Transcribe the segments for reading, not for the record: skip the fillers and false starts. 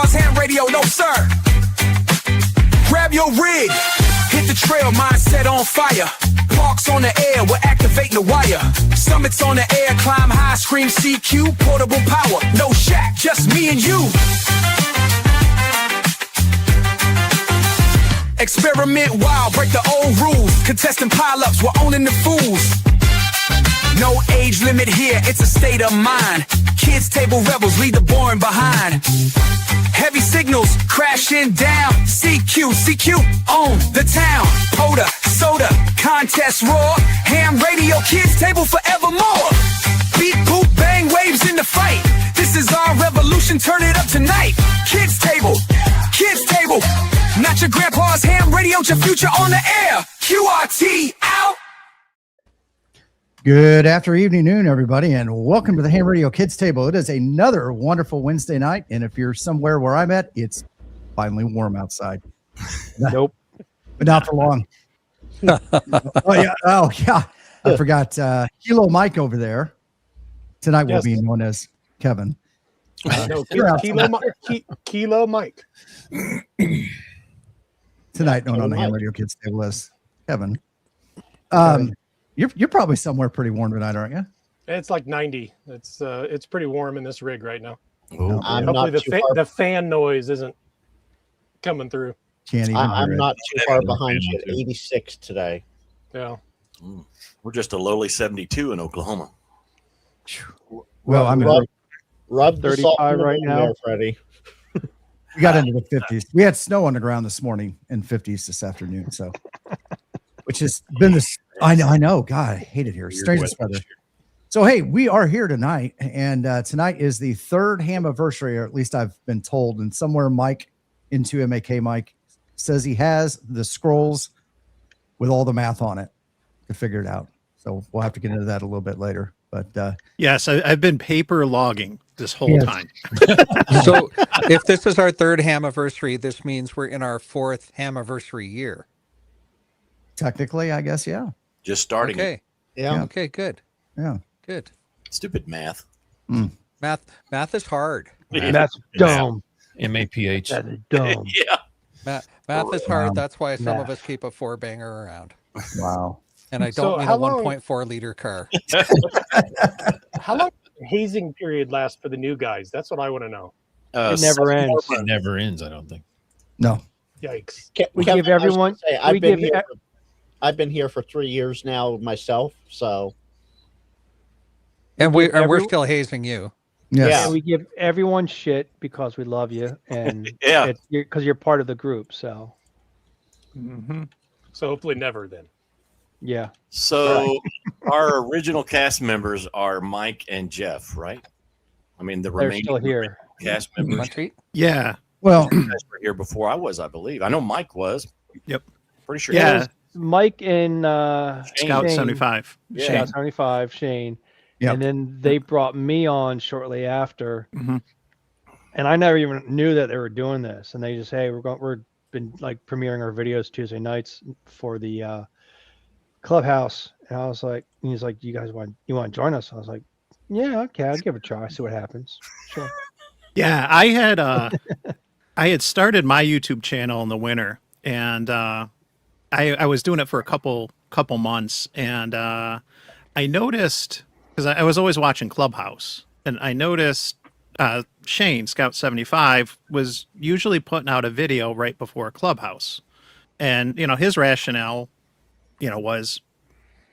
pause, ham radio, no sir. Grab your rig, hit the trail, mindset on fire. Parks on the air, we're activating the wire. Summits on the air, climb high, scream CQ, portable power. No shack, just me and you. Experiment wild, break the old rules. Contesting pile-ups, we're owning the fools. No age limit here, it's a state of mind. Kids table rebels leave the boring behind. Heavy signals crashing down. CQ, own the town. Poda, soda, contest roar. Ham radio, kids table forevermore. Beat, boot, bang, waves in the fight. This is our revolution, turn it up tonight. Kids table, not your grandpa's ham radio, your future on the air. QRT out. Good afternoon, everybody, and welcome to the Ham Radio Kids Table. It is another wonderful Wednesday night, and if you're somewhere where I'm at, it's finally warm outside. Nope. But not for long. Oh, yeah. I forgot. Kilo Mike over there. Tonight will be known as Kevin. No, Kilo Mike. Tonight known on the Ham Radio Kids Table as Kevin. You're probably somewhere pretty warm tonight, aren't you? It's like 90. It's pretty warm in this rig right now. Oh, hopefully the fan noise isn't coming through. I'm not too far behind you. 86 today. Yeah. We're just a lowly 72 in Oklahoma. Well, I mean, rub 35 right now, there, Freddie. We got into the 50s. We had snow on the ground this morning and 50s this afternoon. So, which has been this. I know. God, I hate it here. Strangest weather. So, hey, we are here tonight, and tonight is the third Hamiversary, or at least I've been told. And somewhere, Mike, into MAK Mike, says he has the scrolls with all the math on it to figure it out. So we'll have to get into that a little bit later. But yes, I've been paper logging this whole time. So if this is our third Hamiversary, this means we're in our fourth Hamiversary year. Technically, I guess, yeah. Just starting. Okay. Yeah. Okay, good. Yeah. Good. Stupid math. Math is hard. That's dumb. MAPH. That is dumb. Yeah. Math is hard. That's why some of us keep a 4-banger around. Wow. And I don't mean a 1.4 liter car. How long does the hazing period last for the new guys? That's what I want to know. It never ends. It never ends, I don't think. No. Yikes. We give everyone. I've been here for 3 years now myself. So. And we're still hazing you. Yes. Yeah, we give everyone shit because we love you, and because you're part of the group. So. Mm-hmm. So hopefully never then. Yeah. So our original cast members are Mike and Jeff, right? I mean, the They're remaining still here. cast members. Yeah. Well, You guys were here before I was, I believe. I know Mike was. Yep. Pretty sure. Yeah. Mike and Scout Shane. 75. Yeah. Scout 75, Shane. Yep. And then they brought me on shortly after. Mm-hmm. And I never even knew that they were doing this. And they just, hey, we're been like premiering our videos Tuesday nights for the Clubhouse. And I was like, he's like, you want to join us? I was like, yeah, okay, I'll give it a try, see what happens. Sure. Yeah, I had started my YouTube channel in the winter, and I was doing it for a couple months, and I noticed, because I was always watching Clubhouse, and I noticed Shane, Scout 75, was usually putting out a video right before Clubhouse. And, his rationale, was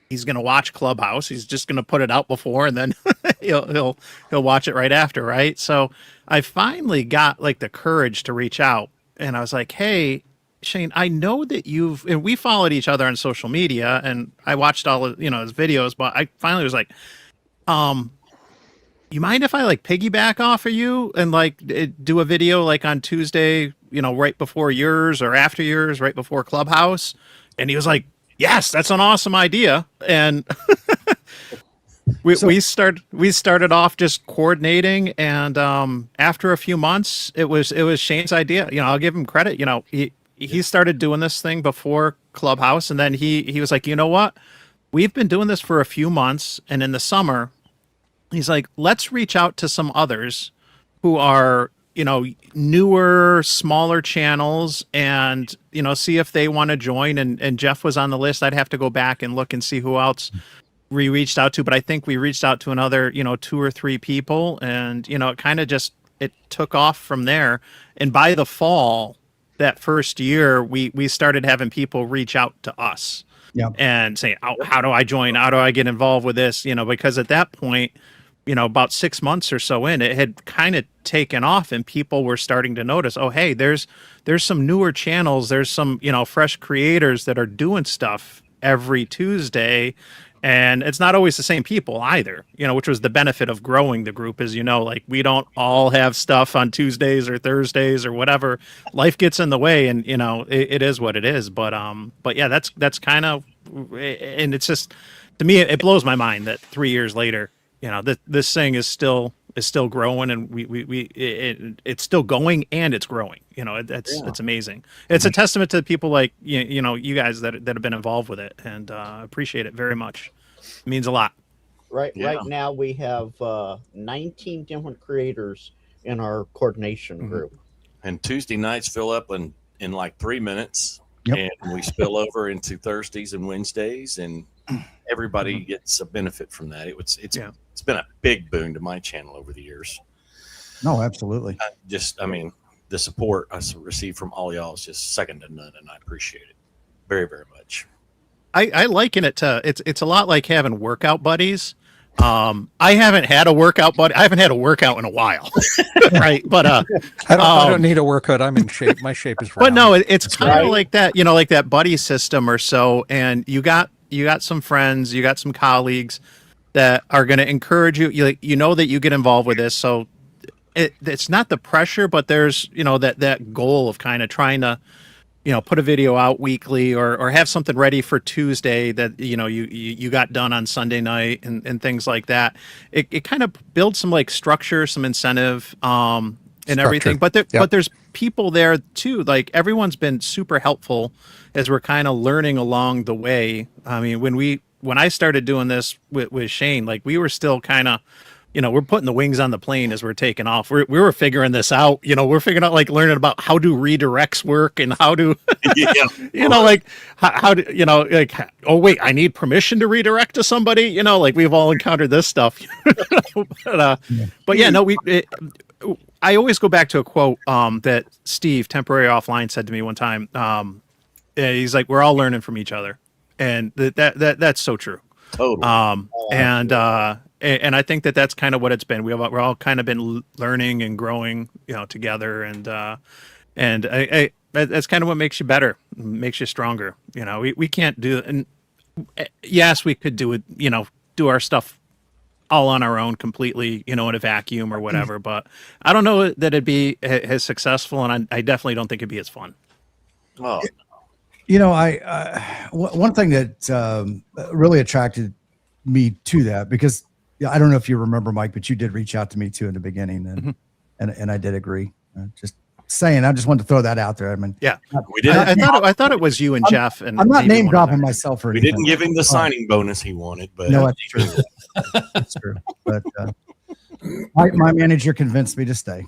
he's going to watch Clubhouse. He's just going to put it out before, and then he'll watch it right after. Right. So I finally got like the courage to reach out, and I was like, hey, Shane, I know that and we followed each other on social media, and I watched all of, his videos, but I finally was like, you mind if I like piggyback off of you and like do a video like on Tuesday, right before yours or after yours, right before Clubhouse? And he was like, yes, that's an awesome idea. And we started off just coordinating, and after a few months, it was Shane's idea. I'll give him credit. He started doing this thing before Clubhouse, and then he was like, you know what? We've been doing this for a few months, and in the summer, he's like, let's reach out to some others who are, newer, smaller channels and, see if they want to join. And Jeff was on the list. I'd have to go back and look and see who else we reached out to, but I think we reached out to another, 2 or 3 people, and, it kind of just, it took off from there. And by the fall, that first year, we started having people reach out to us and say, how do I join? How do I get involved with this? Because at that point, about 6 months or so in, it had kind of taken off and people were starting to notice, oh, hey, there's some newer channels. There's some, fresh creators that are doing stuff every Tuesday. And it's not always the same people either, which was the benefit of growing the group is, like we don't all have stuff on Tuesdays or Thursdays or whatever. Life gets in the way and, it is what it is. But yeah, that's kind of, and it's just, to me, it blows my mind that 3 years later, this thing is still growing and it's still going and it's growing. It's amazing. It's a testament to people like you guys that have been involved with it, and appreciate it very much. It means a lot. Right now we have 19 different creators in our coordination group, and Tuesday nights fill up in like 3 minutes, and we spill over into Thursdays and Wednesdays, and everybody gets a benefit from that. It's been a big boon to my channel over the years. No, absolutely. The support I received from all y'all is just second to none, and I appreciate it very, very much. I liken it to it's a lot like having workout buddies. I haven't had a workout buddy. I haven't had a workout in a while, right? But I don't need a workout. I'm in shape. My shape is round. But no, it's kind of like that. Like that buddy system or so. And you got some friends, you got some colleagues that are going to encourage you. You know that you get involved with this, so it's not the pressure, but there's that goal of kind of trying to put a video out weekly or have something ready for Tuesday that you got done on Sunday night and things like that. It kind of builds some like structure, some incentive, and everything. But there's people there too. Like everyone's been super helpful as we're kind of learning along the way. I mean, when I started doing this with Shane, like we were still kind of, we're putting the wings on the plane as we're taking off. We were figuring this out. We're figuring out like learning about how do redirects work and how do, like how do, like, oh wait, I need permission to redirect to somebody. Like we've all encountered this stuff. But yeah, no, I always go back to a quote that Steve, temporary offline, said to me one time. He's like, we're all learning from each other. And that's so true. Totally. And I think that's kind of what it's been. We're all kind of been learning and growing, together. And that's kind of what makes you better, makes you stronger. We can't do, and yes, we could do it, do our stuff all on our own completely, in a vacuum or whatever. But I don't know that it'd be as successful. And I definitely don't think it'd be as fun. Oh, one thing that really attracted me to that, because I don't know if you remember, Mike, but you did reach out to me too in the beginning, and I did agree. Just saying, I just wanted to throw that out there. I mean, yeah, we did. I thought it was you and Jeff, and I'm not name dropping myself or we anything. didn't give him the signing bonus he wanted, but no, that's true. That's true. But my manager convinced me to stay.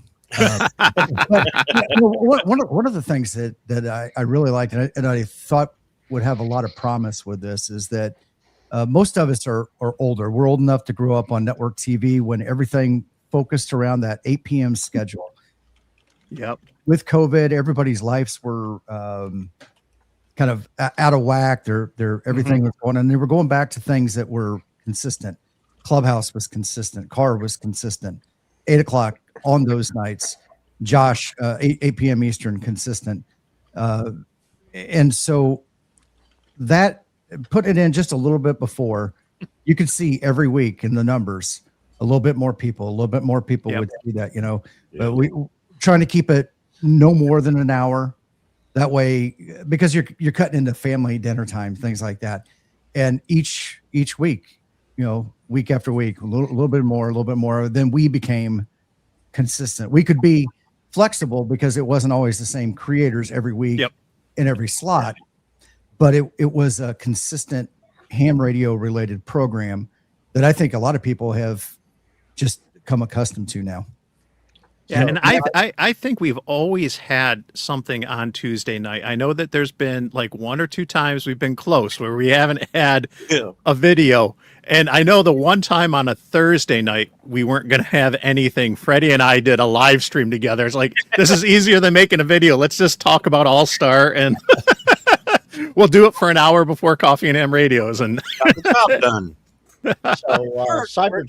One of the things that I really liked and I thought would have a lot of promise with this is that most of us are older. We're old enough to grow up on network TV when everything focused around that 8 p.m. schedule. Yep. With COVID, everybody's lives were kind of out of whack. Their everything was going, and they were going back to things that were consistent. Clubhouse was consistent. Car was consistent. 8 o'clock on those nights. Josh, 8 p.m. Eastern, consistent. And so that put it in just a little bit before, you could see every week in the numbers, a little bit more people would see that, but we trying to keep it no more than an hour. That way, because you're cutting into family dinner time, things like that. And each week, week after week, a little bit more, then we became consistent. We could be flexible because it wasn't always the same creators every week in every slot, but it was a consistent ham radio related program that I think a lot of people have just come accustomed to now. Yeah, So, and I think we've always had something on Tuesday night. I know that there's been like 1 or 2 times we've been close where we haven't had a video. And I know the one time on a Thursday night we weren't going to have anything. Freddie and I did a live stream together. It's like, this is easier than making a video. Let's just talk about All-Star and we'll do it for an hour before Coffee and Ham Radios. And Got the job done. So Cyber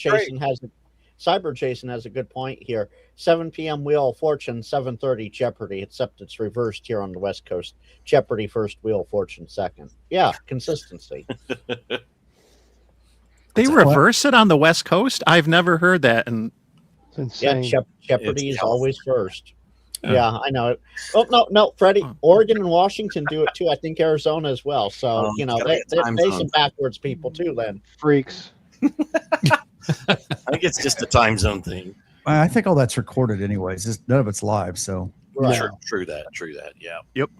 Jason has a good point here. 7 p.m. Wheel of Fortune, 7:30 Jeopardy, except it's reversed here on the West Coast. Jeopardy first, Wheel of Fortune second. Yeah, consistency. they reverse it on the West Coast? I've never heard that. And It's Yeah, insane. Jeopardy It's is always first. Yeah. Yeah, I know it. Oh no, Freddie. Oregon and Washington do it too. I think Arizona as well. So Oh, you know gotta they, get they're time some zone. backwards people too. Then Freaks. I think it's just a time zone thing. I think all that's recorded anyways. None of it's live. So right. True that. Yeah. Yep.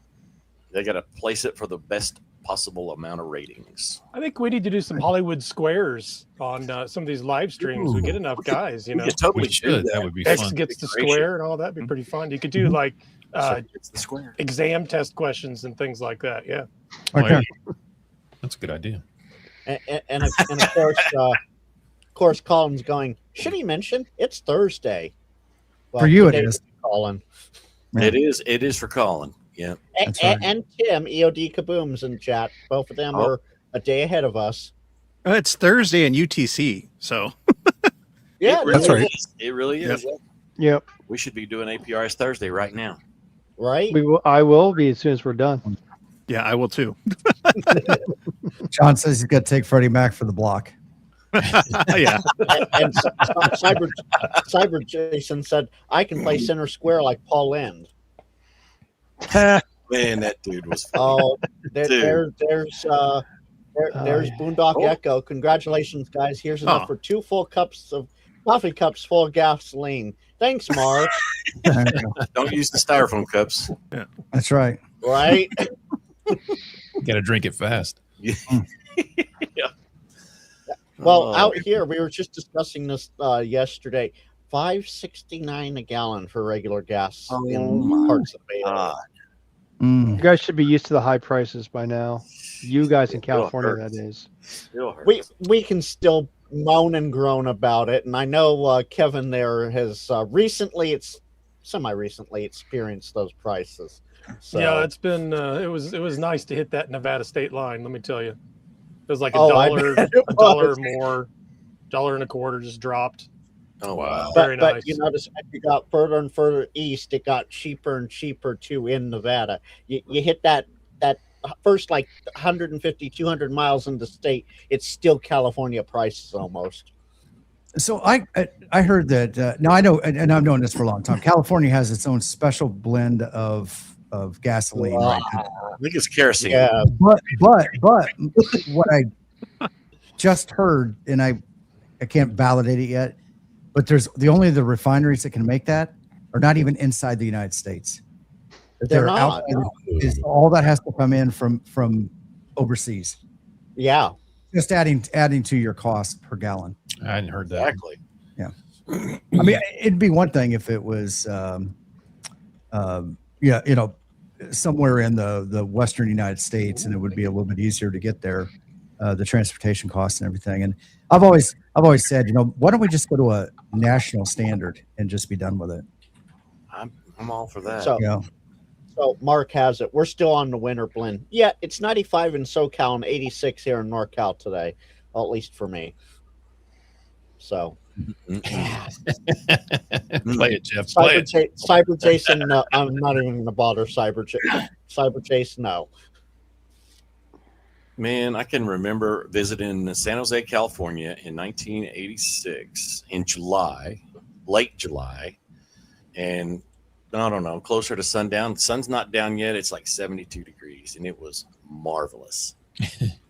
They got to place it for the best possible amount of ratings. I think we need to do some Hollywood squares on some of these live streams. We get enough guys, you know. We totally We should. That would be X fun. gets the Great. square and all that. Be pretty fun. You could do like It's the square. exam test questions and things like that. Yeah. Oh, okay. yeah. That's a good idea. And of course, Colin's going. Should he mention it's Thursday? Well, For you it today is. Colin. Yeah. It is for Colin. Yeah. That's right. And Tim, EOD Kaboom's in chat. Both of them are a day ahead of us. it's Thursday in UTC. So Yeah, It really That's right. is. It really is. Yep. We should be doing APRs Thursday right now. right. I will be as soon as we're done. yeah, I will too. John says he's got to take Freddie Mac for the block. Yeah. And Cyber Jason said, "I can play center square like Paul Lind." Man, that dude was funny. Oh, Dude. there's Boondock Echo. Congratulations, guys. Here's enough for 2 full coffee cups full of gasoline. Thanks, Mark. Don't use the styrofoam cups. That's right. Right? Got to drink it fast. Yeah. Well, Oh, out here we were just discussing this yesterday. $5.69 a gallon for regular gas Oh in my parts of Beta. God. Mm. You guys should be used to the high prices by now. You guys in It still California, hurts. that is. Still hurts. We can still moan and groan about it, and I know Kevin there has semi-recently experienced those prices. So, Yeah, it's been it was nice to hit that Nevada state line, let me tell you. It was like I $1, bet it a dollar was. more, $1.25 just dropped. Oh wow. Very but nice. you notice as you got further and further east, it got cheaper and cheaper too in Nevada. You hit that first like 150, 200 miles in the state, it's still California prices almost. So I heard that now I know, and I've known this for a long time. California has its own special blend of gasoline. Right? I think it's kerosene. Yeah, But what I just heard, and I can't validate it yet, but there's the refineries that can make that are not even inside the United States. They're not. Is all that has to come in from overseas. yeah. Just adding to your cost per gallon. I hadn't heard that. Exactly. I mean, it'd be one thing if it was, somewhere in the Western United States, and it would be a little bit easier to get there, the transportation costs and everything. And I've always said, why don't we just go to a national standard and just be done with it? I'm all for that. So, You know? so Mark has it. We're still on the winter blend. Yeah, it's 95 in SoCal and 86 here in NorCal today, well, at least for me. So, Play it, Jeff. Play it. Cyber Jason, no, I'm not even going to bother Cyber Jason. No. Man, I can remember visiting San Jose, California in 1986 in July, late July, and I don't know, closer to sundown. The sun's not down yet. It's like 72 degrees, and it was marvelous.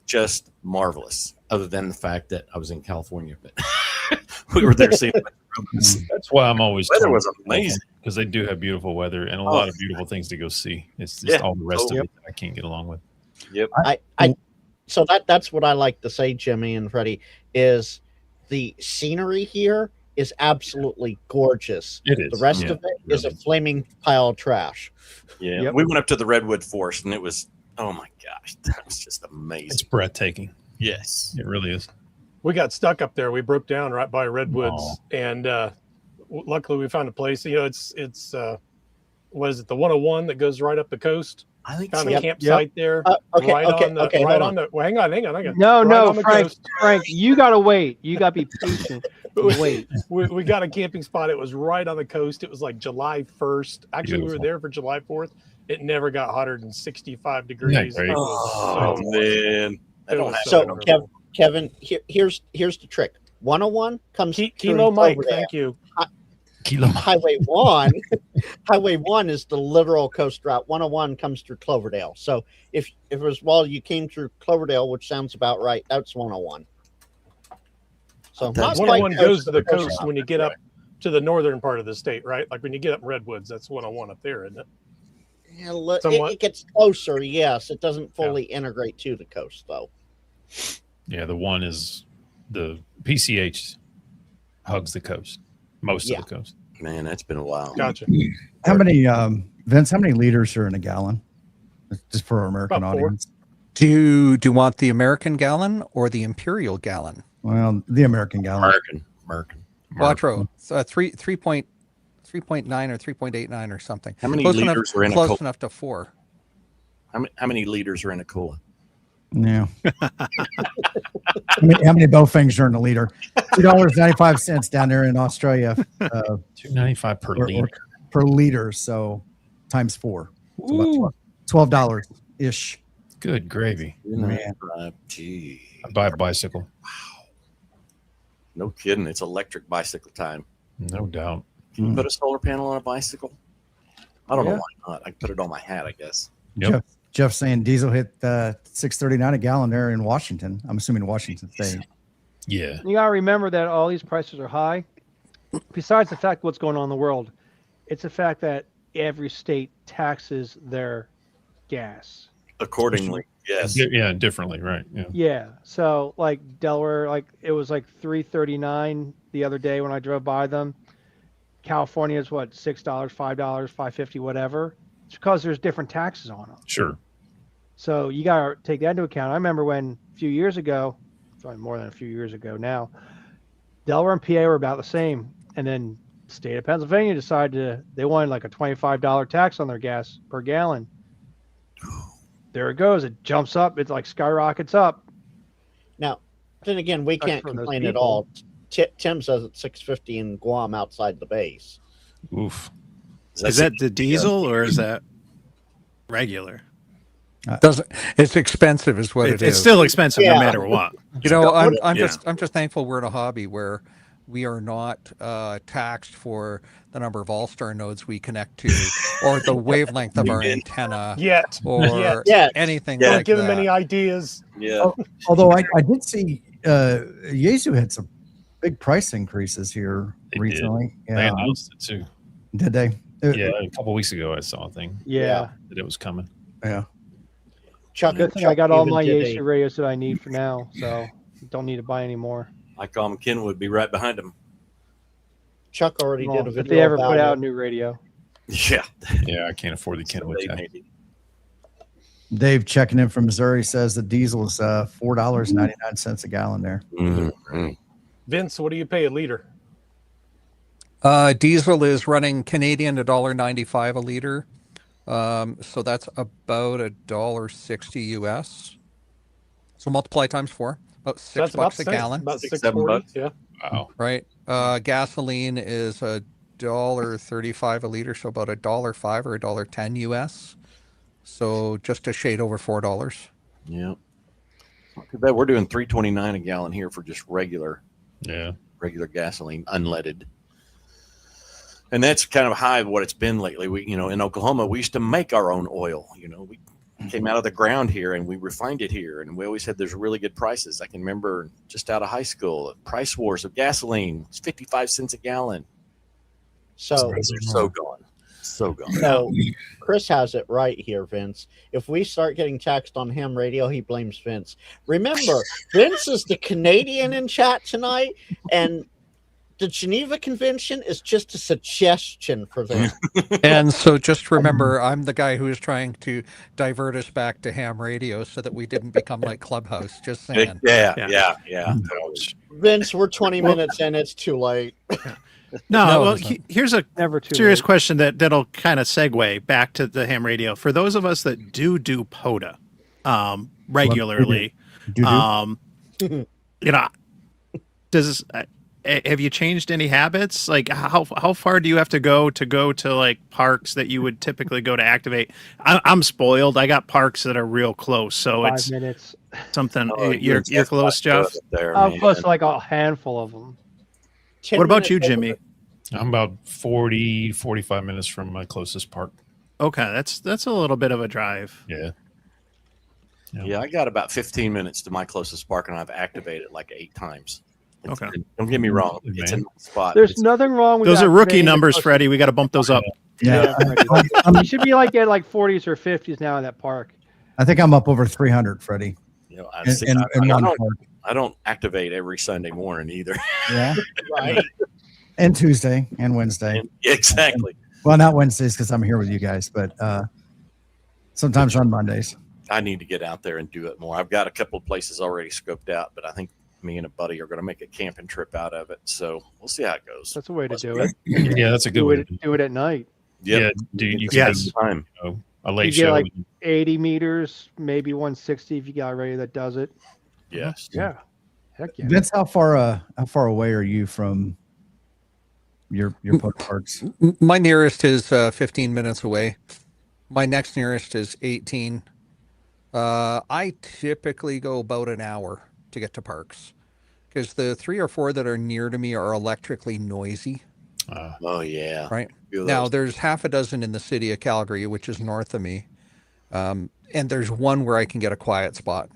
Just marvelous, other than the fact that I was in California, but we were there seeing That's why I'm always weather was amazing. because they do have beautiful weather and a lot of beautiful things to go see. It's just all the rest of it that I can't get along with. Yep. So that's what I like to say, Jimmy and Freddie, is the scenery here is absolutely gorgeous. It is. The rest Yeah, of it is a flaming pile of trash. Yeah, Yep. we went up to the Redwood Forest, and it was, oh my gosh, that was just It's amazing. breathtaking. Yes. It really is. We got stuck up there. We broke down right by Redwoods, and luckily we found a place. You know, it's what is it, the 101 that goes right up the coast? I think Found so. a campsite there. Okay, right okay, on the, okay, right hold on on. the. Well, hang on. No, Right no, on the Frank, coast. Frank, you gotta wait. You gotta be patient. Wait. We got a camping spot. It was right on the coast. It was like July 1st. Actually, we were Beautiful. there for July 4th. It never got hotter than 65 degrees. great? It was Oh, so man. I It don't was have So, wonderful. Kevin, here's the trick. 101 comes Kilo through Mike, Cloverdale. thank you. Highway 1 Highway 1 is the literal coast route. 101 comes through Cloverdale. So if it was while you came through Cloverdale, which sounds about right, that's 101. So That's not quite 101 coast goes to the coast coast route. when you get up to the northern part of the state, right? Like when you get up in Redwoods, that's 101 up there, isn't it? Yeah, Somewhat. it gets closer, yes. It doesn't fully integrate to the coast, though. Yeah, the one is the PCH hugs the coast, most Yeah. of the coast. Man, that's been a while. Gotcha. How many, Vince? How many liters are in a gallon? Just for our American About 4. audience. Do you want the American gallon or the imperial gallon? Well, the American gallon. American. Quattro, 3.9 or 3.89 or something. How many Close liters are in a close Cola? enough to 4. How many liters are in a Cola? Yeah. How many Bowfangs are in a liter? $2.95 down there in Australia. $2.95 per liter. Per liter. So times 4. So about $12 ish. Good gravy. Man. Gee. I buy a bicycle. No kidding. It's electric bicycle time. No doubt. Can you put a solar panel on a bicycle? I don't know Yeah. why not. I can put it on my hat, I guess. Yep. Jeff saying diesel hit $6.39 a gallon there in Washington. I'm assuming Washington State. Yeah. You gotta remember that all these prices are high. Besides the fact what's going on in the world, it's the fact that every state taxes their gas. Accordingly, yes. Yeah, differently, right. Yeah. Yeah. So like Delaware, like it was like $3.39 the other day when I drove by them. California is what, $6, $5, $5.50, whatever. It's because there's different taxes on them. Sure. So you got to take that into account. I remember when a few years ago, probably more than a few years ago now, Delaware and PA were about the same. And then the state of Pennsylvania decided they wanted like a $25 tax on their gas per gallon. There it goes. It jumps up. It's like skyrockets up. Now, then again, we can't for those complain at people. all. Tim says it's 650 in Guam outside the base. Oof. Is that the diesel or is that regular? It's expensive, is what it is. It's still expensive Yeah. no matter what. You know, I'm Yeah. just thankful we're in a hobby where we are not taxed for the number of all-star nodes we connect to, or the wavelength of our antenna, Yet. or Yet. anything Don't like give him that. any ideas. Yeah. Although I did see Yaesu had some big price increases here They did. recently. They Yeah. announced it too. Did they? Yeah, a couple weeks ago I saw a thing Yeah. that it was coming. Yeah. Chuck, Good thing I got all even my did AC radios that I need for now. So don't need to buy any more. I call McKenna would be right behind him. Chuck already Well, did a video if they ever about put out it. a new radio. Yeah. Yeah, I can't afford the Kenwood Someday, tech. maybe. Dave checking in from Missouri says the diesel is $4.99 a gallon there. Mhm. Vince, what do you pay a liter? Diesel is running Canadian $1.95 a liter. So that's about $1.60 US. So multiply times 4, about $6 So that's about a gallon, About $6, $7 $6.40. Yeah. Wow. right? Gasoline is $1.35 a liter, so about $1.05 or $1.10 US. So just a shade over $4. Yeah. Not too bad. We're doing $3.29 a gallon here for just regular Yeah. gasoline, unleaded. And that's kind of high what it's been lately. We, in Oklahoma, we used to make our own oil. We came out of the ground here and we refined it here. And we always had there's really good prices. I can remember just out of high school, price wars of gasoline. It's 55 cents a gallon. So, Those are so gone. So gone. so Chris has it right here, Vince. If we start getting taxed on ham radio, he blames Vince. Remember, Vince is the Canadian in chat tonight, and the Geneva Convention is just a suggestion for them. And so just remember, I'm the guy who is trying to divert us back to ham radio so that we didn't become like Clubhouse. Just saying. Yeah. Vince, we're 20 minutes in. It's too late. No, No, well, it isn't. here's a Never too serious late. question that'll kind of segue back to the ham radio. For those of us that do POTA regularly, you know, have you changed any habits? Like how far do you have to go to like parks that you would typically go to activate? I'm spoiled. I got parks that are real close, so 5 it's minutes. something. Oh, You're close, Jeff. There, I'm man. close to like a handful of them. 10 What about minutes you, over Jimmy? I'm about 40, 45 minutes from my closest park. Okay, that's a little bit of a drive. Yeah. Yeah, I got about 15 minutes to my closest park, and I've activated like 8 times. Okay. Don't get me wrong; it's a nice spot. There's It's- nothing wrong with Those are rookie activating the numbers, closest- Freddie. We got to bump those up. Yeah. You should be like at like 40s or 50s now in that park. I think I'm up over 300, Freddie. you know, I, In, see, in, I, in I one don't, park. I don't activate every Sunday morning either. Yeah. Right. And Tuesday and Wednesday. Exactly. Well, not Wednesdays because I'm here with you guys, but sometimes on Mondays. I need to get out there and do it more. I've got a couple of places already scoped out, but I think me and a buddy are going to make a camping trip out of it. So we'll see how it goes. That's a way to do it. Yeah, that's a good way. Do it at night. Yep. Yeah, dude, you can Yes. do Time. a late You get show. like 80 meters, maybe 160 if you got ready that does it. Yes. Yeah. Heck yeah. Vince, how far away are you from your parks? My nearest is 15 minutes away. My next nearest is 18. I typically go about an hour to get to parks because the 3 or 4 that are near to me are electrically noisy. Oh yeah. Right. Few of Now those. there's half a dozen in the city of Calgary, which is north of me. And there's one where I can get a quiet spot,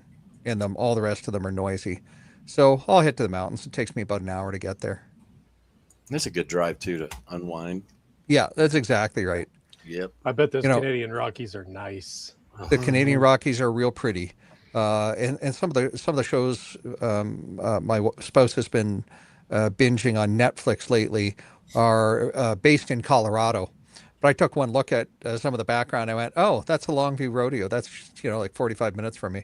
and all the rest of them are noisy. So I'll head to the mountains. It takes me about an hour to get there. That's a good drive too to unwind. Yeah, that's exactly right. Yep. I bet those You know- Canadian Rockies are nice. The Canadian Rockies are real pretty, and some of the shows my spouse has been binging on Netflix lately are based in Colorado. But I took one look at some of the background. I went, "Oh, that's a Longview Rodeo. That's like 45 minutes from me."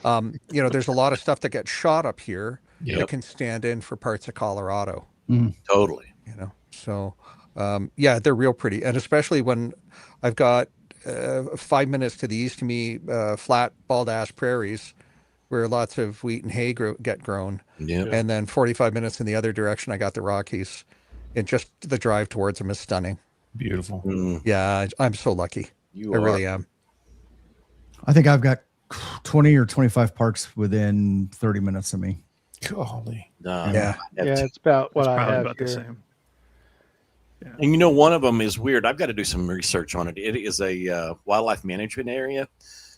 There's a lot of stuff that gets shot up here Yep. that can stand in for parts of Colorado. Totally. So yeah, they're real pretty, and especially when I've got 5 minutes to the east of me, flat bald ash prairies where lots of wheat and hay get grown, Yeah. and then 45 minutes in the other direction, I got the Rockies, and just the drive towards them is stunning. Beautiful. Yeah, I'm so lucky. You I are. really am. I think I've got 20 or 25 parks within 30 minutes of me. Golly. No, Yeah. I have Yeah, two. it's about what It's I probably have about the here. same. And one of them is weird. I've got to do some research on it. It is a wildlife management area,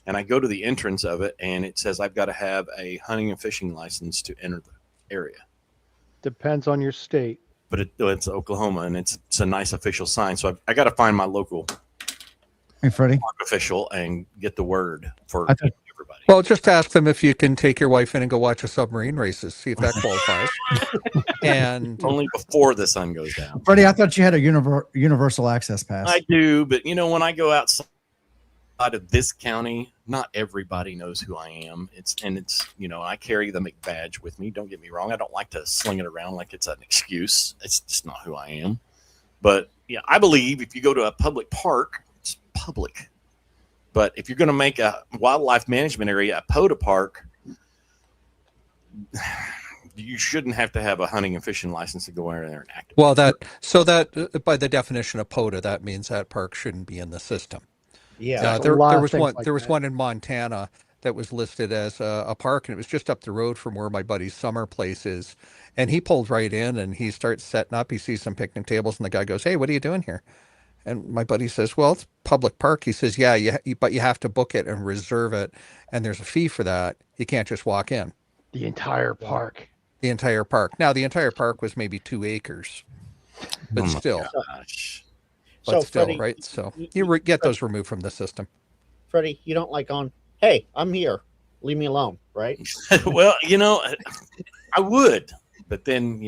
and I go to the entrance of it, and it says I've got to have a hunting and fishing license to enter the area. Depends on your state. But it's Oklahoma, and it's a nice official sign. So I got to find my local Hey, Freddie. park official and get the word for I think- everybody. Well, just ask them if you can take your wife in and go watch the submarine races, see if that qualifies. And Only before the sun goes down. Freddie, I thought you had a universal access pass. I do, but when I go outside of this county, not everybody knows who I am. It's I carry the McBadge with me. Don't get me wrong. I don't like to sling it around like it's an excuse. It's just not who I am. But yeah, I believe if you go to a public park, it's public. But if you're going to make a wildlife management area a POTA park, you shouldn't have to have a hunting and fishing license to go in there and act. well, that by the definition of POTA, that means that park shouldn't be in the system. Yeah. There's a There lot of was things one. like There was that. one in Montana that was listed as a park, and it was just up the road from where my buddy's summer place is. And he pulled right in, and he starts setting up. He sees some picnic tables, and the guy goes, "Hey, what are you doing here?" And my buddy says, "Well, it's public park." He says, "Yeah, but you have to book it and reserve it, and there's a fee for that. You can't just walk in." The entire park. The entire park. Now, the entire park was maybe 2 acres, but Oh my still, gosh. but So, still, Freddie, right? So you- you get those removed from the system. Freddie, you don't like on, hey, I'm here. Leave me alone, right? Well, I would, but then,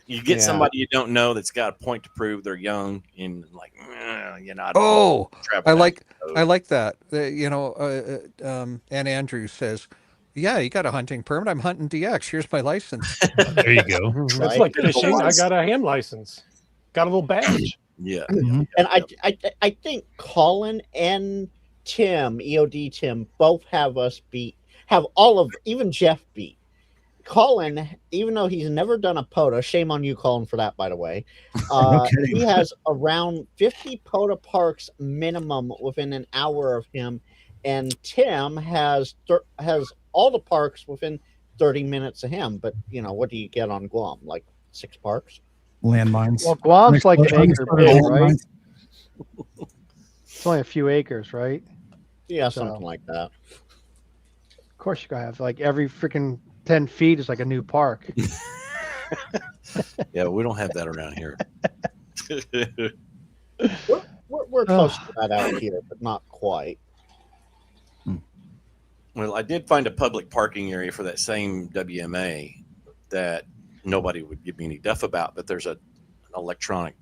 You get Yeah. somebody you don't know that's got a point to prove. They're young and like, you know. Oh, travel I down like the road. I like that. Ann Andrews says, "Yeah, you got a hunting permit. I'm hunting DX. Here's my license." There you go. That's Right. like There's a fishing. I license. got a hand license. Got a little badge. Yeah. Mhm. And I think Colin and Tim, EOD Tim, both have us beat, even Jeff beat. Colin, even though he's never done a POTA, shame on you, Colin, for that, by the way. No kidding. He has around 50 POTA parks minimum within an hour of him, and Tim has all the parks within 30 minutes of him. But you know, what do you get on Guam? Like 6 parks? Landmines. Well, Guam's like an acre big, right? Landmines. It's only a few acres, right? Yeah, So- something like that. Of course, you gotta have like every freaking 10 feet is like a new park. Yeah, we don't have that around here. We're close to that out here, but not quite. Well, I did find a public parking area for that same WMA that nobody would give me any duff about, but there's an electric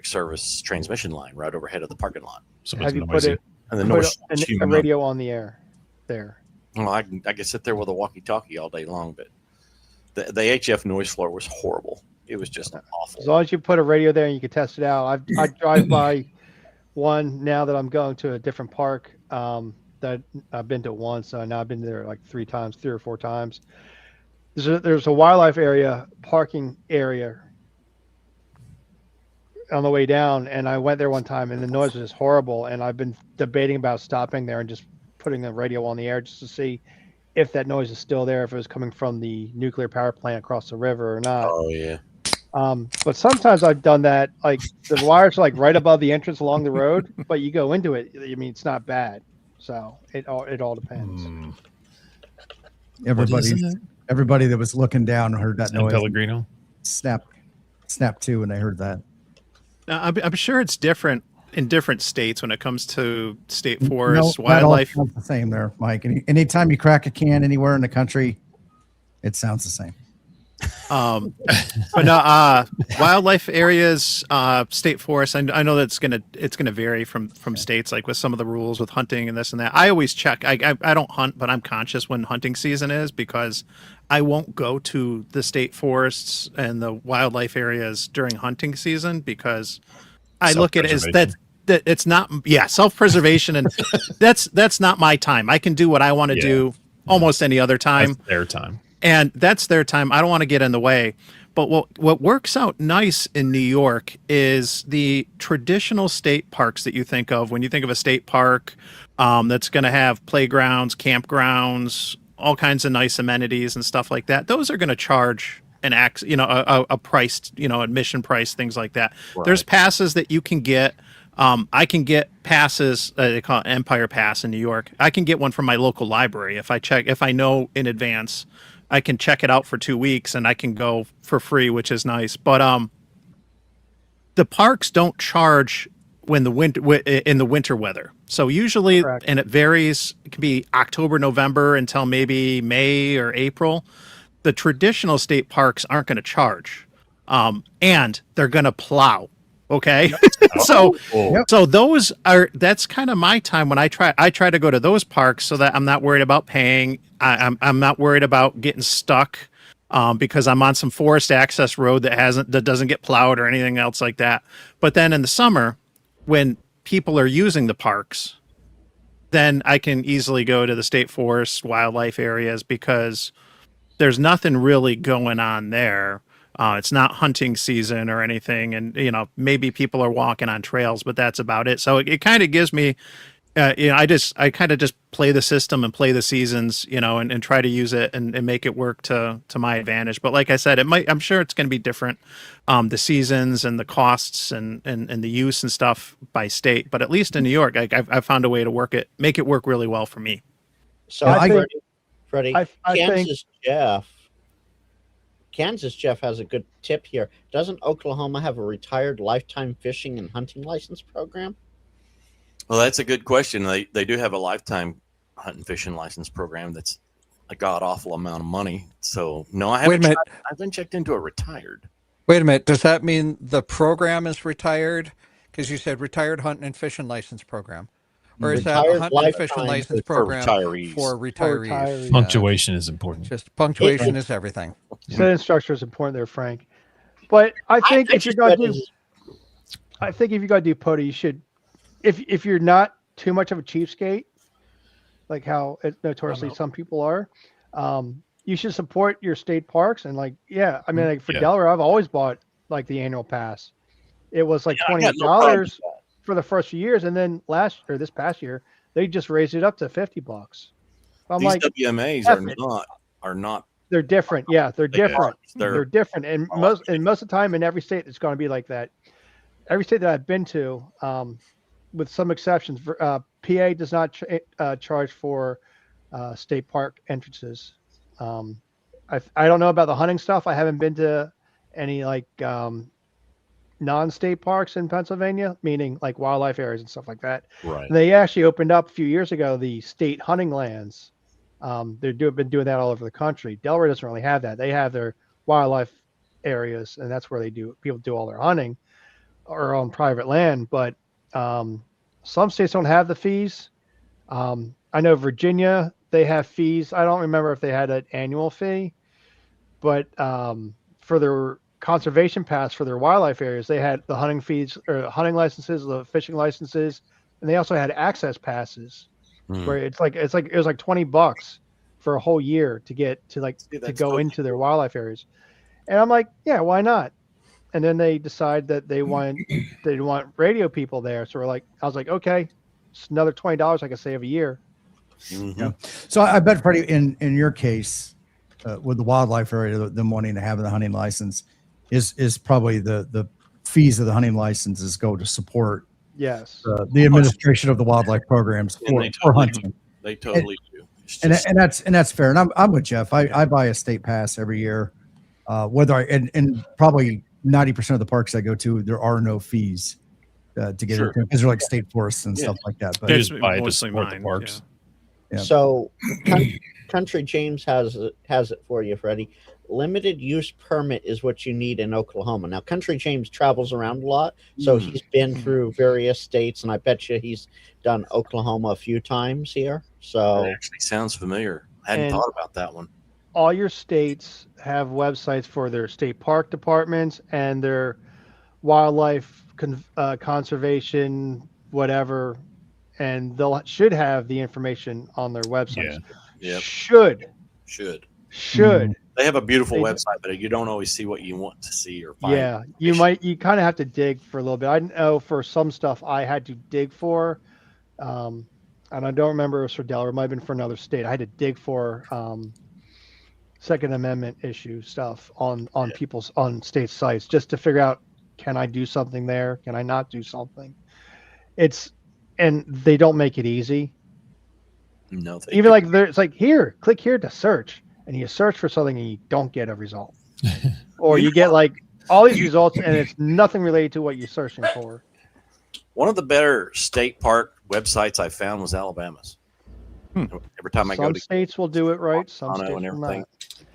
service transmission line right overhead of the parking lot. So Have it's you put noisy. it And the put noise, a radio on the air there? well, I can sit there with a walkie-talkie all day long, but the HF noise floor was horrible. It was just awful. As long as you put a radio there and you can test it out. I drive by one now that I'm going to a different park that I've been to once. So now I've been there like 3 or 4 times. There's a wildlife area, parking area on the way down, and I went there one time and the noise was just horrible. And I've been debating about stopping there and just putting the radio on the air just to see if that noise is still there, if it was coming from the nuclear power plant across the river or not. Oh yeah. But sometimes I've done that. Like the wires are like right above the entrance along the road, but you go into it. I mean, it's not bad. So it all depends. Hmm. Everybody that was looking down heard that San noise. Pellegrino. Snap too when they heard that. Now, I'm sure it's different in different states when it comes to state No, forests, that all wildlife. sounds the same there, Mike. Anytime you crack a can anywhere in the country, it sounds the same. But no, wildlife areas, state forests. I know that it's gonna vary from states, like with some of the rules with hunting and this and that. I always check. I don't hunt, but I'm conscious when hunting season is because I won't go to the state forests and the wildlife areas during hunting season because I look at it as that it's not self-preservation and that's not my time. I can do what I want to do almost any other time. That's their time. And that's their time. I don't want to get in the way. But what works out nice in New York is the traditional state parks that you think of when you think of a state park that's going to have playgrounds, campgrounds, all kinds of nice amenities and stuff like that. Those are going to charge a priced, admission price, things like that. Right. There's passes that you can get. I can get passes. They call it Empire Pass in New York. I can get one from my local library if I know in advance. I can check it out for 2 weeks and I can go for free, which is nice. But the parks don't charge in the winter weather. So usually, Correct. and it varies. It can be October, November until maybe May or April. The traditional state parks aren't going to charge, and they're going to plow. Okay, so that's kind of my time when I try to go to those parks so that I'm not worried about paying. I'm not worried about getting stuck because I'm on some forest access road that doesn't get plowed or anything else like that. But then in the summer, when people are using the parks, then I can easily go to the state forest wildlife areas because there's nothing really going on there. It's not hunting season or anything. And, maybe people are walking on trails, but that's about it. So it kind of gives me, I kind of just play the system and play the seasons, and try to use it and make it work to my advantage. But like I said, I'm sure it's going to be different, the seasons and the costs and the use and stuff by state. But at least in New York, I found a way to make it work really well for me. So Freddie, I think Kansas Jeff has a good tip here. Doesn't Oklahoma have a retired lifetime fishing and hunting license program? Well, that's a good question. They do have a lifetime hunt and fishing license program that's a god awful amount of money. So no, I Wait a haven't. minute. I haven't checked into a retired. Wait a minute. Does that mean the program is retired? Because you said retired hunting and fishing license program, or is that a Retired hunting and fishing lifetime license for program retirees. for retirees? retirees. Punctuation is important. Just punctuation is everything. Sentence structure is important there, Frank. But I think if you're gonna do, I think if you gotta do POTA, you should, if you're not too much of a cheapskate, like how notoriously some people are, you should support your state parks. And like, yeah, I mean, like for Delaware, I've always bought like the annual pass. It was like $28 for the first few years, and then this past year, they just raised it up to $50. I'm These like, WMAs are not. They're different. Yeah, they're different. They're They're different, and most of the time, in every state, it's going to be like that. Every state that I've been to, with some exceptions, PA does not charge for state park entrances. I don't know about the hunting stuff. I haven't been to any like non-state parks in Pennsylvania, meaning like wildlife areas and stuff like that. Right. They actually opened up a few years ago the state hunting lands. Been doing that all over the country. Delaware doesn't really have that. They have their wildlife areas, and that's where people do all their hunting or on private land. But some states don't have the fees. I know Virginia, they have fees. I don't remember if they had an annual fee, but for their conservation pass for their wildlife areas, they had the hunting fees or hunting licenses, the fishing licenses, and they also had access passes where it was like $20 for a whole year to get to to go into their wildlife areas. And I'm like, yeah, why not? And then they decide that they want radio people there. So I was like, okay, it's another $20 I can save a year. Mm-hmm. Yeah. So I bet, Freddie, in your case, with the wildlife area, them wanting to have the hunting license is probably the fees of the hunting licenses go to support the administration of the wildlife programs for hunting. They totally do. And that's fair. And I'm with Jeff. I buy a state pass every year. And probably 90% of the parks I go to, there are no fees to get in because they're like state forests and stuff like that. But it's mostly mine. Parks. Yeah. So Country James has it for you, Freddie. Limited use permit is what you need in Oklahoma. Now, Country James travels around a lot, so he's been through various states, and I bet you he's done Oklahoma a few times here. So that actually sounds familiar. I hadn't thought about that one. All your states have websites for their state park departments and their wildlife conservation, whatever, and they should have the information on their websites. Yeah. Should. They have a beautiful website, but you don't always see what you want to see or find. Yeah, you kind of have to dig for a little bit. I know for some stuff I had to dig for, and I don't remember if it was for Delaware. It might have been for another state. I had to dig for Second Amendment issue stuff on state sites just to figure out, can I do something there? Can I not do something? And they don't make it easy. No, even like it's like click here to search. And you search for something and you don't get a result. Or you get like all these results and it's nothing related to what you're searching for. One of the better state park websites I found was Alabama's. Every time I go to states will do it right. Some states and will everything.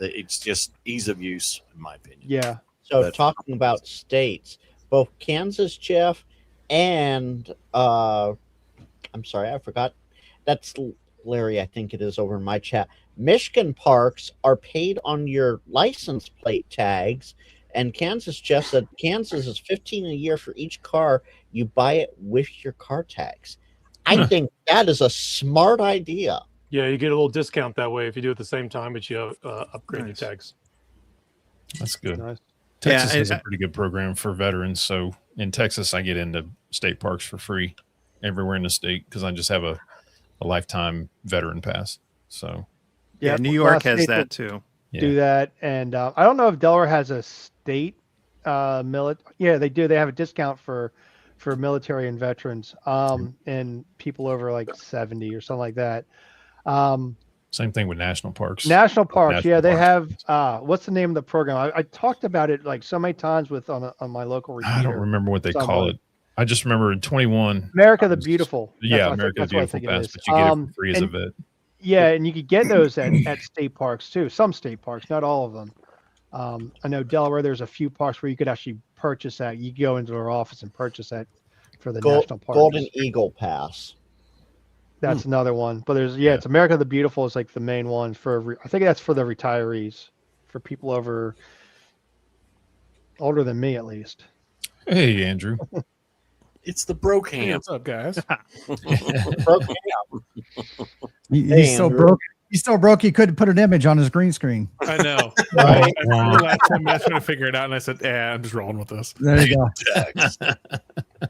not. It's just ease of use, in my opinion. Yeah. So talking about states, both Kansas, Jeff, and I'm sorry, I forgot. That's Larry, I think it is over in my chat. Michigan parks are paid on your license plate tags, and Kansas just said Kansas is $15 a year for each car you buy it with your car tags. I think that is a smart idea. Yeah, you get a little discount that way if you do it at the same time, but you upgrade your tags. That's good. Nice. Texas has a pretty good program for veterans. So in Texas, I get into state parks for free everywhere in the state because I just have a lifetime veteran pass. So yeah, New York has that too. Do that, and I don't know if Delaware has a state military. Yeah, they do. They have a discount for military and veterans, and people over like 70 or something like that. Same thing with national parks. National parks, they have. What's the name of the program? I talked about it like so many times on my local repeater. I don't remember what they call it. I just remember in 21. America the Beautiful. America the Beautiful pass, but you get it for free as a vet. Yeah, and you could get those at state parks too. Some state parks, not all of them. I know Delaware. There's a few parks where you could actually purchase that. You go into our office and purchase that for the national parks. Golden Eagle Pass. That's another one. But it's America the Beautiful is like the main one for. I think that's for the retirees, for people older than me at least. Hey, Andrew. It's the bro Hey, camp. what's up, guys? He's so Andrew. broke. He's so broke he couldn't put an image on his green screen. I know. Right. I spent the last 10 minutes trying to figure it out, and I said, I'm just rolling with this. There you go.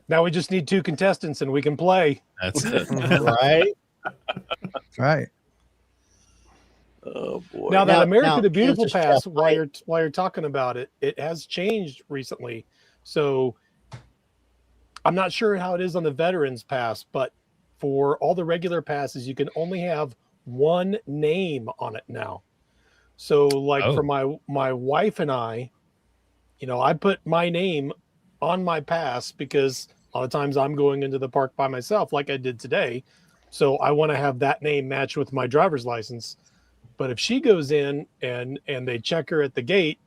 Now we just need 2 contestants and we can play. That's it. Right. Right. Oh boy. Now that America now, the Beautiful Kansas Pass, Jeff, while you're talking about it, it has changed recently. So I'm not sure how it is on the Veterans Pass, but for all the regular passes, you can only have one name on it now. So like for my wife and I put my name on my pass because a lot of times I'm going into the park by myself like I did today. So I want to have that name match with my driver's license. But if she goes in and they check her at the gate,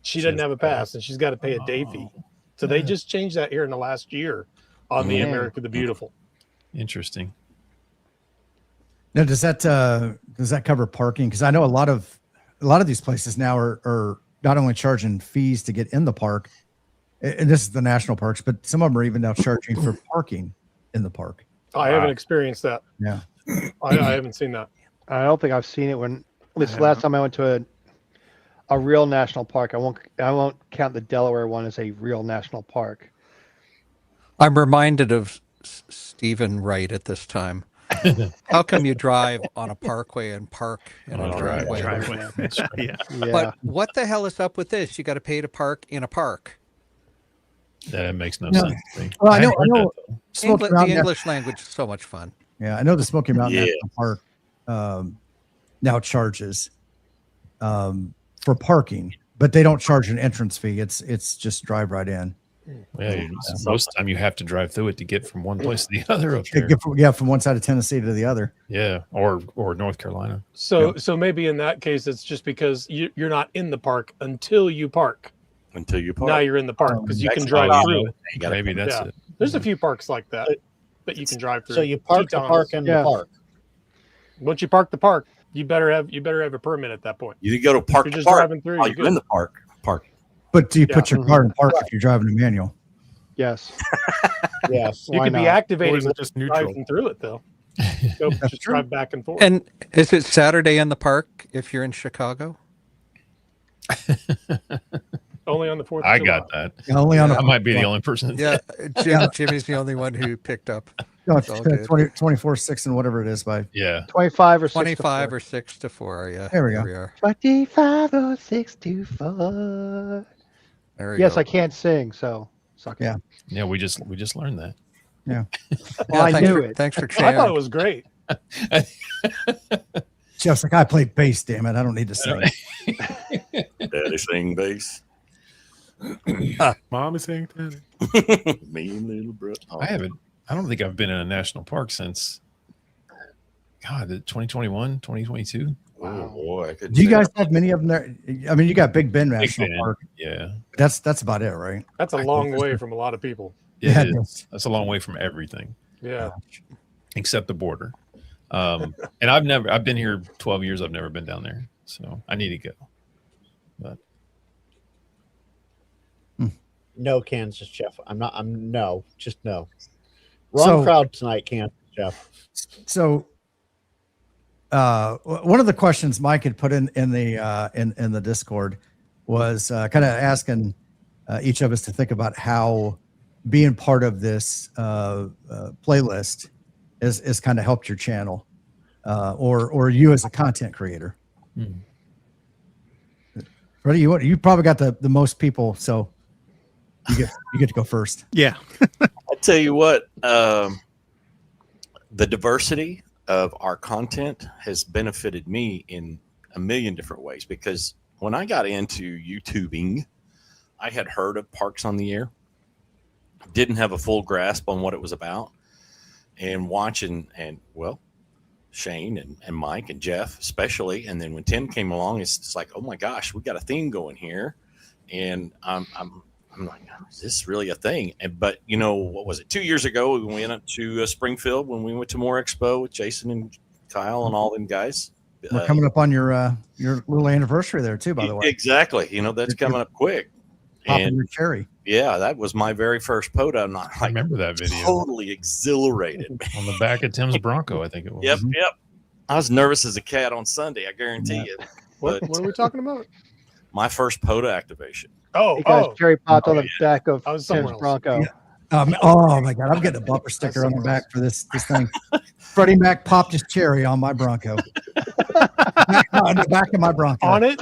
she doesn't have a pass and she's got to pay a day fee. So they just changed that here in the last year on the America the Beautiful. Interesting. Now, does that cover parking? Because I know a lot of these places now are not only charging fees to get in the park, and this is the national parks, but some of them are even now charging for parking in the park. I haven't experienced that. Yeah. I haven't seen that. I don't think I've seen it when. At least the last time I went to a real national park. I won't count the Delaware one as a real national park. I'm reminded of Stephen Wright at this time. How come you drive on a parkway and park in a driveway? Yeah. But what the hell is up with this? You got to pay to park in a park. That makes no sense to me. Well, I hadn't know. heard that, though. Smoky The Mountain, English language is so much fun. yeah, I know the Smoky Mountain Yeah. National Park now charges for parking, but they don't charge an entrance fee. It's just drive right in. Yeah, most of the time you have to drive through it to get from one place to the other up there. From one side of Tennessee to the other. Yeah, or North Carolina. So maybe in that case, it's just because you're not in the park until you park. Until you park. Now you're in the park because you can That's drive how through it. You gotta Maybe that's Yeah. it. There's a few parks like that that you can drive through. So you park the Tetons. park in the park. Once you park the park, you better have a permit at that point. You go to park You're the just park driving through. while you're you're in good. the park. Park. But do you put Yeah. your car in park if you're driving a manual? Yes. Yes. You Why could be not? Or activating is it just neutral? driving through it though. Go just drive back and forth. And is it Saturday in the park if you're in Chicago? Only on the 4th. I of July. got that. Only on I might be the only person. Yeah, Jimmy's the only one who picked up. No, It's all good. 24, 6 and whatever it is by. Yeah. 25 or 6 to 25 4. or 6 to 4. Yeah. There we go. We are. 25 or 6 to 4. There we Yes, go. I can't sing, so suck it. Yeah. Yeah, we just learned that. Yeah. Well, I thanks knew for, it. Thanks for I thought it sharing. was great. Jeff's like, I played bass, damn it. I don't need to sing. Daddy sing bass. Mom is saying that. Me and little bro. I don't think I've been in a national park since 2021, 2022. Oh boy, I could. Do you guys have many of them there? I mean, you got Big Bend Big National Bend. Park. Yeah. That's about it, right? That's a long way from a lot of people. Yeah, It it is. That's a long way from everything Yeah. except the border. And I've been here 12 years. I've never been down there. So I need to go. But No, Kansas, Jeff. I'm just no. Wrong crowd tonight, Kansas, Jeff. So one of the questions Mike had put in the Discord was kind of asking each of us to think about how being part of this playlist is kind of helped your channel or you as a content creator. Freddie, you probably got the most people, so you get to go first. Yeah. I'll tell you what, the diversity of our content has benefited me in a million different ways, because when I got into YouTubing, I had heard of Parks on the Air, didn't have a full grasp on what it was about, and watching, and well, Shane and Mike and Jeff especially. And then when Tim came along, it's like, oh my gosh, we got a theme going here. And I'm like, is this really a thing? But what was it? 2 years ago, we went up to Springfield when we went to More Expo with Jason and Kyle and all them guys. We're coming up on your little anniversary there too, by the way. Exactly. That's coming up quick. Popping your cherry. Yeah, that was my very first POTA. I'm not I remember that video. totally exhilarated. On the back of Tim's Bronco, I think it was. Yep. I was nervous as a cat on Sunday, I guarantee you. What are we talking about? My first POTA activation. Hey guys, cherry popped on the back of I was Tim's somewhere else. Bronco. Yeah. Oh my God, I'm getting a bumper sticker on the back for this thing. Freddie Mac popped his cherry on my Bronco. On the back of my Bronco. On it?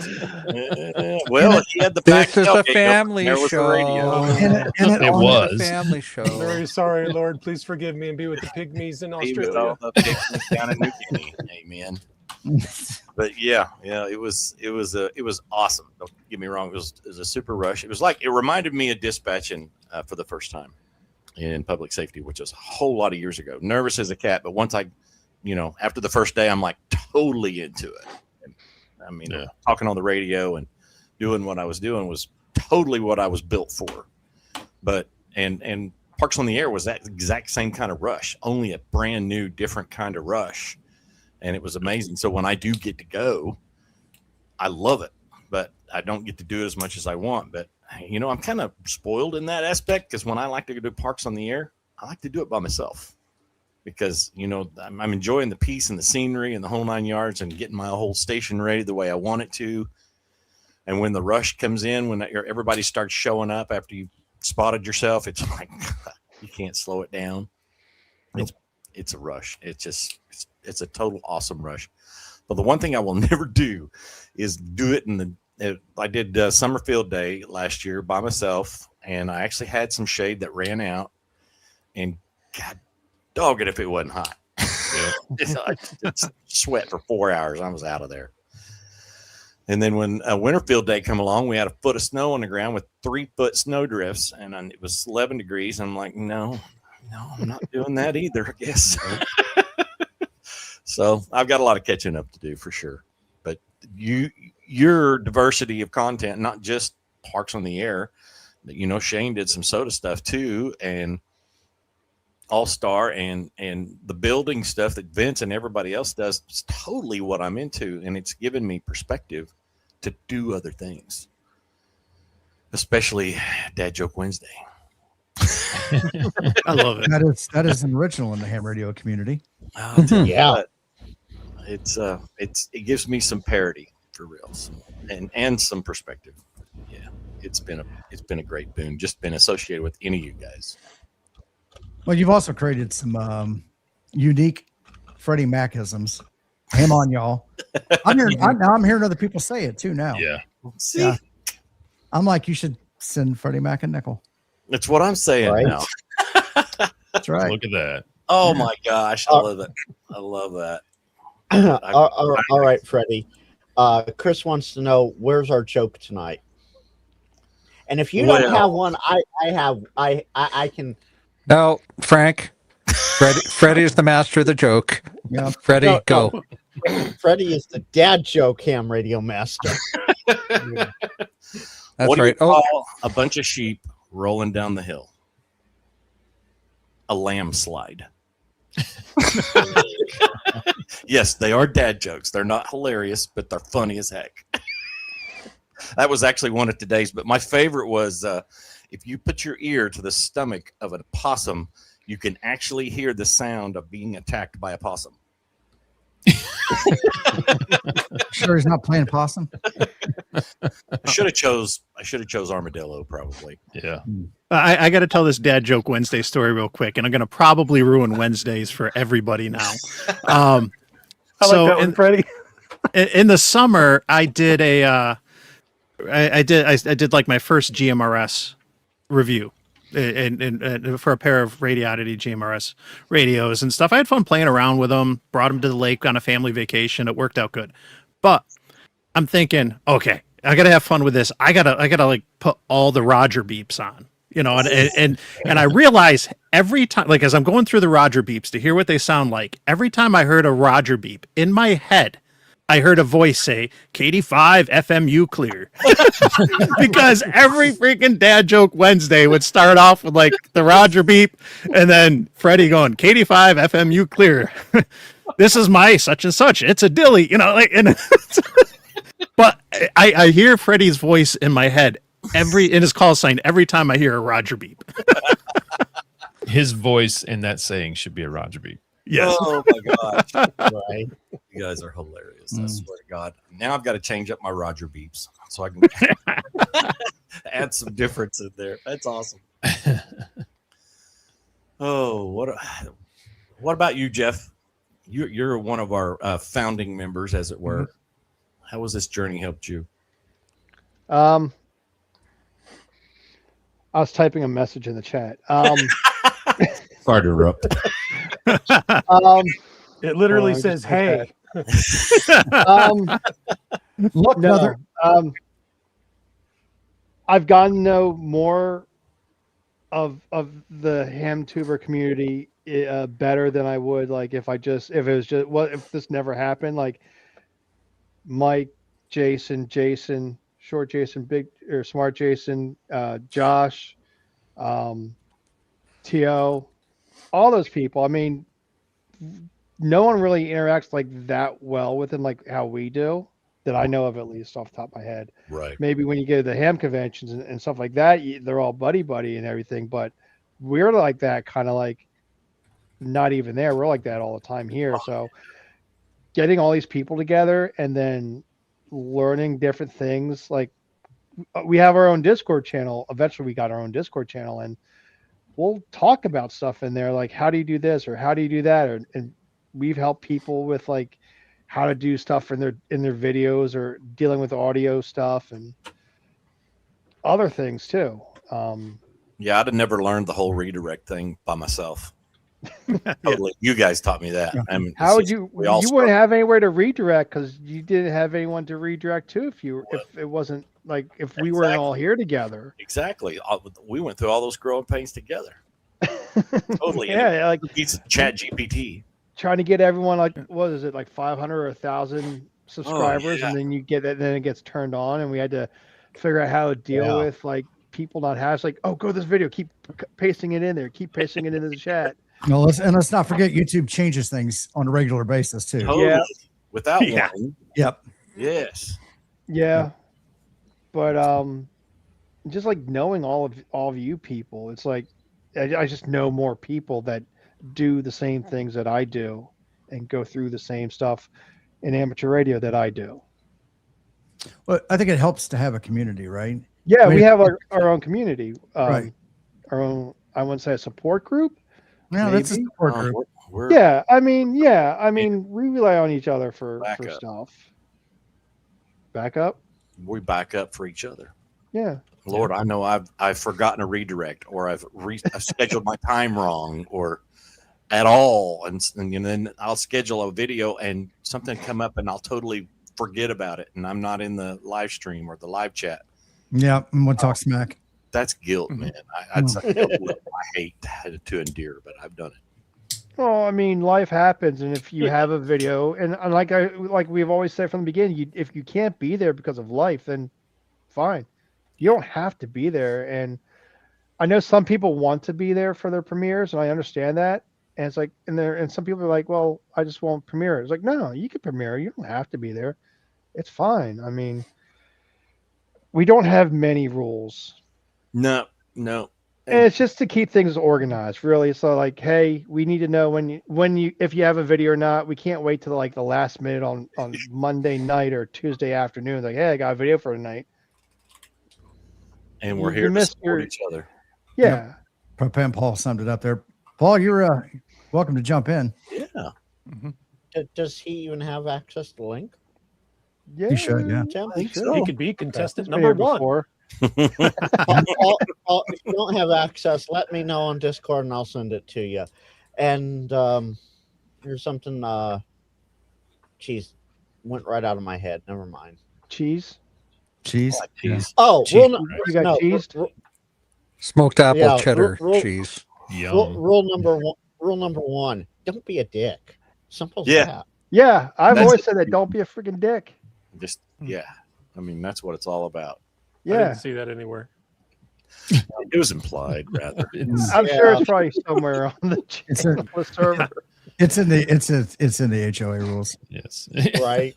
Well, he had the back. This is a tailgate family open. There was a radio. And It on was. A family show. Very sorry, Lord. Please forgive me and be with the pygmies in He was Australia. all the picnic down in New Guinea. Amen. But yeah, it was awesome. Don't get me wrong. It was a super rush. It reminded me of dispatching for the first time in public safety, which was a whole lot of years ago. Nervous as a cat, but once after the first day, I'm like totally into it. And, I mean, talking on the radio and doing what I was doing was totally what I was built for. But and Parks on the Air was that exact same kind of rush, only a brand new, different kind of rush. And it was amazing. So when I do get to go, I love it, but I don't get to do it as much as I want. But, I'm kind of spoiled in that aspect because when I like to do Parks on the Air, I like to do it by myself because, I'm enjoying the peace and the scenery and the whole 9 yards and getting my whole station ready the way I want it to. And when the rush comes in, when everybody starts showing up after you spotted yourself, it's like you can't slow it down. It's a rush. It's a total awesome rush. But the one thing I will never do is do it I did Summerfield Day last year by myself, and I actually had some shade that ran out, and God dog it if it wasn't hot. It's sweat for 4 hours. I was out of there. And then when Winterfield Day come along, we had a foot of snow on the ground with 3 foot snow drifts, and it was 11 degrees. And I'm like, no, I'm not doing that either, I guess. So I've got a lot of catching up to do for sure. But your diversity of content, not just Parks on the Air, but Shane did some soda stuff too, and All Star and the building stuff that Vince and everybody else does is totally what I'm into, and it's given me perspective to do other things, especially Dad Joke Wednesday. I love it. That is an original in the ham radio community. Yeah. It gives me some parody for real, and some perspective. Yeah, it's been a great boon. Just been associated with any of you guys. Well, you've also created some unique Freddie Macisms. Ham on y'all. I'm hearing other people say it too now. Yeah. See, Yeah. I'm like, you should send Freddie Mac a nickel. that's what I'm saying Right. now. That's right. Look at that. Oh my gosh, I love it. I love that. All right, Freddie. Chris wants to know, where's our joke tonight? And if you don't Well- have one, I can. No, Frank. Freddie is the master of the joke. Yeah. Freddie, No, go. no. Freddie is the dad joke ham radio master. That's What do you right. Oh, call a bunch of sheep rolling down the hill? A lamb slide. Yes, they are dad jokes. They're not hilarious, but they're funny as heck. That was actually one of today's, but my favorite was if you put your ear to the stomach of a possum, you can actually hear the sound of being attacked by a possum. Sure he's not playing possum? I should have chose armadillo probably. Yeah. I got to tell this Dad Joke Wednesday story real quick, and I'm going to probably ruin Wednesdays for everybody now. I like that one, Freddie. In the summer, I did I did like my first GMRS review, and for a pair of Radiodity GMRS radios and stuff. I had fun playing around with them. Brought them to the lake on a family vacation. It worked out good, but I'm thinking, okay, I gotta have fun with this. I gotta like put all the Roger beeps on. you know, and I realize every time, like as I'm going through the Roger beeps to hear what they sound like, every time I heard a Roger beep in my head, I heard a voice say, KD5 FMU clear. Because every freaking Dad Joke Wednesday would start off with like the Roger beep and then Freddie going, KD5 FMU clear. This is my such and such. It's a dilly, you know, like, and but I hear Freddie's voice in my head in his call sign every time I hear a Roger beep. His voice in that saying should be a Roger beep. Yes. Oh my gosh. Right. You guys are hilarious. I swear to God. Now I've got to change up my Roger beeps so I can add some difference in there. That's awesome. Oh, what about you, Jeff? You're one of our founding members, as it were. How has this journey helped you? I was typing a message in the chat. Sorry to interrupt. It literally Oh, I says, just "Hey." Look, No, brother. I've gotten to know more of the ham tuber community better than I would like if this never happened. Like Mike, Jason, Short Jason, Big or Smart Jason, Josh, To, all those people. I mean, no one really interacts like that well with them like how we do, that I know of, at least off the top of my head. Right. Maybe when you go to the ham conventions and stuff like that, they're all buddy and everything, but we're like that, kind of like not even there. We're like that all the time here. So getting all these people together and then learning different things, like we have our own Discord channel. Eventually we got our own Discord channel, and we'll talk about stuff in there, like how do you do this or how do you do that, and we've helped people with like how to do stuff in their videos or dealing with audio stuff and other things too. Yeah, I'd have never learned the whole redirect thing by myself. Totally. You guys taught me that. I mean, How would you we all wouldn't have anywhere to redirect because you didn't have anyone to redirect to if it wasn't like if we weren't all here together. Exactly. We went through all those growing pains together. Totally. Yeah, like it's Chat GPT. trying to get everyone, like, what is it, like 500 or 1,000 subscribers, yeah. and then you get that, then it gets turned on, and we had to figure out how to deal with like people not have, like, oh, go to this video, keep pasting it in there, keep pasting it into the chat. No, let's not forget YouTube changes things on a regular basis too. Totally. Yeah. Without warning. Yep. Yes. Yeah. But just like knowing all of you people, it's like I just know more people that do the same things that I do and go through the same stuff in amateur radio that I do. Well, I think it helps to have a community, right? Yeah, I mean, we have our own community, right. Our own, I wouldn't say a support group. No, that's a maybe. support group. Yeah, I mean, we rely on each other for stuff. Back up. We back up for each other. Yeah. Lord, I know I've forgotten a redirect, or I've scheduled my time wrong, or at all, and then I'll schedule a video and something come up, and I'll totally forget about it, and I'm not in the live stream or the live chat. Yeah, and we'll talk smack. That's guilt, man. That's a guilt I hate to endure, but I've done it. Well, I mean, life happens, and if you have a video, and like we've always said from the beginning, if you can't be there because of life, then fine. You don't have to be there. And I know some people want to be there for their premieres, and I understand that. And it's like, and some people are like, well, I just won't premiere. It's like, no, you can premiere. You don't have to be there. It's fine. I mean, we don't have many rules. No. And it's just to keep things organized, really. So like, hey, we need to know if you have a video or not. We can't wait till like the last minute on Monday night or Tuesday afternoon. Like, hey, I got a video for tonight. And we're here to support each other. Yeah. Propam Paul summed it up there. Paul, you're welcome to jump in. Yeah. Mm-hmm. Does he even have access to the link? Yeah. You should, yeah. He could be contestant number one. Paul, if you don't have access, let me know on Discord and I'll send it to you. And here's something. Cheese went right out of my head. Never mind. Cheese. Cheese. Cheese. Oh, cheese. You got cheesed? Smoked apple Yeah, cheddar rule- cheese. Yum. Rule number one: don't be a dick. Simple as Yeah. that. Yeah, I've That's always it. said that. Don't be a freaking dick. Just yeah. I mean, that's what it's all about. I Yeah, didn't see that anywhere. It was implied, rather. It's- I'm sure Yeah. it's probably somewhere on the It's a- channel server. It's in the HOA rules. yes. Right.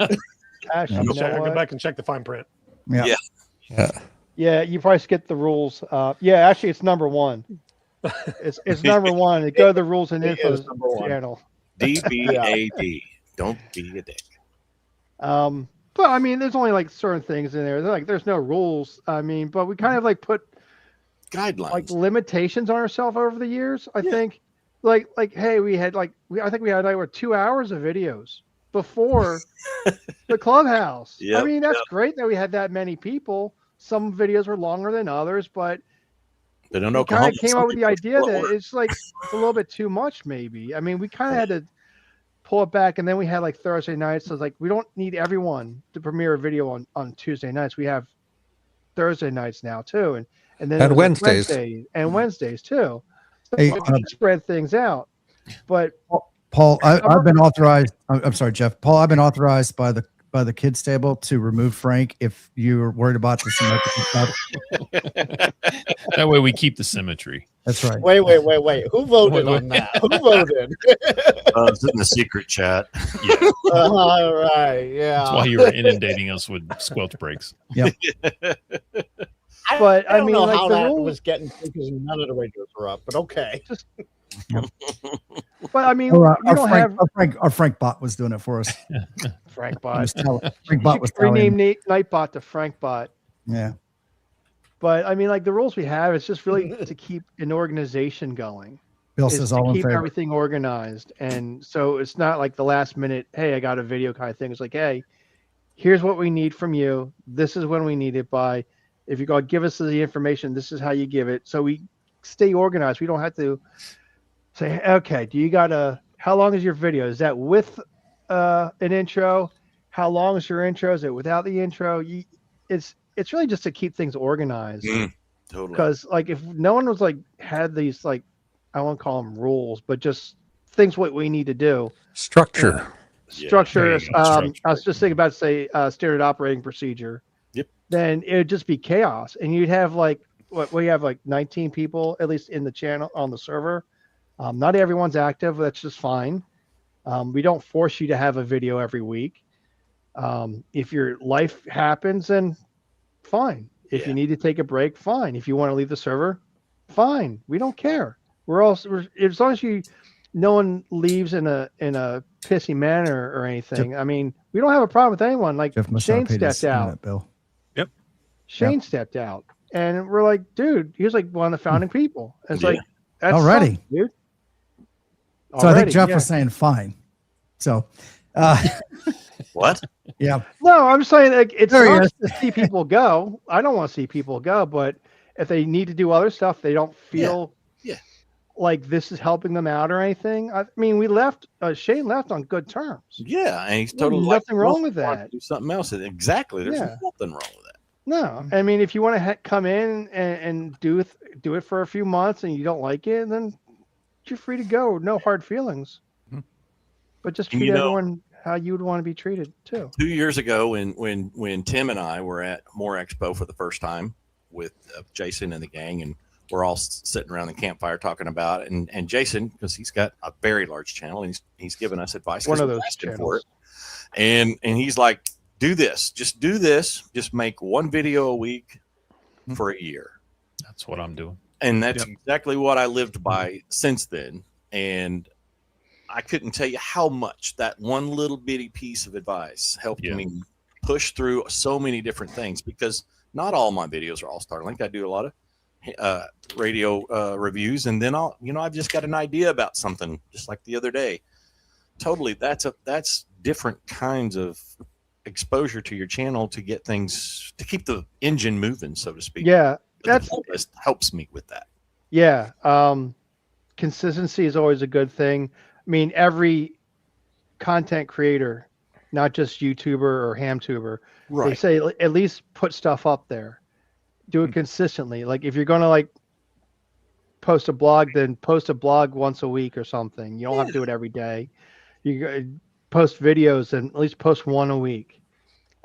Actually, I'll you know go what? back and check the fine print. Yeah. Yeah. Yeah. Yeah, you probably skip the rules. Yeah, actually, it's number one. It's number one. Go to the rules and It info is number one. channel. DBAD. Don't be a dick. But I mean, there's only like certain things in there. There's no rules. I mean, but we kind of like put Guidelines. like limitations on ourselves over the years. I think, like hey, we had I think we had like 2 hours of videos before the clubhouse. I Yep, mean, that's great that we had that many people. Some videos were longer than others, but But in we kind Oklahoma, of came some up with the people idea still that work. it's like it's a little bit too much, maybe. I mean, we kind of had to pull it back, and then we had like Thursday nights. So it's like we don't need everyone to premiere a video on Tuesday nights. We have Thursday nights now too, and then And it was, like, Wednesdays. Wednesdays too. So Hey, we can spread things out, but Paul, I've been authorized. I'm sorry, Jeff. Paul, I've been authorized by the kids table to remove Frank if you're worried about the symmetrical stuff. That way we keep the symmetry. That's right. Wait. Who voted on that? Who voted? It's in the secret chat. Yeah. All right. Yeah. That's why you were inundating us with squelch breaks. But, I don't mean, know like, how the that rules- was getting because none of the radios were up, but okay. but I mean, Our, you don't have our Frank bot was doing it for us. Frank He Bot. was Frank You bot was should rename telling. Nightbot to Frank Bot. Yeah. But I mean, like the rules we have, it's just really to keep an organization going. Bill Is says to all in keep favor. everything organized, and so it's not like the last minute. Hey, I got a video kind of thing. It's like, hey, here's what we need from you. This is when we need it by. If you go give us the information, this is how you give it. So we stay organized. We don't have to say, okay, do you got how long is your video? Is that with an intro? How long is your intro? Is it without the intro? It's really just to keep things organized. Totally. Because like if no one was like had these like I won't call them rules, but just things what we need to do. Structure. Structure. there you go, structure. I was just thinking about say standard operating procedure. Yep. Then it would just be chaos, and you'd have like what we have like 19 people at least in the channel on the server. Not everyone's active. That's just fine. We don't force you to have a video every week. If your life happens, then fine. If you need to take a break, fine. If you want to leave the server, fine. We don't care. We're as long as no one leaves in a pissy manner or anything. I mean, we don't have a problem with anyone. Like Jeff must Shane not have paid his stepped out. internet bill. Shane stepped out, and we're like, dude, he was like one of the founding people. It's Yeah. like that's Already. dude. So I think Already, Jeff yeah. was saying fine. So, What? yeah. No, I'm saying like it's There he nice to see people go. I don't want to see people go, but if they need to do other stuff, they don't feel Yeah. like this is helping them out or anything. I mean, we left. Shane left on good terms. Yeah, and he's There's totally nothing like, wrong with "Well, I want that." to do something else. Exactly. There's Yeah. nothing wrong with that. No, I mean, if you want to come in and do it for a few months and you don't like it, then you're free to go. No hard feelings. But just And treat you know- everyone how you would want to be treated too. 2 years ago, when Tim and I were at More Expo for the first time with Jason and the gang, and we're all sitting around the campfire talking about it, and Jason, because he's got a very large channel, and he's giving us advice. One 'cause of we're those asking channels. and he's like, do this, just make one video a week for a year. That's what I'm doing. And that's exactly what I lived by since then. And I couldn't tell you how much that one little bitty piece of advice helped me push through so many different things, because not all my videos are all Starlink. I do a lot of radio reviews, and then I've just got an idea about something, just like the other day. Totally, that's different kinds of exposure to your channel to get things, to keep the engine moving, so to speak. Yeah, The playlist helps me with that. Yeah. Consistency is always a good thing. I mean, every content creator, not just YouTuber or HamTuber, they Right. say at least put stuff up there. Do it consistently. Like if you're going to like post a blog, then post a blog once a week or something. You don't have to do it every day. You post videos and at least post one a week.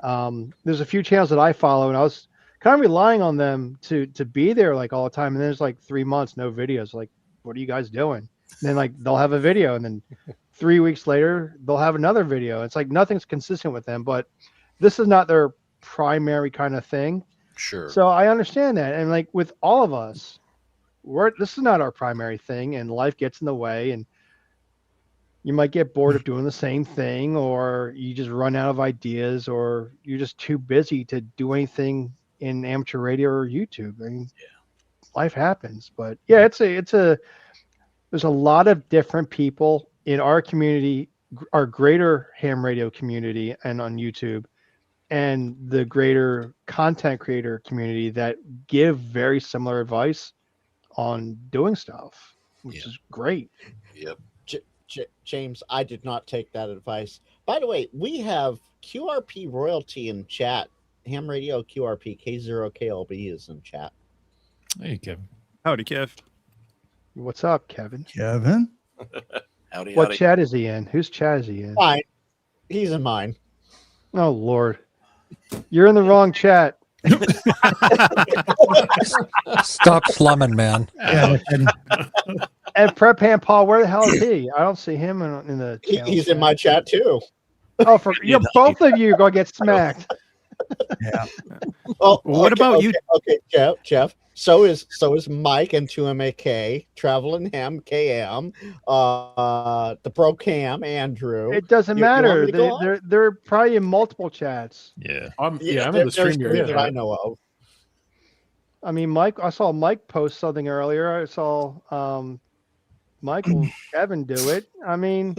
There's a few channels that I follow, and I was kind of relying on them to be there like all the time. And there's like 3 months, no videos. Like, what are you guys doing? And then like they'll have a video, and then 3 weeks later they'll have another video. It's like nothing's consistent with them, but this is not their primary kind of thing. Sure. So I understand that. And like with all of us, this is not our primary thing, and life gets in the way, and you might get bored of doing the same thing, or you just run out of ideas, or you're just too busy to do anything in amateur radio or YouTube. I mean, life happens, but yeah, there's a lot of different people in our community, our greater ham radio community and on YouTube, and the greater content creator community that give very similar advice on doing stuff, which is great. Yep. James, I did not take that advice. By the way, we have QRP royalty in chat. Ham Radio QRP K0KLB is in chat. Hey, Kevin. Howdy, Kev. What's up, Kevin? Kevin? Howdy, What howdy. chat is he in? Whose chat is he in? Fine. He's in mine. Oh, Lord. You're in the wrong chat. Stop slumming, man. Yeah, And Prep Hand Paul, where the hell is he? I don't see him in the channel He's chat. in my chat too. Oh, both of you are going to get smacked. yeah. Oh, What about you? Okay, Jeff. So is Mike and 2MAK, Traveling Ham KM, the Pro Cam Andrew. It doesn't You want matter. me to go on? They're probably in multiple chats. Yeah. I'm in the there's stream three here. that I know of. I mean, Mike. I saw Mike post something earlier. I saw Michael Kevin do it. I mean,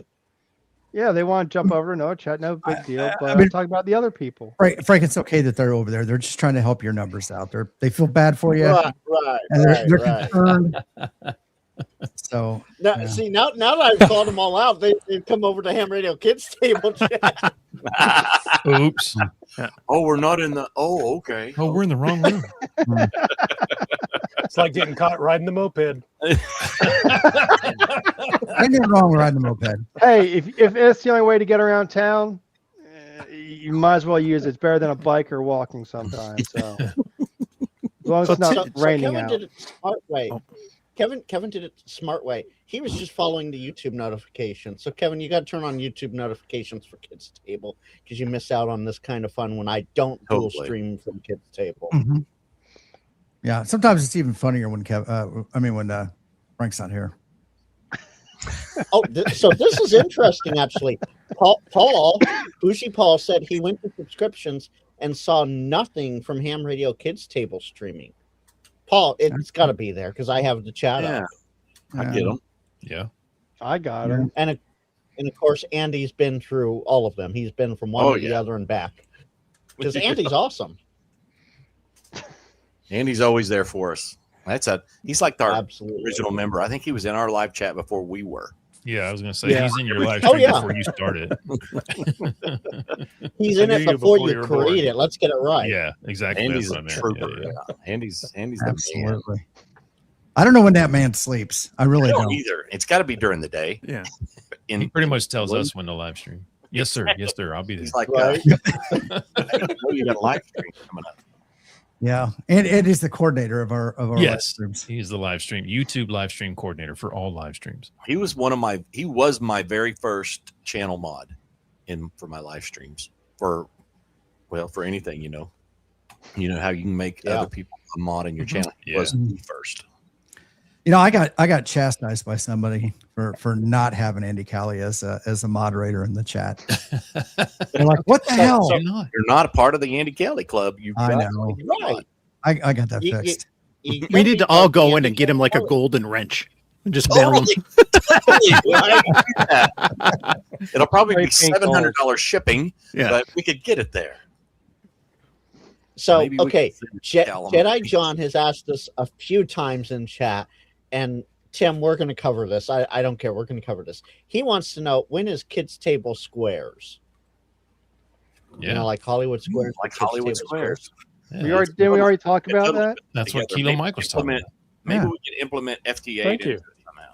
yeah, they want to jump over to another chat. No big deal. But I'm talking about the other people. Frank, it's okay that they're over there. They're just trying to help your numbers out. They feel bad for you. Right, and they're right. concerned. So Now, yeah. see, now that I've called them all out, they've come over to Ham Radio Kids Table chat. Oops. Oh, we're not in the. Oh, okay. Oh, we're in the wrong room. It's like getting caught riding the moped. Ain't nothing wrong with riding the moped. Hey, if it's the only way to get around town, you might as well use it. It's better than a bike or walking sometimes. So as long as it's not raining Kevin out. did it the smart way. Kevin did it the smart way. He was just following the YouTube notifications. So Kevin, you got to turn on YouTube notifications for Kids Table because you miss out on this kind of fun when I don't dual stream from Kids Table. Mm-hmm. Yeah, sometimes it's even funnier when when Frank's not here. Oh, so this is interesting, actually. Paul, Bougie Paul said he went to subscriptions and saw nothing from Ham Radio Kids Table streaming. Paul, it's got to be there because I have the chat up. I get them. Yeah. I got him. And of course, Andy's been through all of them. He's been from one to the other and back. Because Andy's awesome. Andy's always there for us. He's like our Absolutely. original member. I think he was in our live chat before we were. Yeah, I was going to say, he's in your live Oh, stream yeah. before you started. He's in it before you create it. Let's get it right. Yeah, exactly. Andy's That's a what I meant. trooper. Yeah. Yeah. Andy's the man. Absolutely. I don't know when that man sleeps. I really I don't. don't either. It's got to be during the day. Yeah. He pretty much tells us when to live stream. Yes, sir. Yes, sir. I'll be there. He's like, Right. you got a live stream coming up. Yeah, and Ed is the coordinator of our live Yes, streams. he's the live stream YouTube live stream coordinator for all live streams. He was my very first channel mod for my live streams for anything, you know how you can make other people a mod in your channel. He was the first. You know, I got chastised by somebody for not having Andy Callie as a moderator in the chat. They're like, "What the hell?" You're not a part of the Andy Kelly Club. I know. Right. I got that fixed. We need to all go in and get him like a golden wrench and just bell him. It'll probably Very be painful. $700 shipping, Yeah. but we could get it there. So, Maybe we okay, can send Callum. Jedi John has asked us a few times in chat, and Tim, we're going to cover this. I don't care. We're going to cover this. He wants to know, when is Kids Table Squares? Yeah, You know, like Hollywood Squares. Like Kids Hollywood Table Squares. yeah, Didn't we already talk about that? That's what Together. Kilo Michael's talking about. Maybe Yeah. we can implement FTA Thank you. somehow.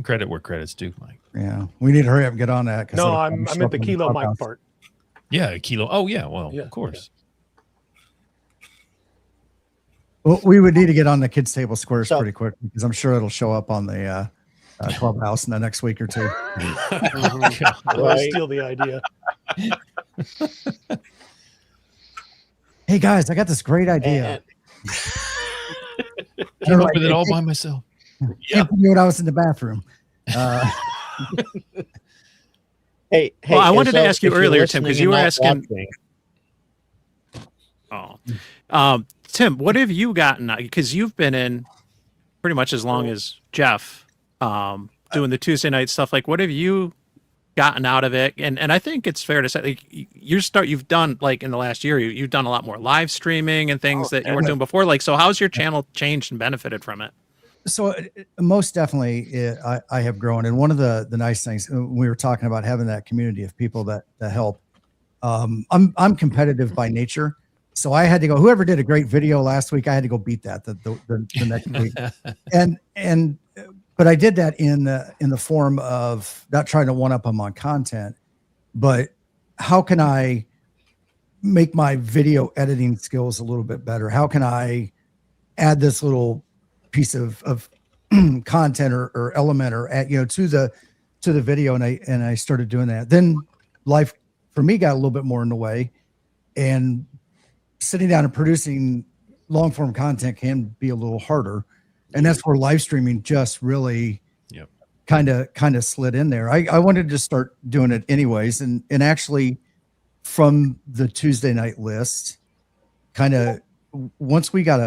Credit where credit's due, Mike. Yeah, we need to hurry up and get on that. 'cause No, it'll I probably show meant up the on Kilo Mike Clubhouse. part. Yeah, a kilo. Oh yeah, well, Yeah, of course. Well, we would need to get on the kids table squares So- pretty quick because I'm sure it'll show up on the Clubhouse in the next week or two. I Right. steal the idea. Hey guys, I got this great idea. Came up with it all by myself. Can't believe when I was in the bathroom. Hey, Well, I wanted to so ask you if you're earlier, Tim, because listening you were and not asking. watching- Tim, what have you gotten? Because you've been in pretty much as long as Jeff, doing the Tuesday night stuff. Like, what have you gotten out of it? And I think it's fair to say, like, you've done, like, in the last year, you've done a lot more live streaming and things that you weren't doing before. Like, so how's your channel changed and benefited from it? So most definitely, I have grown, and one of the nice things we were talking about having that community of people that help. I'm competitive by nature, so I had to go. Whoever did a great video last week, I had to go beat that the next week, but I did that in the form of not trying to one up them on content, but how can I make my video editing skills a little bit better? How can I add this little piece of content or element or to the video, and I started doing that. Then life for me got a little bit more in the way, and sitting down and producing long form content can be a little harder, and that's where live streaming just really kind of slid in there. I wanted to start doing it anyways, and actually from the Tuesday night list, kind of once we got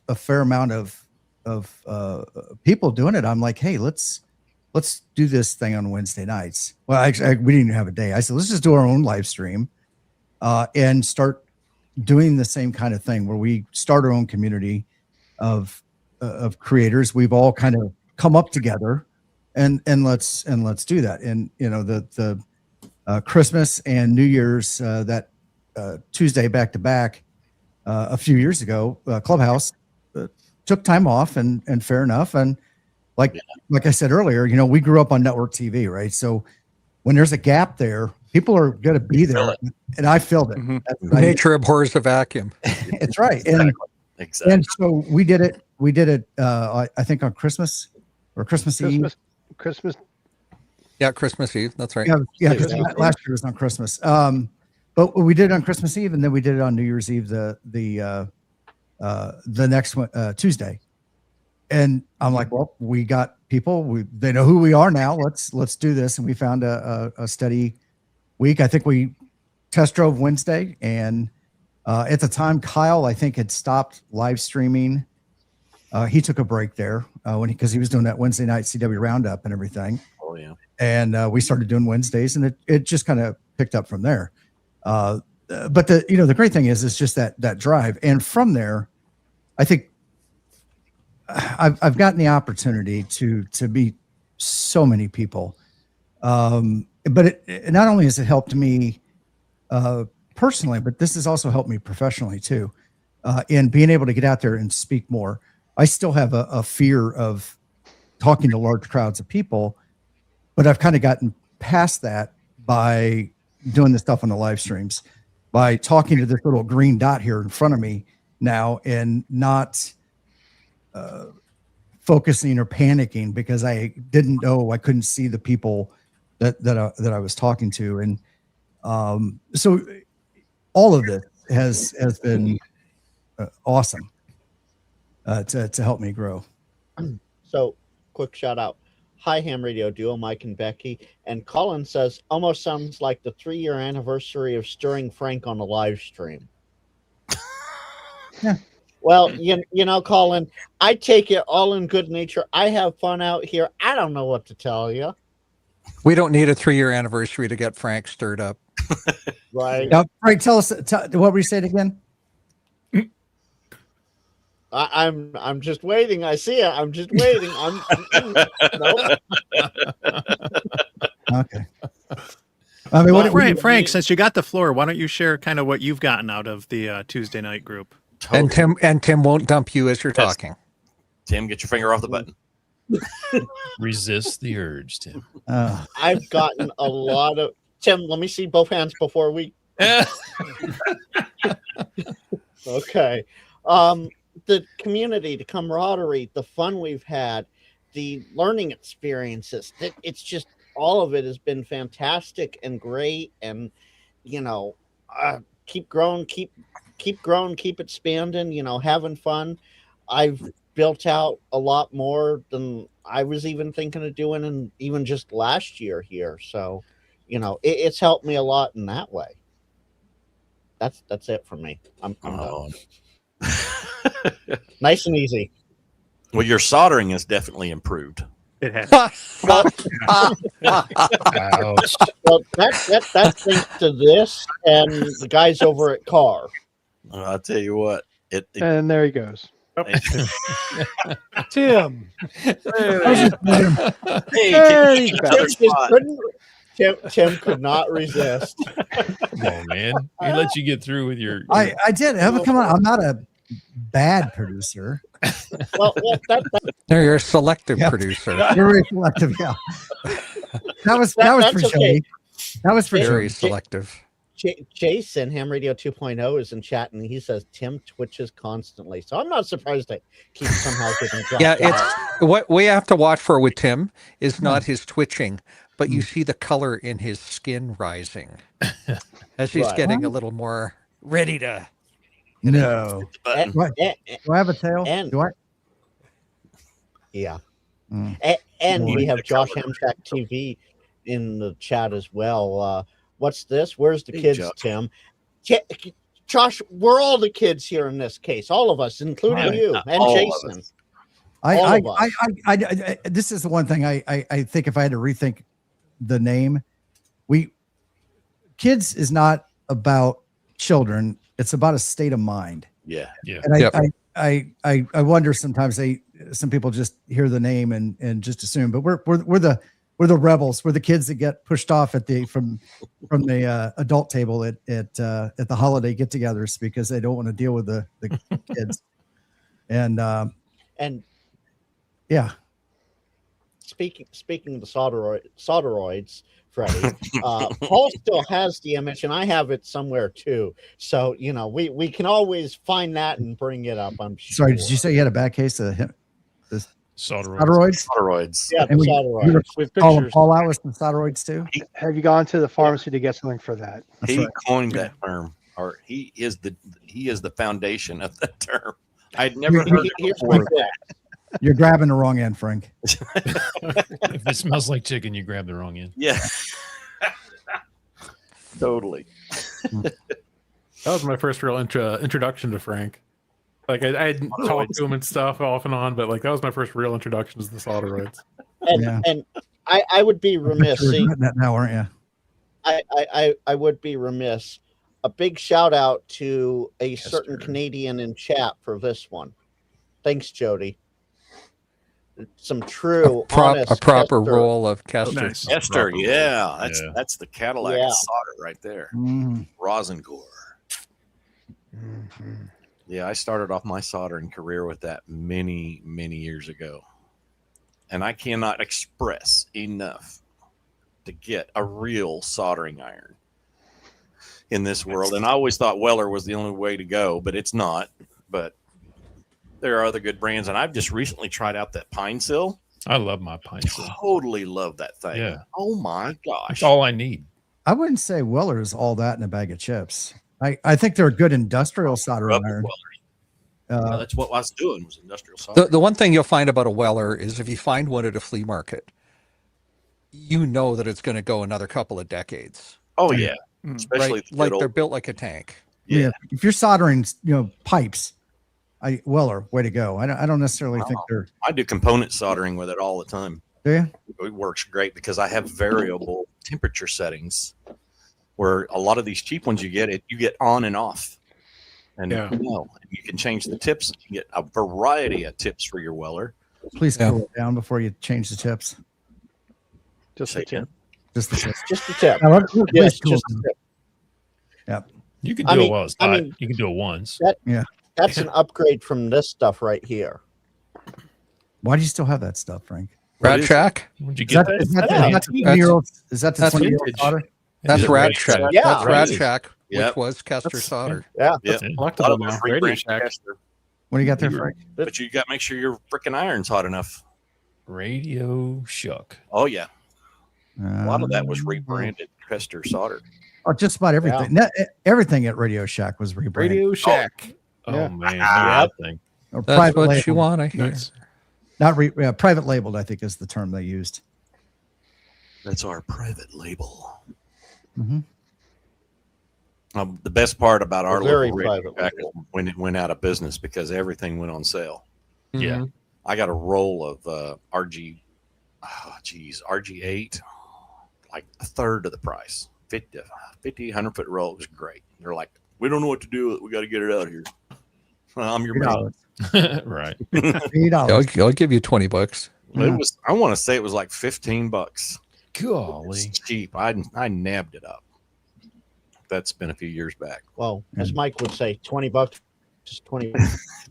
a fair amount of people doing it, I'm like, hey, let's do this thing on Wednesday nights. Well, actually, we didn't even have a day. I said, let's just do our own live stream and start doing the same kind of thing where we start our own community of creators. We've all kind of come up together and let's do that. And the Christmas and New Year's that Tuesday back to back a few years ago, Clubhouse took time off, and fair enough. And like I said earlier, we grew up on network TV, right? So when there's a gap there, people are going to be there, and I filled it. Mm-hmm. Nature abhors a vacuum. It's right. Exactly. And so we did it. I think on Christmas or Christmas Eve. Christmas. Yeah, Christmas Eve. That's right. Yeah. 'Cause last year was on Christmas. But we did it on Christmas Eve, and then we did it on New Year's Eve, the next one, Tuesday. And I'm like, well, we got people, they know who we are now. Let's do this. And we found a steady week. I think we test drove Wednesday, and at the time, Kyle, I think, had stopped live streaming. He took a break there because he was doing that Wednesday night CW roundup and everything. Oh yeah. And we started doing Wednesdays, and it just kind of picked up from there. But the great thing is just that drive. And from there, I think I've gotten the opportunity to meet so many people. But it not only has it helped me personally, but this has also helped me professionally too, in being able to get out there and speak more. I still have a fear of talking to large crowds of people, but I've kind of gotten past that by doing this stuff on the live streams, by talking to this little green dot here in front of me now, and not focusing or panicking because I didn't know, I couldn't see the people that I was talking to. And so all of this has been awesome to help me grow. So, quick shout out. Hi, Ham Radio Duo, Mike and Becky. And Colin says, almost sounds like the 3-year anniversary of Stirring Frank on a live stream. Yeah. Well, you know, Colin, I take it all in good nature. I have fun out here. I don't know what to tell you. We don't need a 3-year anniversary to get Frank stirred up. Right. Now, Frank, tell us what were you saying again? I'm just waiting. I see it. I'm just waiting. Nope. Okay. I mean, Well, Frank, since you got the floor, why don't you share kind of what you've gotten out of the Tuesday night group? And Tim won't dump you as you're talking. Tim, get your finger off the button. Resist the urge, Tim. I've gotten a lot of Tim. Let me see both hands before we. Okay. The community, the camaraderie, the fun we've had, the learning experiences. It's just all of it has been fantastic and great. And keep growing, keep growing, keep expanding. Having fun. I've built out a lot more than I was even thinking of doing, and even just last year here. So, it's helped me a lot in that way. That's it for me. I'm done. Nice and easy. Well, your soldering has definitely improved. It has. Well, Ouch. well, that's thanks to this and the guys over at Carr. I'll tell you what. And there he goes. Tim. Hey, Hey, he's back. Tim could not resist. Come on, man. He let you get through with your. I did. Come on. I'm not a bad producer. Well, You're a selective Yeah. producer. You're very selective. Yeah. That was for that's okay. Jody. That was for Very Jody. selective. Jason, Ham Radio 2.0, is in chat, and he says Tim twitches constantly. So I'm not surprised that he somehow getting dropped Yeah, out. it's what we have to watch for with Tim is not his twitching, but you see the color in his skin rising as he's Right. getting a little more ready to. No. button. What? Do I have a tail? And- Do I? Yeah. Mm. And we Boy, have the Josh color. Hamtrak TV in the chat as well. What's this? Where's the Hey, kids, Josh. Tim? Josh, we're all the kids here in this case, all of us, including Right. you and All of Jason. us. I All of us. this is the one thing I think if I had to rethink the name, kids is not about children. It's about a state of mind. Yeah. Yeah. And Yep. I wonder sometimes some people just hear the name and just assume, but we're the rebels. We're the kids that get pushed off from the adult table at the holiday get-togethers because they don't want to deal with the kids. And And yeah, speaking of the solderoids, Freddie, Paul still has the image, and I have it somewhere too. So we can always find that and bring it up. I'm sure. sorry, did you say you had a bad case of Solderoids. steroids? Steroids. Yeah, And the you solderoids. were With calling pictures. Paul out with some steroids too? Have you gone to the pharmacy to get something for that? That's He right. coined that term, or he is the foundation of that term. I'd never heard it Here's my before. bet. You're grabbing the wrong end, Frank. If it smells like chicken, you grab the wrong end. Yeah. Totally. That was my first real introduction to Frank. Like I hadn't talked to him and stuff off and on, but like that was my first real introduction to the solderoids. And, Yeah. and I would be remiss. You're See, regretting that now, aren't you? I would be remiss. A big shout out to a certain Esther. Canadian in chat for this one. Thanks, Jody. Some true, A honest proper Esther. roll of Kester. Nice. Esther, Proper yeah. roll. That's the Cadillac Yeah. solder right there. Mm. Rosengore. Mm-hmm. Yeah, I started off my soldering career with that many, many years ago. And I cannot express enough to get a real soldering iron in this world. And I always thought Weller was the only way to go, but it's not. But there are other good brands. And I've just recently tried out that Pine Sill. I love my pine seal. Totally love that thing. Yeah. Oh my gosh. That's all I need. I wouldn't say Weller is all that in a bag of chips. I think they're a good industrial soldering Rub the iron. Weller. Uh, That's what I was doing, was industrial soldering. The one thing you'll find about a Weller is if you find one at a flea market, you know that it's going to go another couple of decades. Oh yeah, Mm. especially Right? the Like good they're old, built like a tank. yeah. If you're soldering, pipes, Weller, way to go. I don't necessarily think they're. I do component soldering with it all the time. Do you? It works great because I have variable temperature settings where a lot of these cheap ones you get on and off. And Yeah. you can change the tips. You get a variety of tips for your Weller. Please Yeah. cool it down before you change the tips. Just Say a tip. Just the tips. Just a tip. Now, please Yes, cool just it a down. tip. You can I do mean- it while it's I hot. mean- You can do it once. That's an upgrade from this stuff right here. Why do you still have that stuff, Frank? Rat Shack. Where'd you Is get that, that? is that, Yeah. is that the 20-year-old? Is that the That's 20-year-old vintage. solder? That's Is it Rat Radio Shack. Shack? Yeah. That's Rat Right. Shack, Yep. which was Kester That's- solder. Yeah. That's Yeah. A lot collectible of now. those Radio rebranded Shack. Kester. What do you got there, You- Frank? But you got to make sure your freaking iron's hot enough. Radio Shack. Oh yeah, a lot of that was Um, rebranded Kester solder. Oh, just about everything. Everything at Radio Shack was rebranded. Radio Shack. Oh Yeah. man, look at that thing. Or That's private what labeled. you want to hear. Nice. Not private labeled, I think is the term they used. That's our private label. Mm-hmm. The best part about our Very local Radio private Shack label. is when it went out of business because everything went on sale. Yeah. Mhm. I got a roll of RG8, like a third of the price. 50, 100-foot roll. It was great. They're like, we don't know what to do with it. We got to get it out here. I'm your man. Right. $8. I'll give you $20. It was. I want to say it was like $15. Golly. It's cheap. I nabbed it up. That's been a few years back. Well, as Mike would say, $20, just 20.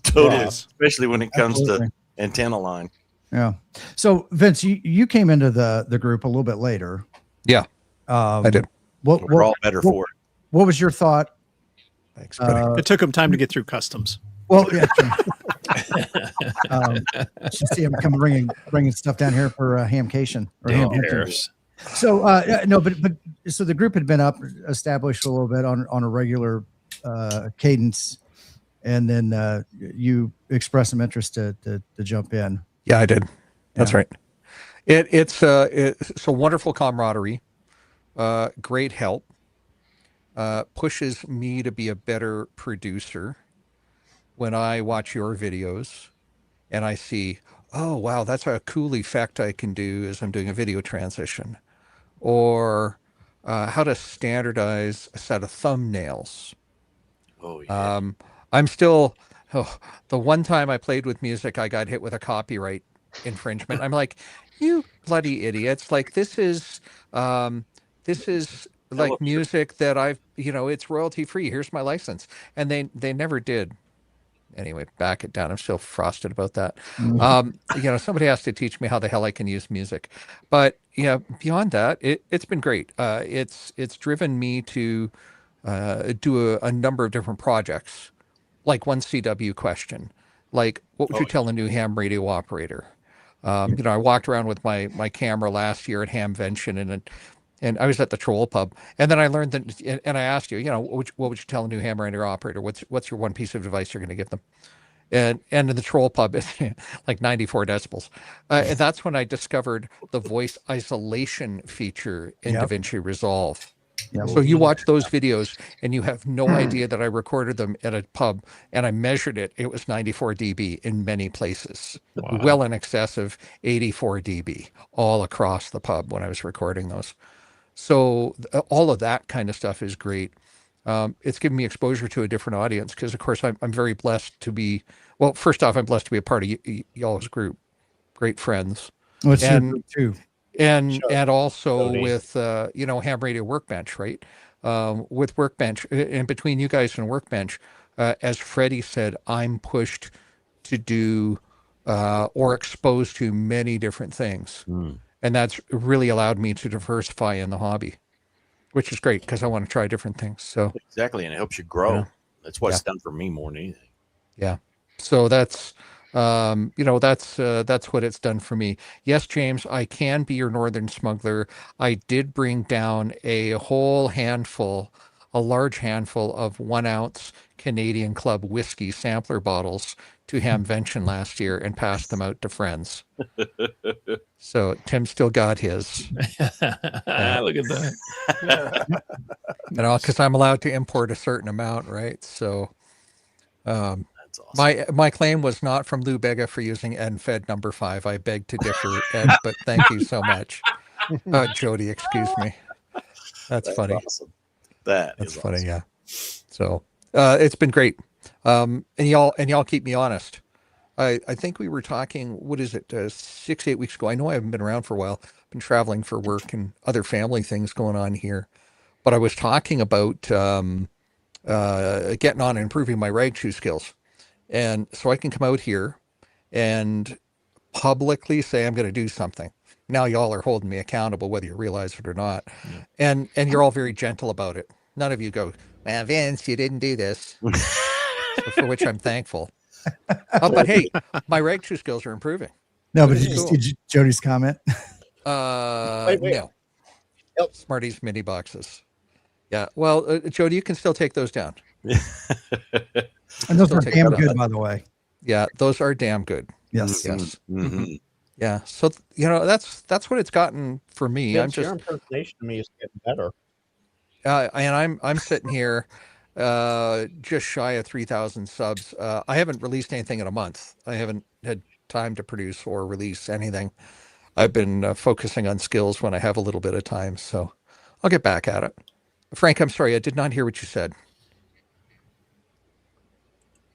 Totally, Yeah. especially when it comes Absolutely. to antenna line. Yeah. So Vince, you came into the group a little bit later. Yeah, I did. We're all better for it. What was your thought? Thanks, buddy. It took him time to get through customs. Well, yeah. You see him come bringing stuff down here for Hamcation or Damn Hamhampton. Harris. So no, but so the group had been established a little bit on a regular cadence, and then you expressed some interest to jump in. Yeah, I did. That's Yeah. right. It's a wonderful camaraderie, great help, pushes me to be a better producer. When I watch your videos and I see, oh wow, that's a cool effect I can do as I'm doing a video transition, or how to standardize a set of thumbnails. Oh yeah. I'm still, the one time I played with music, I got hit with a copyright infringement. I'm like, you bloody idiots. Like this is like music that I've, it's royalty free. Here's my license. And they never did. Anyway, back it down. I'm still frosted about that. Somebody has to teach me how the hell I can use music. But yeah, beyond that, it's been great. It's driven me to do a number of different projects, like one CW question, like what would you tell a new ham radio operator? I walked around with my camera last year at Hamvention and I was at the Troll Pub, and then I learned that, and I asked you, what would you tell a new ham radio operator? What's your one piece of advice you're going to give them? And in the Troll Pub, it's like 94 decibels. And that's when I discovered the voice isolation feature in Yep. DaVinci Resolve. Yeah. So you watch those videos and you have no idea that I recorded them at a pub and I measured it. It was 94 dB in many places, Wow. well in excess of 84 dB all across the pub when I was recording those. So all of that kind of stuff is great. It's given me exposure to a different audience because, of course, I'm very blessed to be, well, first off, I'm blessed to be a part of y'all's group. Great friends. What's your And- group too? And Sure. and also Tony. with Ham Radio Workbench, right? With Workbench, and between you guys and Workbench, as Freddie said, I'm pushed to do or exposed to many different things, and that's really allowed me to diversify in the hobby, which is great because I want to try different things. So Exactly, and it helps you grow. Yeah. That's what it's done for me more than anything. so that's that's what it's done for me. Yes, James, I can be your northern smuggler. I did bring down a large handful of 1 ounce Canadian Club whiskey sampler bottles to Hamvention last year and passed them out to friends. So Tim still got his, Look at that. because I'm allowed to import a certain amount, right? So That's awesome. my claim was not from Lou Bega for using NFED number 5. I beg to differ, Ed, but thank you so much. Jody, excuse me. That's funny. Awesome. That's funny, awesome. yeah. So it's been great. And y'all keep me honest. I think we were talking, what is it, 6-8 weeks ago. I know I haven't been around for a while. Been traveling for work and other family things going on here. But I was talking about getting on and improving my rag chew skills. And so I can come out here and publicly say I'm going to do something. Now y'all are holding me accountable, whether you realize it or not. And you're all very gentle about it. None of you go, well, Vince, you didn't do this. So for which I'm thankful. But hey, my reg 2 skills are improving. No, but Which did is you cool. see Jody's comment? Wait. No. Yep. Smarties mini boxes. Yeah. Well, Jody, you can still take those down. And those Still are take damn them good, down. by the way. Yeah, those are damn good. Yes. Yes. Mhm. Yeah. So that's what it's gotten for me. Vince, your impersonation of me is getting better. And I'm sitting here just shy of 3,000 subs. I haven't released anything in a month. I haven't had time to produce or release anything. I've been focusing on skills when I have a little bit of time, so I'll get back at it. Frank, I'm sorry, I did not hear what you said.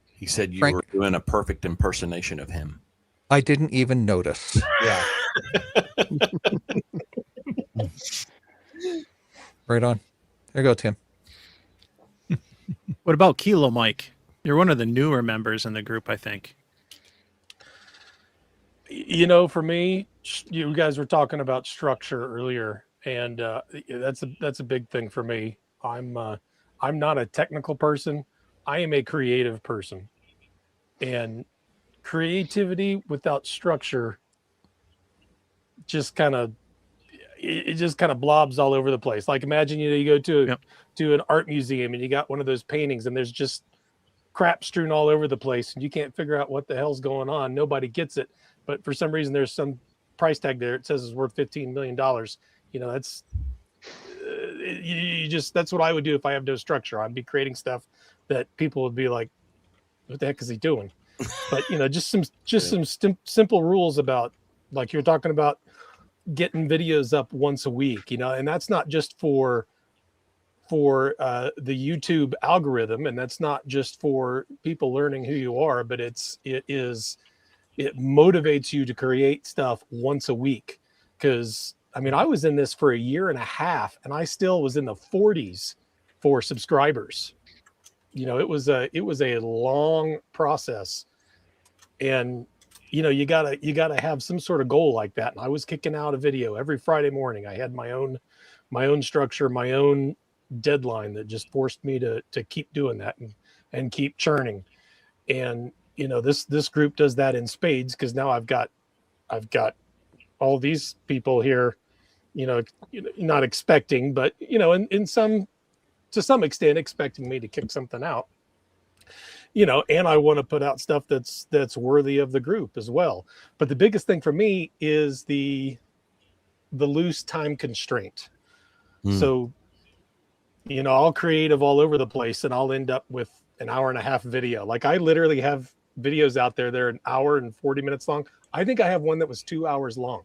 He said you Frank? were doing a perfect impersonation of him. I didn't even notice. Yeah. Right on. There you go, Tim. What about Kilo Mike? You're one of the newer members in the group, I think. You know, for me, you guys were talking about structure earlier, and that's a big thing for me. I'm not a technical person. I am a creative person, and creativity without structure just kind of blobs all over the place. Like imagine you go to an art museum and you got one of those paintings and there's just crap strewn all over the place and you can't figure out what the hell's going on. Nobody gets it, but for some reason there's some price tag there. It says it's worth $15 million. You know, that's that's what I would do if I have no structure. I'd be creating stuff that people would be like, what the heck is he doing? But you know, just some simple rules about, like you're talking about, getting videos up once a week, you know, and that's not just for the YouTube algorithm, and that's not just for people learning who you are, but it motivates you to create stuff once a week. Because I mean, I was in this for a year and a half, and I still was in the 40s for subscribers. You know, it was a long process, and you know, you gotta have some sort of goal like that. And I was kicking out a video every Friday morning. I had my own structure, my own deadline that just forced me to keep doing that and keep churning. And you know, this group does that in spades, because now I've got all these people here, you know, not expecting, but you know, to some extent expecting me to kick something out. You know, and I want to put out stuff that's worthy of the group as well. But the biggest thing for me is the loose time constraint. So, you know, I'll creative all over the place and I'll end up with an hour and a half video. Like I literally have videos out there that are an hour and 40 minutes long. I think I have one that was 2 hours long.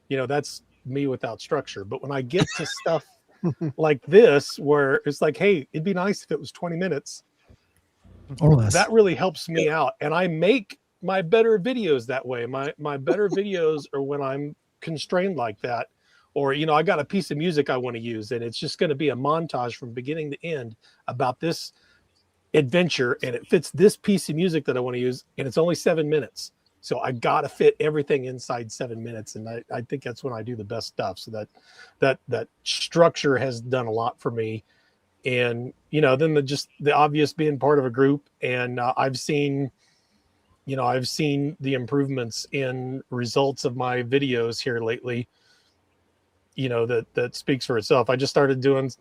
You know, that's me without structure. But when I get to stuff like this, where it's like, hey, it'd be nice if it was 20 minutes. Or less. That really helps me out. And I make my better videos that way. My better videos are when I'm constrained like that. Or, you know, I got a piece of music I want to use, and it's just going to be a montage from beginning to end about this adventure, and it fits this piece of music that I want to use, and it's only 7 minutes. So I got to fit everything inside 7 minutes. And I think that's when I do the best stuff. So that structure has done a lot for me. And, you know, then the obvious being part of a group. And I've seen the improvements in results of my videos here lately, you know, that speaks for itself. I just started doing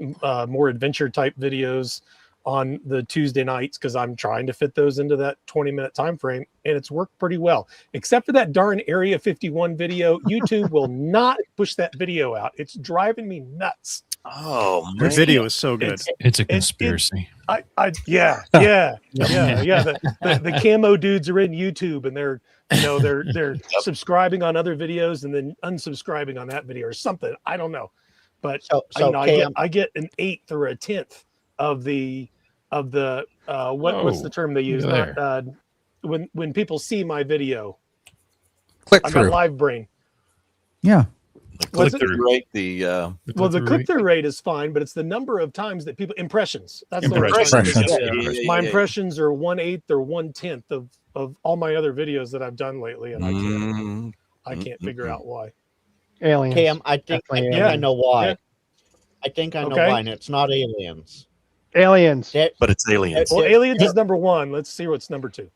more adventure type videos on the Tuesday nights, because I'm trying to fit those into that 20-minute time frame, and it's worked pretty well, except for that darn Area 51 video. YouTube will not push that video out. It's driving me nuts. Oh, Your man. video is so good. It's a conspiracy. Yeah. The camo dudes are in YouTube, and they're subscribing on other videos and then unsubscribing on that video or something. I don't know, but I get an 1/8 or a 10th of the what's the term they use? When people see my video, Click I got through. live brain. Yeah. The What's click-through rate, the Well, the click-through rate is fine, but it's the number of times that people impressions. That's the word. Impressions. My impressions are 1/8 or 1/10 of all my other videos that I've done lately, and I can't figure out why. Aliens. Cam, I think I know why. Yeah. I think I know Okay. why, and it's not aliens. Aliens. but it's aliens. Well, aliens is number one. Let's see what's number two.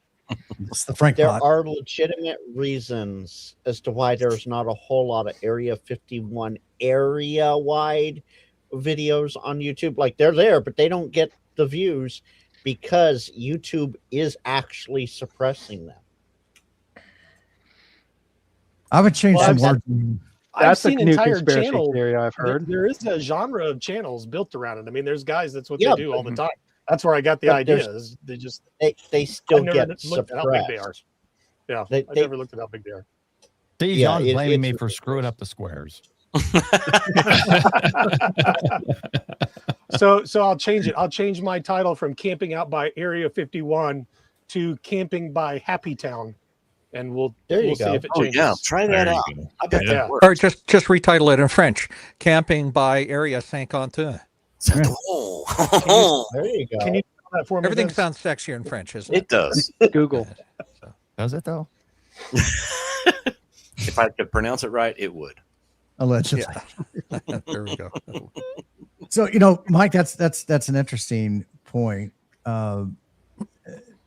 It's the Frank There pot. are legitimate reasons as to why there's not a whole lot of Area 51 area-wide videos on YouTube. Like, they're there, but they don't get the views because YouTube is actually suppressing them. I would change Well, some I've- words. I've That's a seen new entire conspiracy channel. theory I've heard. There is a genre of channels built around it. I mean, there's guys that's what Yeah, they do all the time. That's where I got the but idea. there's- Is they just They still I've never get looked at how big they are. suppressed. Yeah, They- I they- never looked at how big they are. See, Yeah, John's it- blaming me it's- for screwing up the squares. So I'll change it. I'll change my title from Camping Out by Area 51 to Camping by Happy Town, and we'll see go. if it Oh changes. yeah, try that There you out. go. I bet Yeah. that works. Or just retitle it in French: Camping by Area Saint-Quentin. Oh, There you go. Can you spell that for me? Everything Vince? sounds sexier in French, isn't it? it does. Google. Does it though? If I could pronounce it right, it would. Allegedly. There we go. So Mike, that's an interesting point.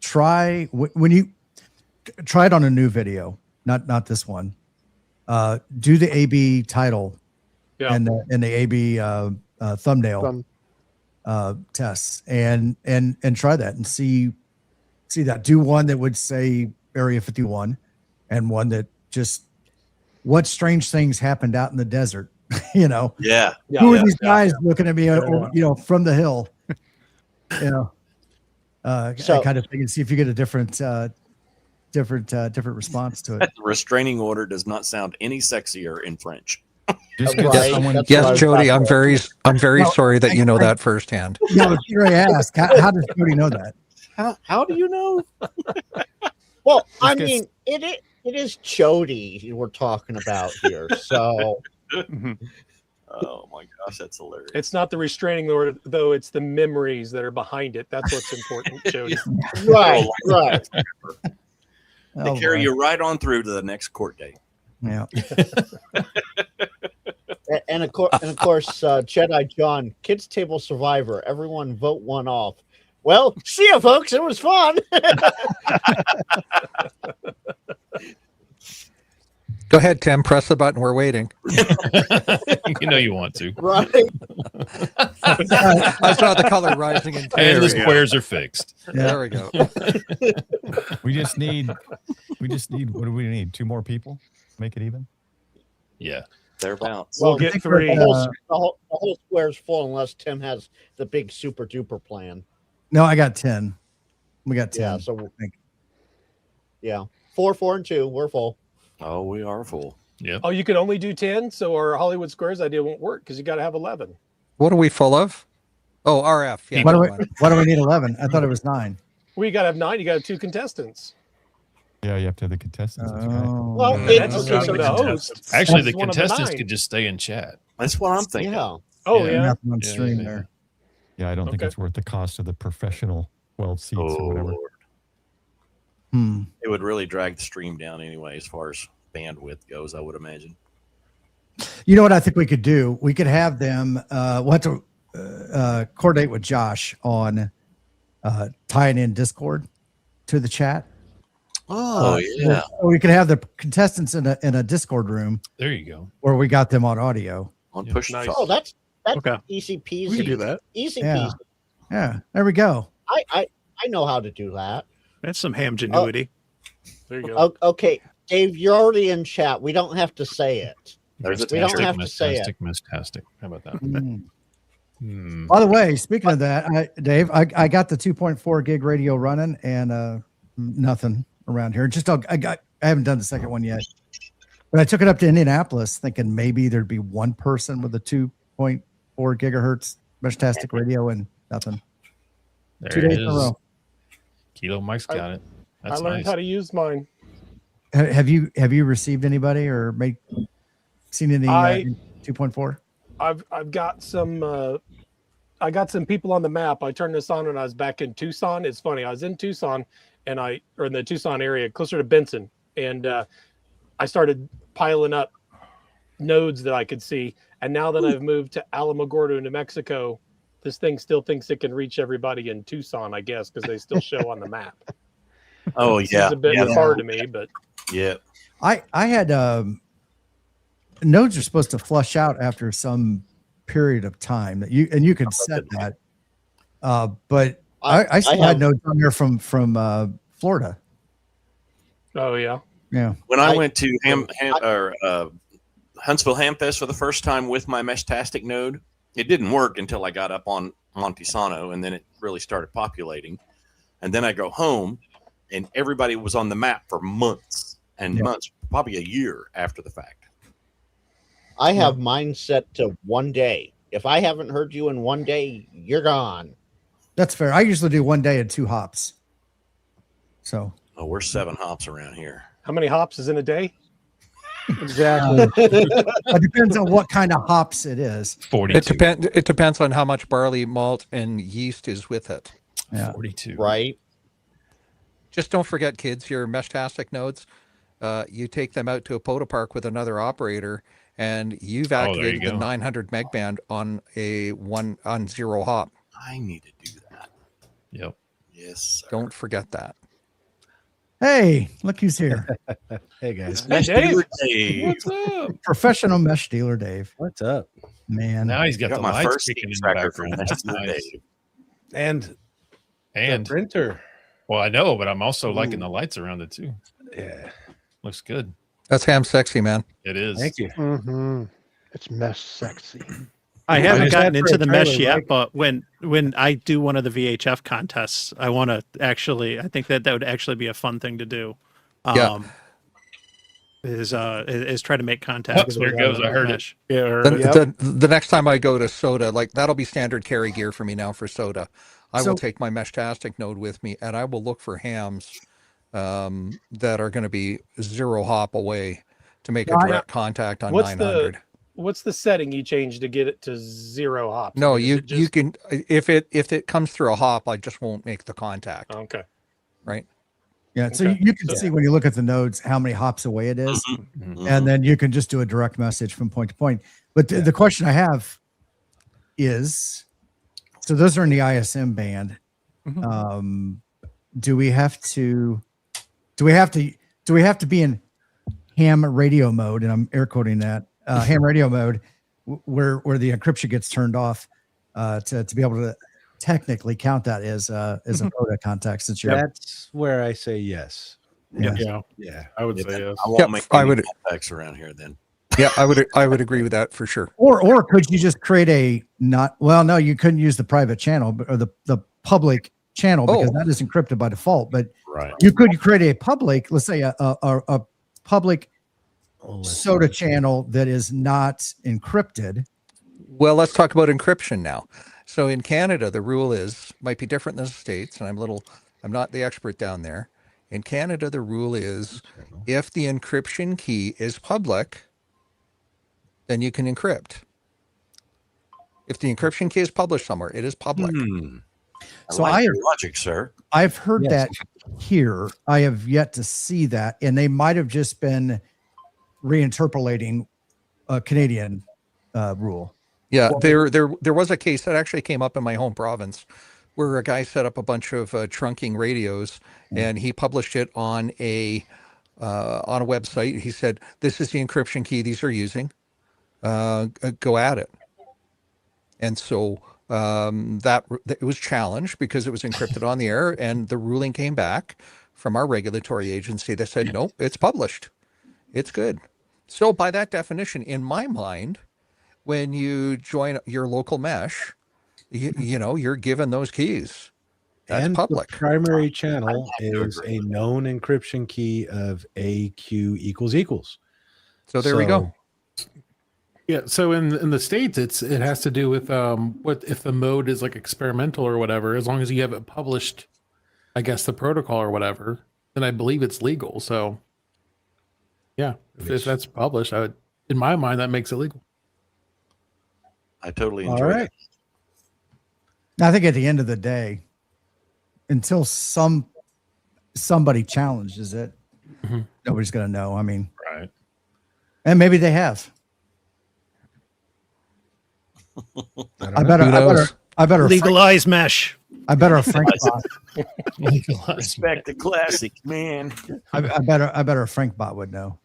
Try when you try it on a new video, not this one. Do the AB title Yeah. and the AB thumbnail tests and try that and see that. Do one that would say Area 51 and one that just what strange things happened out in the desert. Yeah. Who are these guys looking at me, from the hill? So- kind of thing, and see if you get a different response to it. The restraining order does not sound any sexier in French. Just Right. because someone That's what I Yes, was Jody, about I'm very No, sorry that you know that firsthand. Yeah, but here I ask, how does Jody know that? How do you know? Well, I Just 'cause- mean, it is Jody we're talking about here. So Oh my gosh, that's hilarious. It's not the restraining order, though. It's the memories that are behind it. That's what's important, Jody. right. They Oh, carry boy. you right on through to the next court date. Yeah. And of course, Jedi John, Kids Table Survivor. Everyone vote one off. Well, see you, folks. It was fun. Go ahead, Tim. Press the button. We're waiting. You know you want to. Right. I saw the color rising in And Terry. the squares are fixed. There we go. we just need what do we need? 2 more people? Make it even? Yeah. Thereabouts. We'll get think 3. we're, The whole square's full unless Tim has the big super duper plan. No, I got 10. We got 10. Yeah. So I think. yeah, 4, 4, and 2. We're full. Oh, we are full. Yep. Oh, you can only do 10, so our Hollywood Squares idea won't work because you got to have 11. What are we full of? Oh, RF. Yeah. Why do never we mind. why do we need 11? I thought it was 9. Well, you got to have 9. You got to have 2 contestants. Yeah, you have to have the contestants. That's right. Oh. Well, Mm, That's it's okay. okay. So the host, Actually, is the one of the contestants 9. could just stay in chat. That's what I'm thinking. Yeah. Oh Yeah. yeah. Nothing on Yeah, stream yeah, there. Yeah, I don't think Okay. it's worth the cost of the professional 12 seats Oh, or whatever. Lord. Hmm. It would really drag the stream down anyway, as far as bandwidth goes, I would imagine. You know what I think we could do? We could have them. We'll have to coordinate with Josh on tying in Discord to the chat. Oh, yeah. Or we could have the contestants in a Discord room There you go. where we got them on audio. On Yeah. push to Nice. talk. Oh, that's Okay. easy peasy. We can do that. Easy Yeah. peasy. Yeah, there we go. I know how to do that. That's some hamgenuity. There you go. Okay, Dave, you're already in chat. We don't have to say it. There's a We don't tastic have to say it. Mistastic. How about that? Mm. Hmm. By the way, speaking of that, Dave, I got the 2.4 gig radio running and nothing around here. I haven't done the second one yet, but I took it up to Indianapolis thinking maybe there'd be one person with a 2.4 gigahertz Meshtastic radio and nothing. 2 There days it in a is. row. Kilo Mike's got it. I That's learned nice. how to use mine. Have you received anybody or made? Seen any I- 2.4? I've got some. I got some people on the map. I turned this on when I was back in Tucson. It's funny. I was in Tucson, or in the Tucson area, closer to Benson, and I started piling up nodes that I could see. And now that I've moved to Alamogordo, New Mexico, this thing still thinks it can reach everybody in Tucson, I guess, because they still show on the map. Oh It's yeah, a bit yeah, far to me, but yeah. I had nodes are supposed to flush out after some period of time that you could set that. But I still had nodes on there from Florida. oh yeah. Yeah. When I went to Huntsville Hamfest for the first time with my Meshtastic node, it didn't work until I got up on Montesano, and then it really started populating. And then I go home, and everybody was on the map for months and months, probably a year after the fact. I have mine set to 1 day. If I haven't heard you in 1 day, you're gone. That's fair. I usually do 1 day and 2 hops. So we're 7 hops around here. How many hops is in a day? Exactly. it depends on what kind of hops it is. 42. It depends on how much barley, malt, and yeast is with it. Yeah. 42. Right. Just don't forget, kids, your Meshtastic nodes. You take them out to a POTA park with another operator, and you've activated the 900 meg band on on 0 hop. I need to do that. Yep. Yes. Sir. Don't forget that. Hey, look who's here. Hey guys. Mesh dealer Dave. What's up? Professional mesh dealer Dave. What's up? Man. Now he's got the my lights first kicking in the tracker from background. Mesh That's Dealer nice. Dave. And And the printer. well, I know, but I'm also liking the lights around it too. Yeah. Looks good. That's ham sexy, man. It is. Thank you. Mm-hmm. It's mesh sexy. I haven't just gotten had into for the a mesh trailer, yet, Mike. but when I do one of the VHF contests, I want to actually. I think that would actually be a fun thing to do. Yeah. Is try to make contact. There it goes. I heard it. Yeah. Or, The next time I go to Soda, like that'll be standard carry gear for me now for Soda. I will take my Meshtastic node with me, and I will look for hams that are going to be 0 hop away to make a direct contact on 900. What's the setting you change to get it to 0 hops? No, Is you it just- can if it comes through a hop, I just won't make the contact. Okay. Right. Yeah. So Okay. you can see when you look at the nodes how many hops away it is, Mhm. and then you can just do a direct message from point to point. But the question I have is, so those are in the ISM band. Do we have to be in ham radio mode? And I'm air quoting that ham radio mode, where the encryption gets turned off to be able to technically count that as a POTA contact. Since you're That's where I say yes. yeah. Yeah. I would say yes. I won't Yep, make I any would- contacts around here then. Yeah, I would agree with that for sure. or could you just create no, you couldn't use the private channel or the public channel because that is encrypted by default. But Right. you could create a public, let's say a public Soda channel that is not encrypted. Well, let's talk about encryption now. So in Canada, the rule might be different than the States, and I'm not the expert down there. In Canada, the rule is if the encryption key is public, then you can encrypt. If the encryption key is published somewhere, it is public. So like your logic, sir. I've heard that here. I have yet to see that, and they might have just been reinterpolating a Canadian rule. Yeah, there was a case that actually came up in my home province where a guy set up a bunch of trunking radios and he published it on a website. He said, "This is the encryption key these are using. Go at it." And so it was challenged because it was encrypted on the air, and the ruling came back from our regulatory agency that said, "Nope, it's published. It's good." So by that definition, in my mind, when you join your local mesh, you're given those keys. That's and public. The primary channel is a known encryption key of AQ equals. So there we go. Yeah. So in the States, it has to do with what if the mode is like experimental or whatever. As long as you have it published, I guess the protocol or whatever, then I believe it's legal. So yeah, if that's published, in my mind, that makes it legal. I totally All enjoy right. it. I think at the end of the day, until somebody challenges it, Mhm. nobody's going to know. I mean, Right. and maybe they have. I Who knows? better Legalize mesh. I better a Frank bot. Respect the classic, man. I better a Frank bot would know.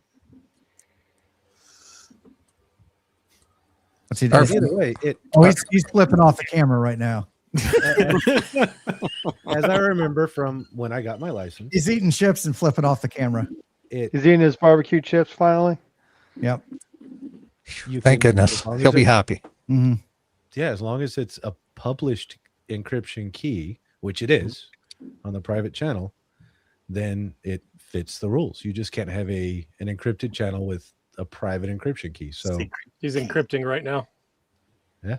What's he doing? Either way, He's flipping off the camera right now. as I remember from when I got my license, He's eating chips and flipping off the camera. it He's eating his barbecue chips finally. Yep. you Thank can- goodness. as long as He'll be it- happy. hmm Yeah, as long as it's a published encryption key, which it is on the private channel, then it fits the rules. You just can't have an encrypted channel with a private encryption key. So He's encrypting right now. Yeah.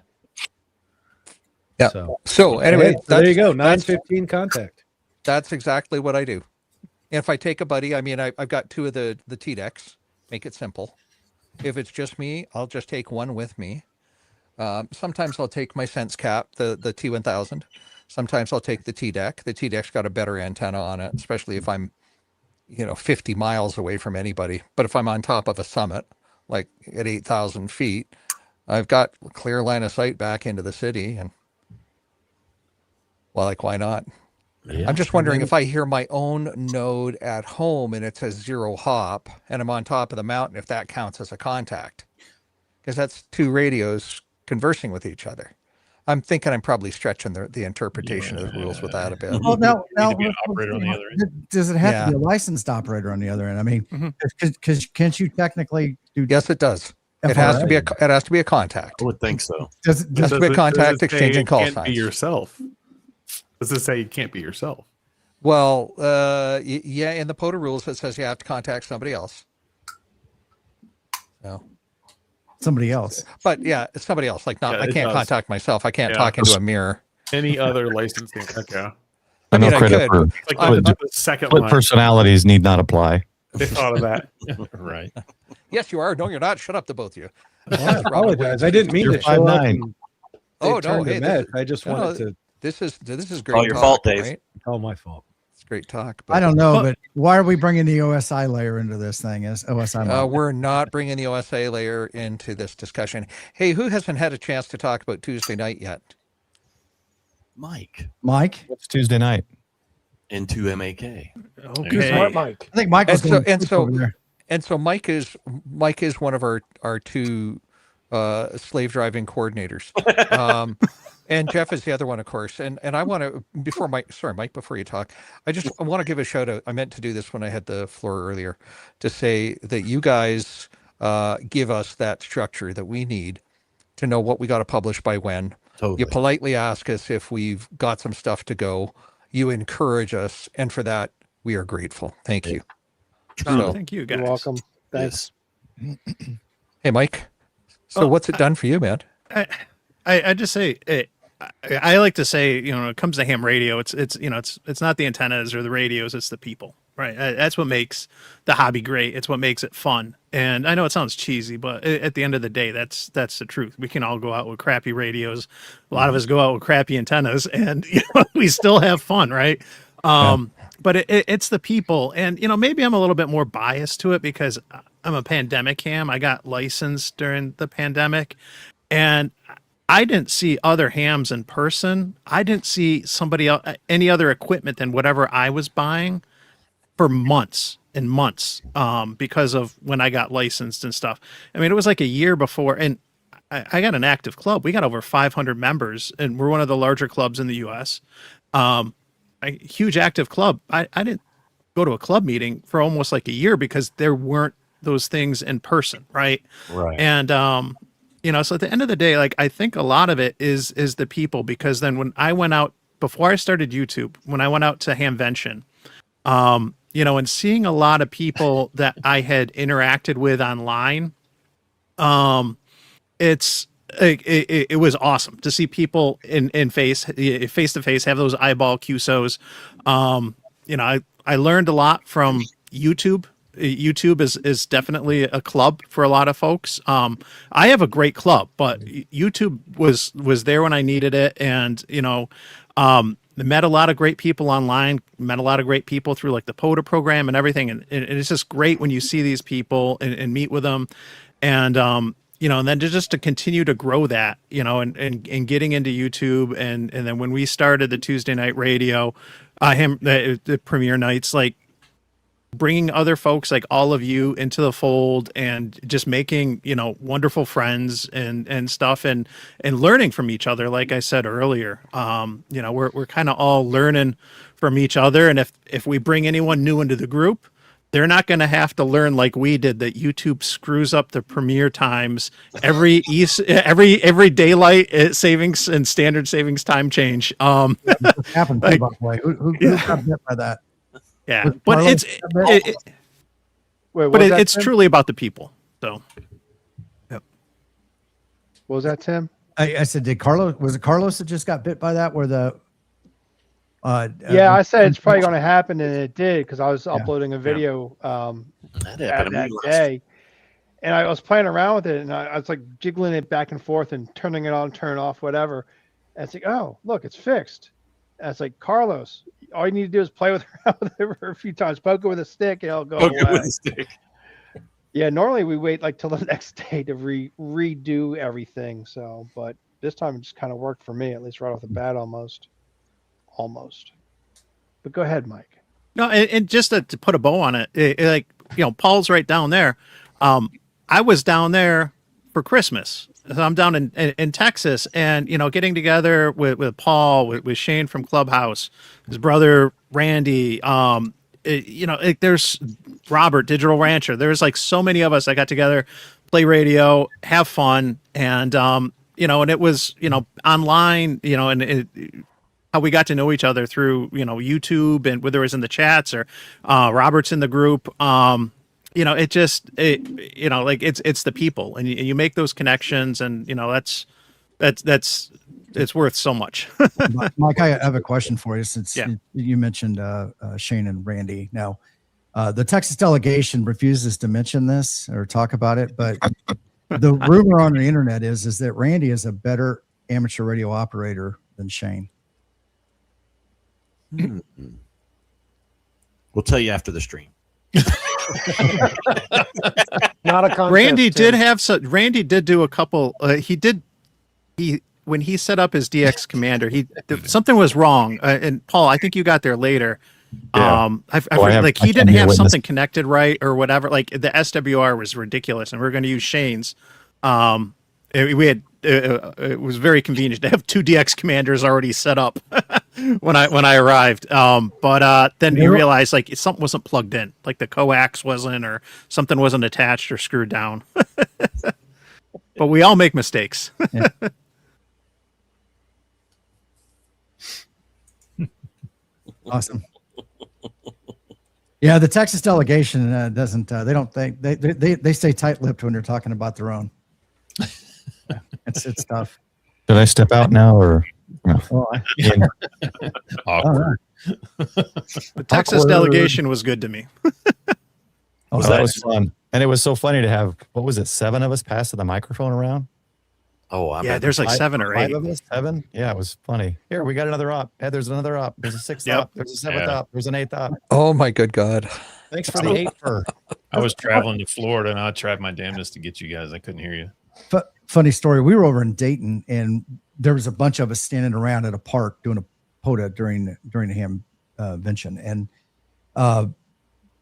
So anyway, hey, there you go. that's- 915 contact. That's exactly what I do. If I take a buddy, I mean, I've got two of the T decks. Make it simple. If it's just me, I'll just take one with me. Sometimes I'll take my Sense Cap, the T1000. Sometimes I'll take the T deck. The T deck's got a better antenna on it, especially if I'm, 50 miles away from anybody. But if I'm on top of a summit, like at 8,000 feet, I've got a clear line of sight back into the city. And well, like, why not? Yeah. I'm just wondering if I hear my own node at home and it says 0 hop and I'm on top of the mountain, if that counts as a contact, because that's two radios conversing with each other. I'm thinking I'm probably stretching the interpretation of the rules with that a bit. Well, now, Need to be an operator on the other end. does it have Yeah. to be a licensed operator on the other end? I mean, Mhm. because can't you technically do? Yes, it does. It has to be a contact. I would think so. Does it, Has to be a contact exchanging call Can't be signs. yourself. Does it say you can't be yourself? Well, yeah, in the POTA rules it says you have to contact somebody else. So, somebody else? but yeah, it's somebody else. Like, not Yeah, I it can't does. contact myself. I can't Yeah. talk into a mirror. Any other licensing? Okay. I mean, no I credit could. for Like I'm- the second split line. personalities need not apply. They thought of that. Right. Yes, you are. No, you're not. Shut up, the both of you. Well, I apologize. I didn't mean You're to show up 5'9". and Oh, no, turn to hey, mess. this- I just no, wanted to. This is great. All your talk, fault, Dave. Right? Oh, my fault. It's great talk. I don't know, Well- but why are we bringing the OSI layer into this thing? As OSI, model? We're not bringing the OSA layer into this discussion. Hey, who hasn't had a chance to talk about Tuesday night yet? Mike Mike. It's Tuesday night. into MAK. Okay. Smart Mike. I think Mike was And so- over there. And so Mike is one of our two slave driving coordinators. And Jeff is the other one, of course. And I want to, Mike, before you talk, I want to give a shout out. I meant to do this when I had the floor earlier, to say that you guys give us that structure that we need to know what we got to publish by when. Totally. You politely ask us if we've got some stuff to go. You encourage us. And for that, we are grateful. Thank you. Oh, So, thank you, guys. You're welcome. Thanks. hey, Mike. So what's it done for you, man? I just say I like to say, when it comes to ham radio, it's not the antennas or the radios, it's the people, right? That's what makes the hobby great. It's what makes it fun. And I know it sounds cheesy, but at the end of the day, that's the truth. We can all go out with crappy radios. A lot of us go out with crappy antennas, and we still have fun, right? But it's the people, and maybe I'm a little bit more biased to it because I'm a pandemic ham. I got licensed during the pandemic, and I didn't see other hams in person. I didn't see somebody else, any other equipment than whatever I was buying for months and months, because of when I got licensed and stuff. I mean, it was like a year before, and I got an active club. We got over 500 members, and we're one of the larger clubs in the U.S. A huge active club. I didn't go to a club meeting for almost like a year because there weren't those things in person, right? Right. And so at the end of the day, like, I think a lot of it is the people, because then when I went out, before I started YouTube, when I went out to Hamvention, and seeing a lot of people that I had interacted with online, it was awesome to see people in face to face, have those eyeball QSOs. I learned a lot from YouTube YouTube is definitely a club for a lot of folks. I have a great club, but YouTube was there when I needed it, and met a lot of great people online, met a lot of great people through like the POTA program and everything, and it's just great when you see these people and meet with them, and and then just to continue to grow that, and getting into YouTube, and then when we started the Tuesday night radio, the premiere nights, like bringing other folks like all of you into the fold and just making, wonderful friends and stuff, and learning from each other. Like I said earlier, we're kind of all learning from each other. And if we bring anyone new into the group, they're not going to have to learn like we did, that YouTube screws up the premiere times every daylight savings and standard savings time change. Happened too, by the way. Who got bit by that? Yeah, but it's truly about the people. So, yep. What was that, Tim? I said, was it Carlos that just got bit by that? Where the yeah, I said it's probably going to happen, and it did, because I was uploading a video that day, and I was playing around with it, and I was like jiggling it back and forth and turning it on, turning it off, whatever. And it's like, oh, look, it's fixed. And it's like, Carlos, all you need to do is play with it for a few times, poke it with a stick, and it'll go away. Yeah, normally we wait like till the next day to redo everything. So, but this time it just kind of worked for me, at least right off the bat, almost. But go ahead, Mike. No, and just to put a bow on it, Paul's right down there. I was down there for Christmas. So I'm down in Texas, and getting together with Paul, with Shane from Clubhouse, his brother Randy, there's Robert, Digital Rancher. There's like so many of us that got together, play radio, have fun, and and it was online, and how we got to know each other through YouTube, and whether it was in the chats or Robert's in the group. It's the people, and you make those connections, and that's it's worth so much. Mike, I have a question for you, since you mentioned Shane and Randy. Now, the Texas delegation refuses to mention this or talk about it, but the rumor on the internet is that Randy is a better amateur radio operator than Shane. We'll tell you after the stream. Not a contest. Randy did do a couple. When he set up his DX commander, something was wrong. And Paul, I think you got there later. Yeah. He didn't have something connected right or whatever. Like the SWR was ridiculous, and we are going to use Shane's. It was very convenient to have two DX commanders already set up when I arrived. But then you realize like something wasn't plugged in, like the coax wasn't, or something wasn't attached or screwed down. But we all make mistakes. Yeah. Awesome. Yeah, the Texas delegation doesn't. They don't think they stay tight-lipped when they're talking about their own. Yeah, it's tough. Did I step out now, or no? Awkward. The Texas delegation was good to me. That was fun, and it was so funny to have, what was it, 7 of us passing the microphone around. There's like 7 or 8 of us. 7. Yeah, it was funny. Here, we got another op. Hey, there's another op. There's a 6th op. There's a 7th op. There's an 8th op. Oh my good God! Thanks for the 8 for. I was traveling to Florida, and I tried my damnedest to get you guys. I couldn't hear you. Funny story. We were over in Dayton, and there was a bunch of us standing around at a park doing a POTA during the Hamvention, and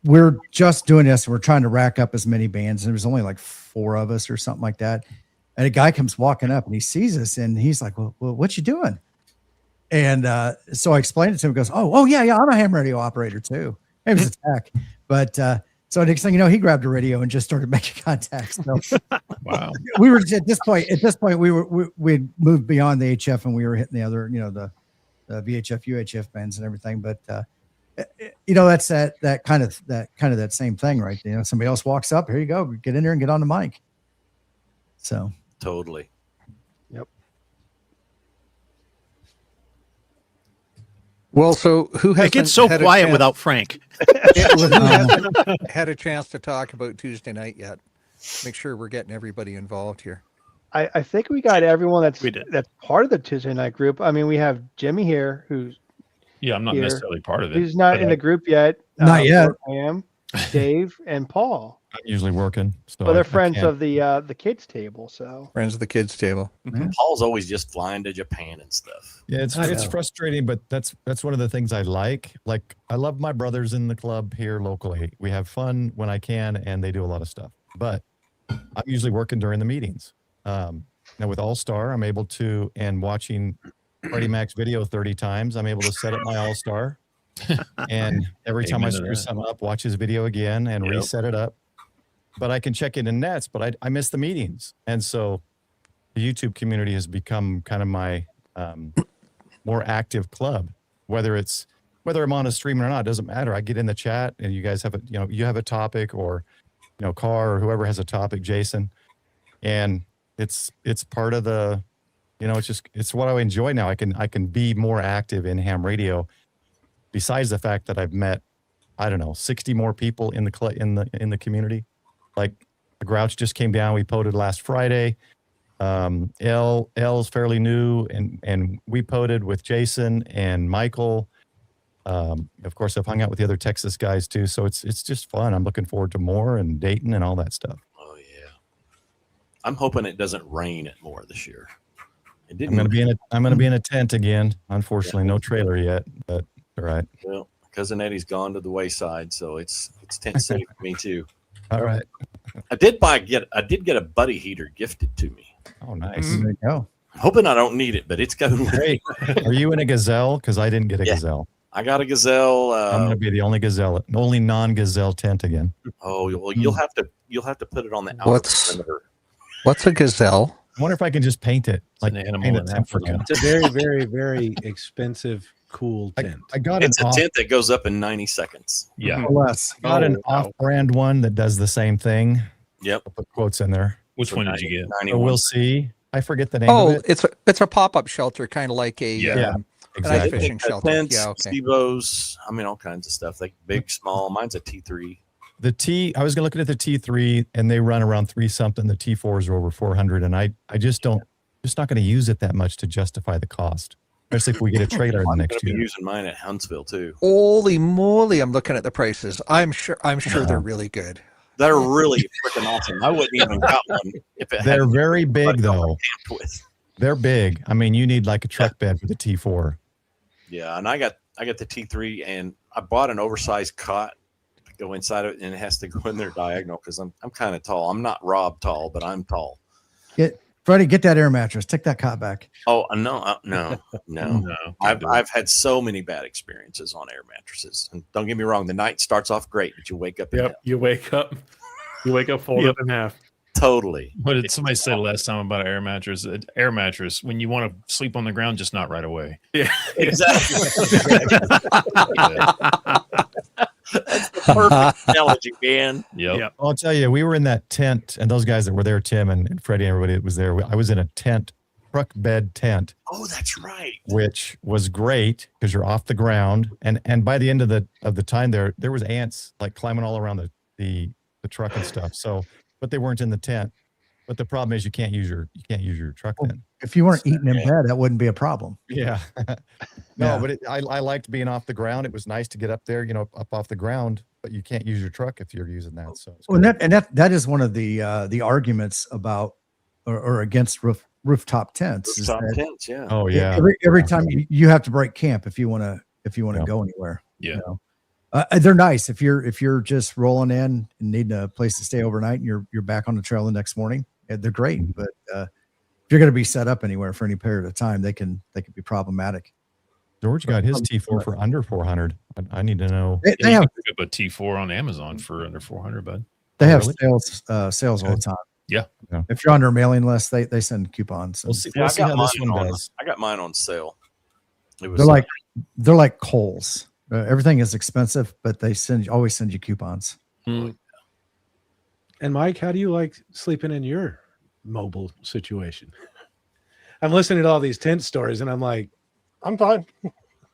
we're just doing this. We're trying to rack up as many bands, and there was only like 4 of us or something like that. And a guy comes walking up, and he sees us, and he's like, "Well, what you doing?" And so I explained it to him. He goes, "Oh, yeah, I'm a ham radio operator too." It was a tech, but. So next thing you know, he grabbed a radio and just started making contacts. So wow. We were at this point, we'd moved beyond the HF, and we were hitting the other, the VHF, UHF bands and everything. But that's that kind of that same thing, right? Somebody else walks up, here you go, get in there and get on the mic. So Totally. Yep. Well, so who has It gets so quiet without Frank. who hasn't had a chance to talk about Tuesday night yet? Make sure we're getting everybody involved here. I think we got everyone We did. that's part of the Tuesday night group. I mean, we have Jimmy here, who's Yeah, I'm not here. necessarily part of it. He's not but in the group yet. Not yet. I am Dave and Paul. I'm usually working. So But they're I friends can't- of the kids table. So Friends of the kids table. Paul's always just flying to Japan and stuff. Yeah, it's I it's know. frustrating, but that's one of the things I like. Like I love my brothers in the club here locally. We have fun when I can, and they do a lot of stuff. But I'm usually working during the meetings. Now with All Star, I'm able to, and watching Freddie Mac's video 30 times, I'm able to set up my All Star. And every time I Amen to screw that. something up, watch his video again and Yep. reset it up. But I can check it in nets, but I miss the meetings. And so the YouTube community has become kind of my more active club. Whether I'm on a stream or not, doesn't matter. I get in the chat and you guys have you have a topic, or Carr or whoever has a topic, Jason. And it's part of the, it's what I enjoy now. I can be more active in ham radio, besides the fact that I've met, I don't know, 60 more people in the community. Like the Grouch just came down. We poded last Friday. L's fairly new, and we poded with Jason and Michael. Of course, I've hung out with the other Texas guys too, so it's just fun. I'm looking forward to more, and Dayton and all that stuff. Oh yeah, I'm hoping it doesn't rain at more this year. It I'm didn't. gonna be in a tent again. Unfortunately, no trailer yet, but all right. Well, cousin Eddie's gone to the wayside, so it's tent safe for me too. All right. I did get a buddy heater gifted to me. Oh, nice. There you go. I'm hoping I don't need it, but it's going Great. Are you in a Gazelle? Because I didn't get a Yeah. Gazelle. I got a Gazelle. I'm going to be the only non-Gazelle tent again. Oh well, you'll have to put it on the outer What's- perimeter. What's a gazelle? I wonder if I can just paint it. It's an animal paint in a tent for Africa. now. It's a very, very, very expensive, cool tent. I got It's an a off, tent that goes up in 90 seconds. Yeah. Or less. got an Oh, wow. off-brand one that does the same thing. Yep. I'll put quotes in there. Which one did you get? So 91. we'll see. I forget the name Oh, of it. it's a pop-up shelter, kind of like a Yeah. an ice Exactly. fishing shelter. Tents, Yeah, okay. Steve-O's, I mean all kinds of stuff. Like big, small. Mine's a T3. I was looking at the T3 and they run around 3 something. The T4s are over 400, and I just not going to use it that much to justify the cost, especially if we get a trailer I'm next gonna be year. using mine at Huntsville too. Holy moly! I'm looking at the prices. I'm sure they're really good. They're really freaking awesome. I wouldn't even got one if it They're had very big though. camped with. They're big. I mean, you need like a truck bed for the T4. Yeah, and I got the T3, and I bought an oversized cot to go inside of it, and it has to go in there diagonal because I'm kind of tall. I'm not Rob tall, but I'm tall. Freddie, get that air mattress. Take that cot back. Oh no, no. No. I've had so many bad experiences on air mattresses. And don't get me wrong, the night starts off great, but you wake up in Yep. hell. You wake up folded Yep. in half. Totally. What did somebody say last time about an air mattress? An air mattress, when you want to sleep on the ground, just not right away. Yeah. Exactly. That's the perfect analogy, man. Yep. Yep. I'll tell you, we were in that tent, and those guys that were there, Tim and Freddie, and everybody that was there. I was in a tent, truck bed tent, Oh, that's right. which was great because you're off the ground. And by the end of the time there was ants like climbing all around the truck and stuff. So, but they weren't in the tent. But the problem is you can't use your truck then. If you weren't eating in bed, that wouldn't be a problem. Yeah. Yeah. But I liked being off the ground. It was nice to get up there, up off the ground, but you can't use your truck if you're using that. So it's Well, good. that is one of the arguments about or against rooftop tents. is Rooftop that tents, yeah. Oh yeah. Every time you have to break camp if you want to go anywhere. Yeah. They're nice if you're just rolling in and needing a place to stay overnight and you're back on the trail the next morning. They're great, Mm-hmm. but if you're going to be set up anywhere for any period of time, they can be problematic. George got his T4 for under 400. I need to know. They Yeah, you have can pick up a T4 on Amazon for under 400, bud. they have really? sales all the time. Yeah. Yeah. If you're on their mailing list, they send coupons. We'll see, Yeah, we'll I see got how this mine one on. does. I got mine on sale. It was They're like Kohl's. Everything is expensive, but they always send you coupons. And Mike, how do you like sleeping in your mobile situation? I'm listening to all these tent stories, and I'm like, I'm fine.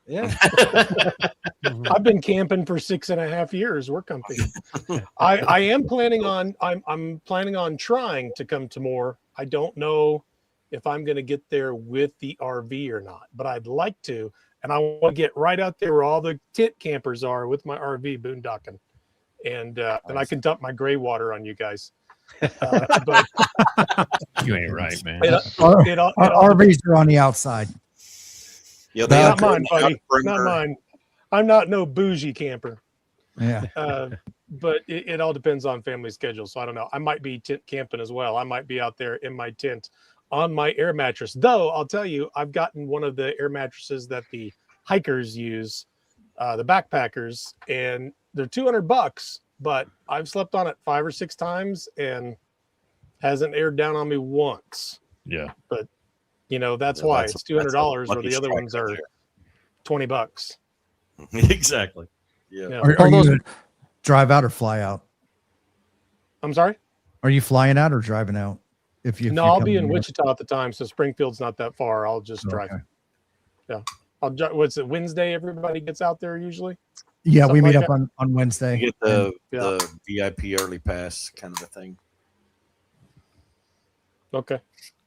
Yeah. I've been camping for 6.5 years. We're comfy. I am planning on I'm planning on trying to come to more. I don't know if I'm going to get there with the RV or not, but I'd like to, and I want to get right out there where all the tent campers are with my RV boondocking, and I can dump my gray water on you guys. But You ain't right, man. Our RVs are on the outside. Yeah, not mine, buddy. Not mine. I'm not no bougie camper. Yeah. But it all depends on family schedule. So I don't know. I might be tent camping as well. I might be out there in my tent on my air mattress. Though I'll tell you, I've gotten one of the air mattresses that the hikers use, the backpackers, and they're $200, but I've slept on it 5 or 6 times and hasn't aired down on me once. Yeah. But that's why it's $200 where the other ones are $20. Exactly. Yeah. Are you gonna drive out or fly out? I'm sorry? Are you flying out or driving out? No, I'll be in Wichita at the time, so Springfield's not that far. I'll just drive. Okay. Yeah. What's it, Wednesday? Everybody gets out there usually? Yeah, Something we meet like up that? on Wednesday. You get the VIP early pass kind of a thing. Okay.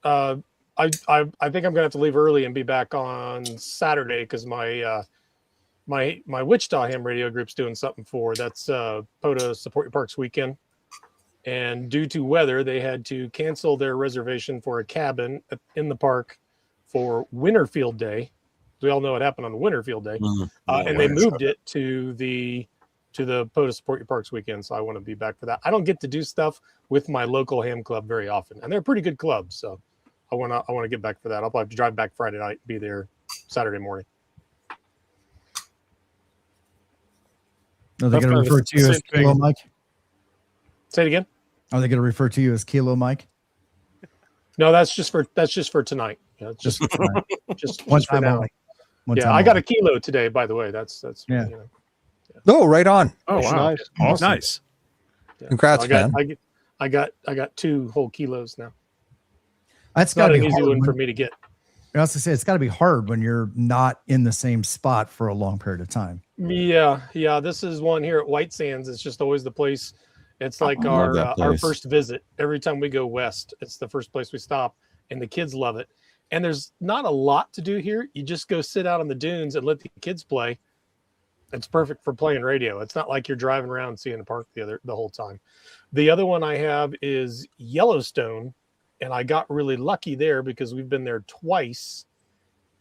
I think I'm gonna have to leave early and be back on Saturday because my Wichita Ham Radio group's doing something for that's POTA Support Your Parks weekend. And due to weather, they had to cancel their reservation for a cabin in the park for Winterfield Day. We all know what happened on Winterfield Day. And they moved it to the POTA Support Your Parks weekend. So I want to be back for that. I don't get to do stuff with my local ham club very often. And they're a pretty good club. So I want to get back for that. I'll probably have to drive back Friday night, be there Saturday morning. Are they going to refer to you as Kilo Mike? Say it again. Are they going to refer to you as Kilo Mike? No, that's just for tonight. Yeah, just for tonight. just one just time for now. only. I got a kilo today, by the way. That's yeah. Oh, right on. Oh, wow. Nice. Awesome. Nice. Yeah. Congrats, so man. I got 2 whole kilos now. That's It's not got to an be easy hard one for me to get. I was to say it's got to be hard when you're not in the same spot for a long period of time. Yeah. This is one here at White Sands. It's just always the place. It's like our first visit. Every time we go west, it's the first place we stop, and the kids love it. And there's not a lot to do here. You just go sit out on the dunes and let the kids play. It's perfect for playing radio. It's not like you're driving around seeing the park the whole time. The other one I have is Yellowstone, and I got really lucky there because we've been there twice.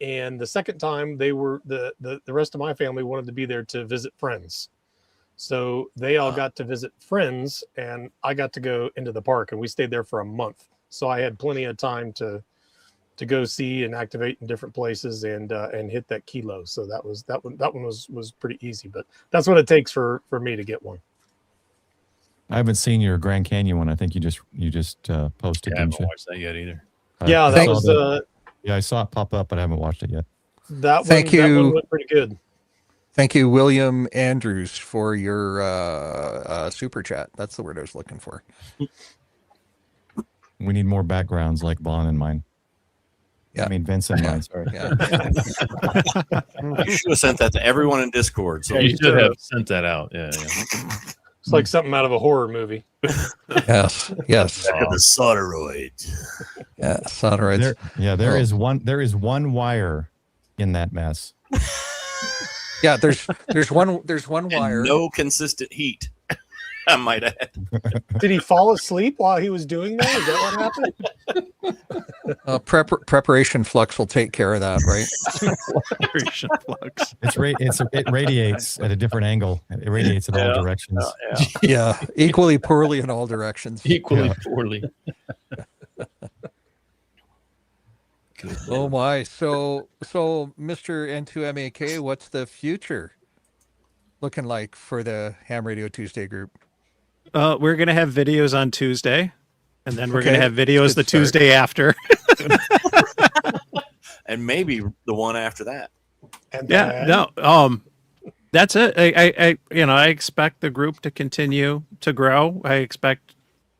And the second time they were the rest of my family wanted to be there to visit friends. So they all got to visit friends, and I got to go into the park, and we stayed there for a month. So I had plenty of time to go see and activate in different places and hit that kilo. So that one was pretty easy, but that's what it takes for me to get one. I haven't seen your Grand Canyon one. I think you just posted. I haven't watched that yet either. Yeah, that was I saw it pop up, but I haven't watched it yet. That one went pretty good. Thank you, William Andrews, for your super chat. That's the word I was looking for. We need more backgrounds like Vaughn and mine. Yeah. I mean, Vince and mine. Sorry. Yeah. You should have sent that to everyone in Discord. So Yeah, you should have sent that out. Yeah. It's like something out of a horror movie. Yes. Yes. Back of the Soldoroid. Yeah. Soldoroids. There is one wire in that mess. Yeah. There's one wire. And no consistent heat. I might add. Did he fall asleep while he was doing that? Is that what happened? Preparation flux will take care of that, right? Preparation flux. It radiates at a different angle. It radiates in all directions. Yeah. Equally poorly in all directions. Equally poorly. Oh my. So Mr. N2MAK, what's the future looking like for the Ham Radio Tuesday group? We're going to have videos on Tuesday, and then we're going Okay. to have videos the Good start. Tuesday after. And maybe the one after that. And that's it. I expect the group to continue to grow. I expect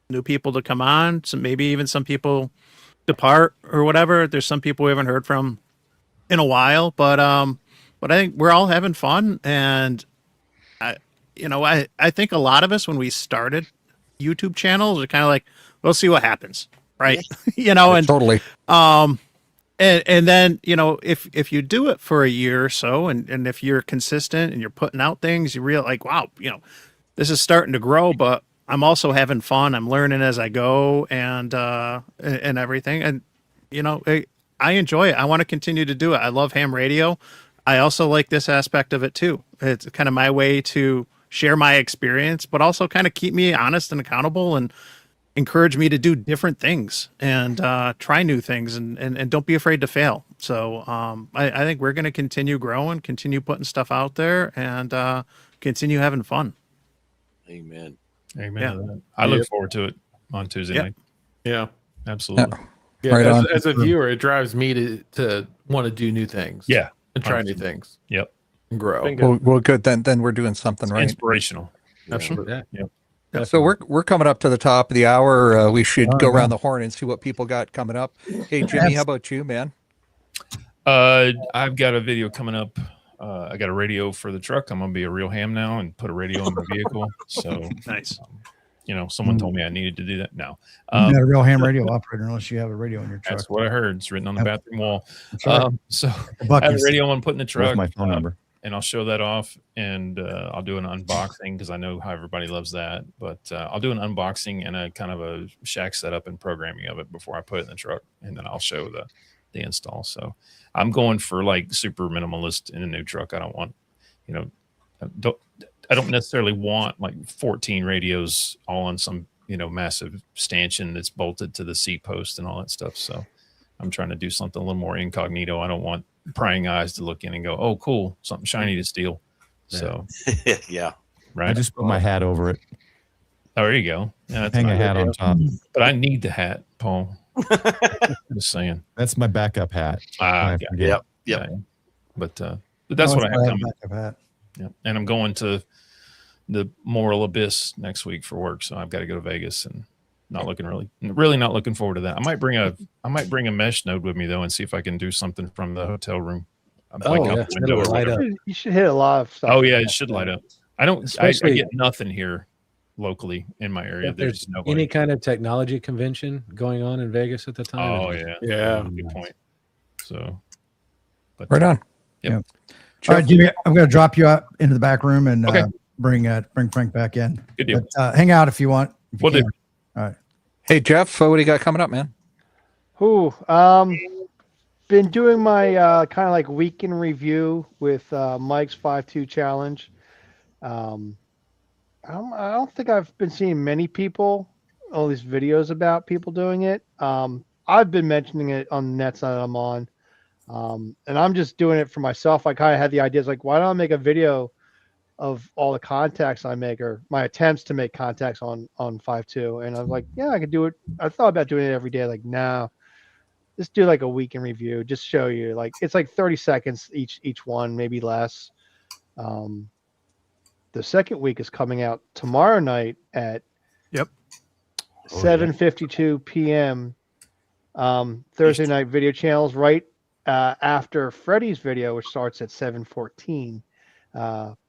new people to come on, so maybe even some people depart or whatever. There's some people we haven't heard from in a while, but but I think we're all having fun. And I think a lot of us, when we started YouTube channels, are kind of like, we'll see what happens. Right. And Totally. and then, if you do it for a year or so, and if you're consistent and you're putting out things, you realize like, wow, this is starting to grow, but I'm also having fun. I'm learning as I go and everything. And, I enjoy it. I want to continue to do it. I love ham radio. I also like this aspect of it too. It's kind of my way to share my experience, but also kind of keep me honest and accountable and encourage me to do different things and try new things and don't be afraid to fail. So I think we're going to continue growing, continue putting stuff out there, and continue having fun. Amen. Amen. Yeah. To that. I look forward to it on Tuesday night. Yeah. Absolutely. Yeah. Right on. As a viewer, it drives me to want to do new things. Yeah. And try new things. Yep. And grow. Bingo. Well, good. Then we're doing something right. Inspirational. Absolutely. Yep. So we're coming up to the top of the hour. We should Oh, go yeah. around the horn and see what people got coming up. Hey, Jimmy, how about you, man? I've got a video coming up. I got a radio for the truck. I'm gonna be a real ham now and put a radio in my vehicle. So Nice. Someone told me I needed to do that. No, You're not a real ham radio operator unless you have a radio in your truck. that's what I heard. It's written on the Yep. bathroom wall. That's right. So Buc- I have a radio I'm putting in the With truck. my phone number. And I'll show that off, and I'll do an unboxing because I know how everybody loves that. But I'll do an unboxing and a kind of a shack setup and programming of it before I put it in the truck, and then I'll show the install. So I'm going for like super minimalist in a new truck. I don't want, I don't necessarily want like 14 radios all on some massive stanchion that's bolted to the seat post and all that stuff. So I'm trying to do something a little more incognito. I don't want prying eyes to look in and go, oh, cool, something shiny to steal. So, Yeah. right. I just put my hat over it. Oh, there you go. Yeah, that's Hang my a hat on idea. top. But I need the hat, Paul. Just saying. That's my backup hat. Ah, I okay. forget. Yep. Yeah. But that's what I have coming. That. Yeah. And I'm going to the Moral Abyss next week for work, so I've got to go to Vegas and really not looking forward to that. I might bring a mesh node with me though and see if I can do something from the hotel room. Like out the window or light whatever. up. You should hit a lot of stuff. Oh yeah, it should light up. I Especially- get nothing here locally in my area. If there's There's nobody. any kind of technology convention going on in Vegas at the time. Oh yeah. Yeah. Good point. So but Right on. Yep. All right, Jimmy, I'm going to drop you out into the back room and Okay. bring Frank back in. Good deal. But, hang out if you want. If you Will do. can. All right. Hey, Jeff, what do you got coming up, man? Who been doing my kind of like week in review with Mike's 5-2 challenge. I don't think I've been seeing many people all these videos about people doing it. I've been mentioning it on the nets that I'm on, and I'm just doing it for myself. I kind of had the ideas like, why don't I make a video of all the contacts I make or my attempts to make contacts on 5.2, and I was like, yeah, I could do it. I thought about doing it every day. Like, now, just do like a week in review. Just show you, like, it's like 30 seconds each one, maybe less. The second week is coming out tomorrow night at 7:52 p.m. Thursday night video channels, right after Freddie's video, which starts at 7:14.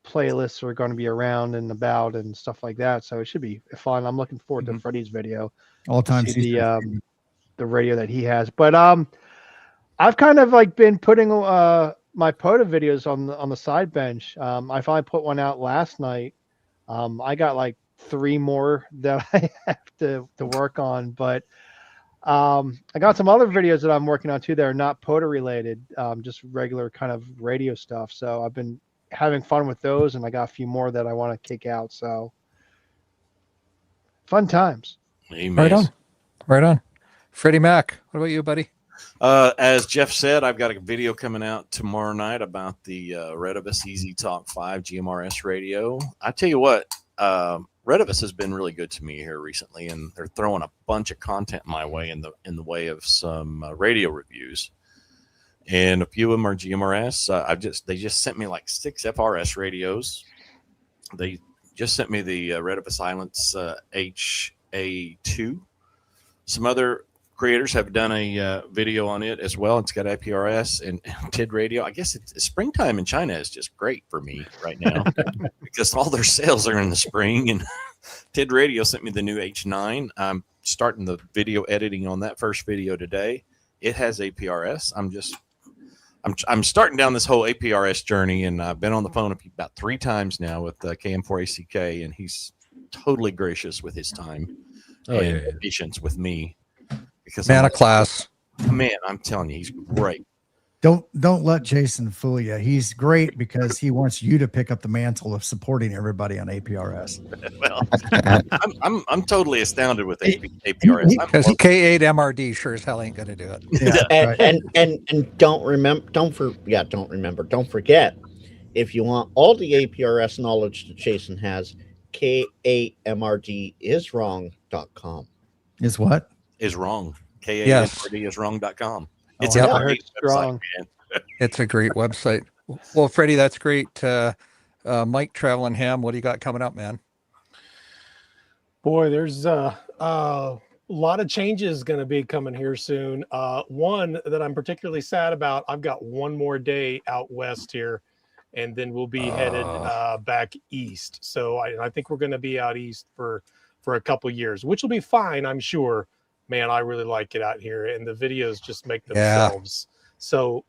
Playlists are going to be around and about and stuff like that, so it should be fun. I'm looking forward to Freddie's video. All time. See the radio that he has, but I've kind of like been putting my POTA videos on the side bench. I finally put one out last night. I got like 3 more that I have to work on, but I got some other videos that I'm working on too that are not POTA related, just regular kind of radio stuff. So I've been having fun with those, and I got a few more that I want to kick out. So fun times. Amen. Right on. Freddie Mac, what about you, buddy? As Jeff said, I've got a video coming out tomorrow night about the Redibus Easy Talk 5 GMRS radio. I tell you what, Redibus has been really good to me here recently, and they're throwing a bunch of content my way in the way of some radio reviews, and a few of them are GMRS. They just sent me like 6 FRS radios. They just sent me the Redibus Silence HA2, some other creators have done a video on it as well. It's got APRS and TID radio. I guess it's springtime in China is just great for me right now because all their sales are in the spring. And TID radio sent me the new H9. I'm starting the video editing on that first video today. It has APRS. I'm starting down this whole APRS journey, and I've been on the phone about 3 times now with KM4ACK, and he's totally gracious with his time and patience with me. Because Man of class. Man, I'm telling you, he's great. Don't let Jason fool you. He's great because he wants you to pick up the mantle of supporting everybody on APRS. Well, I'm totally astounded with APRS Because K8 MRD sure as hell ain't gonna do it. Yeah, and don't forget, if you want all the APRS knowledge that Jason has, K8MRDiswrong.com. Is what? Is wrong. Yes. KAMRDiswrong.com. It's Oh, a yeah. great website, man. It's a great website. Well, Freddie, that's great. Mike Traveling Ham, what do you got coming up, man? Boy, there's a lot of changes going to be coming here soon. One that I'm particularly sad about, I've got one more day out west here, and then we'll be headed back east. So I think we're going to be out east for a couple years, which will be fine, I'm sure. Man, I really like it out here, and the videos just make themselves. So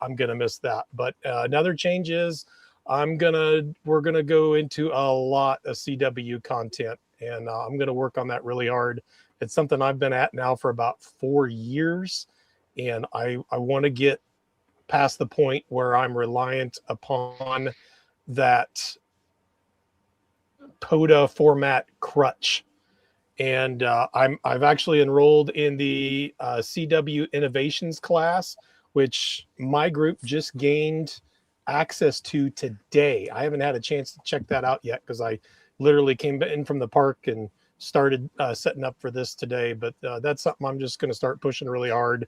I'm gonna miss that. But another change is we're gonna go into a lot of CW content, and I'm gonna work on that really hard. It's something I've been at now for about 4 years, and I want to get past the point where I'm reliant upon that POTA format crutch. And I've actually enrolled in the CW Innovations class, which my group just gained access to today. I haven't had a chance to check that out yet because I literally came in from the park and started setting up for this today. But that's something I'm just going to start pushing really hard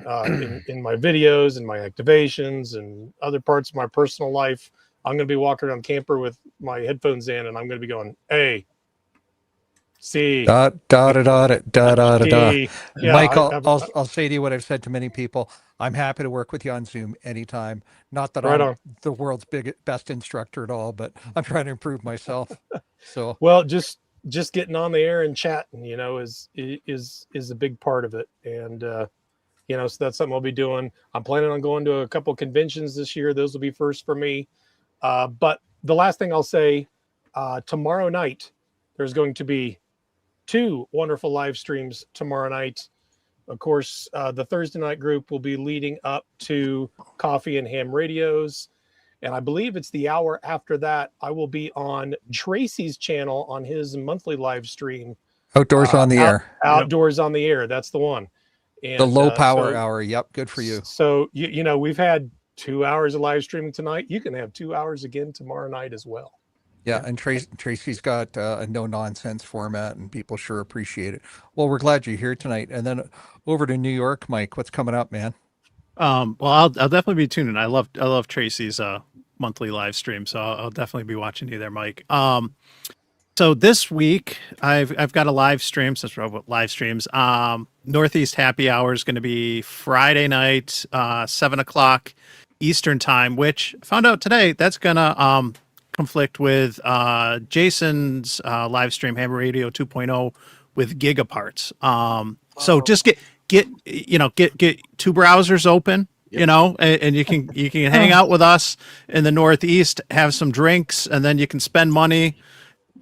in my videos and my activations and other parts of my personal life. I'm going to be walking around camper with my headphones in, and I'm going to be going, hey, see. Mike, I'll say to you what I've said to many people. I'm happy to work with you on Zoom anytime. Not that I'm the world's best instructor at all, but I'm trying to improve myself. So well, just getting on the air and chatting, is a big part of it. And so that's something I'll be doing. I'm planning on going to a couple conventions this year. Those will be first for me. But the last thing I'll say, tomorrow night, there's going to be 2 wonderful live streams tomorrow night. Of course, the Thursday night group will be leading up to Coffee and Ham Radios. And I believe it's the hour after that, I will be on Tracy's channel on his monthly live stream. Outdoors on the Air. Outdoors on the Air. That's the one. And, the low power hour. Yep. Good for you. So, we've had 2 hours of live streaming tonight. You can have 2 hours again tomorrow night as well. Yeah, and Tracy's got a no-nonsense format, and people sure appreciate it. Well, we're glad you're here tonight. And then over to New York, Mike, what's coming up, man? Well, I'll definitely be tuning in. I love Tracy's monthly live stream, so I'll definitely be watching you there, Mike. So this week I've got a live stream. Since we're about live streams, Northeast Happy Hour is going to be Friday night, 7:00 Eastern time. Which I found out today that's gonna conflict with Jason's live stream Hammer Radio 2.0 with Gigaparts. So just get 2 browsers open, and you can hang out with us in the Northeast, have some drinks, and then you can spend money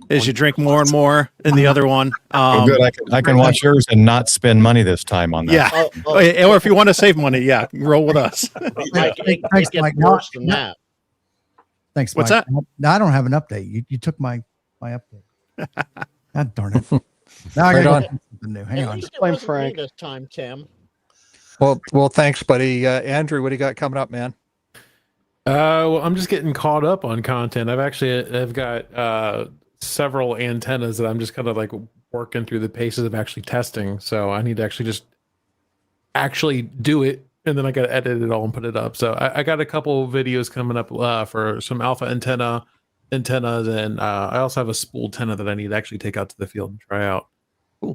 as you drink more and more in the other one. Good. I can watch yours and not spend money this time on that. Yeah. Or if you want to save money, roll with us. Thanks, Mike. Worse than that. Thanks, What's Mike. that? No, I don't have an update. You took my update. God darn it. Now I Right gotta on. do something new. Hang At on. least it Blame wasn't me Frank. this time, Tim. Well, thanks, buddy. Andrew, what do you got coming up, man? Well, I'm just getting caught up on content. I've got several antennas that I'm just kind of like working through the paces of actually testing. So I need to actually just do it, and then I got to edit it all and put it up. So I got a couple of videos coming up for some alpha antennas, and I also have a spool antenna that I need to actually take out to the field and try out.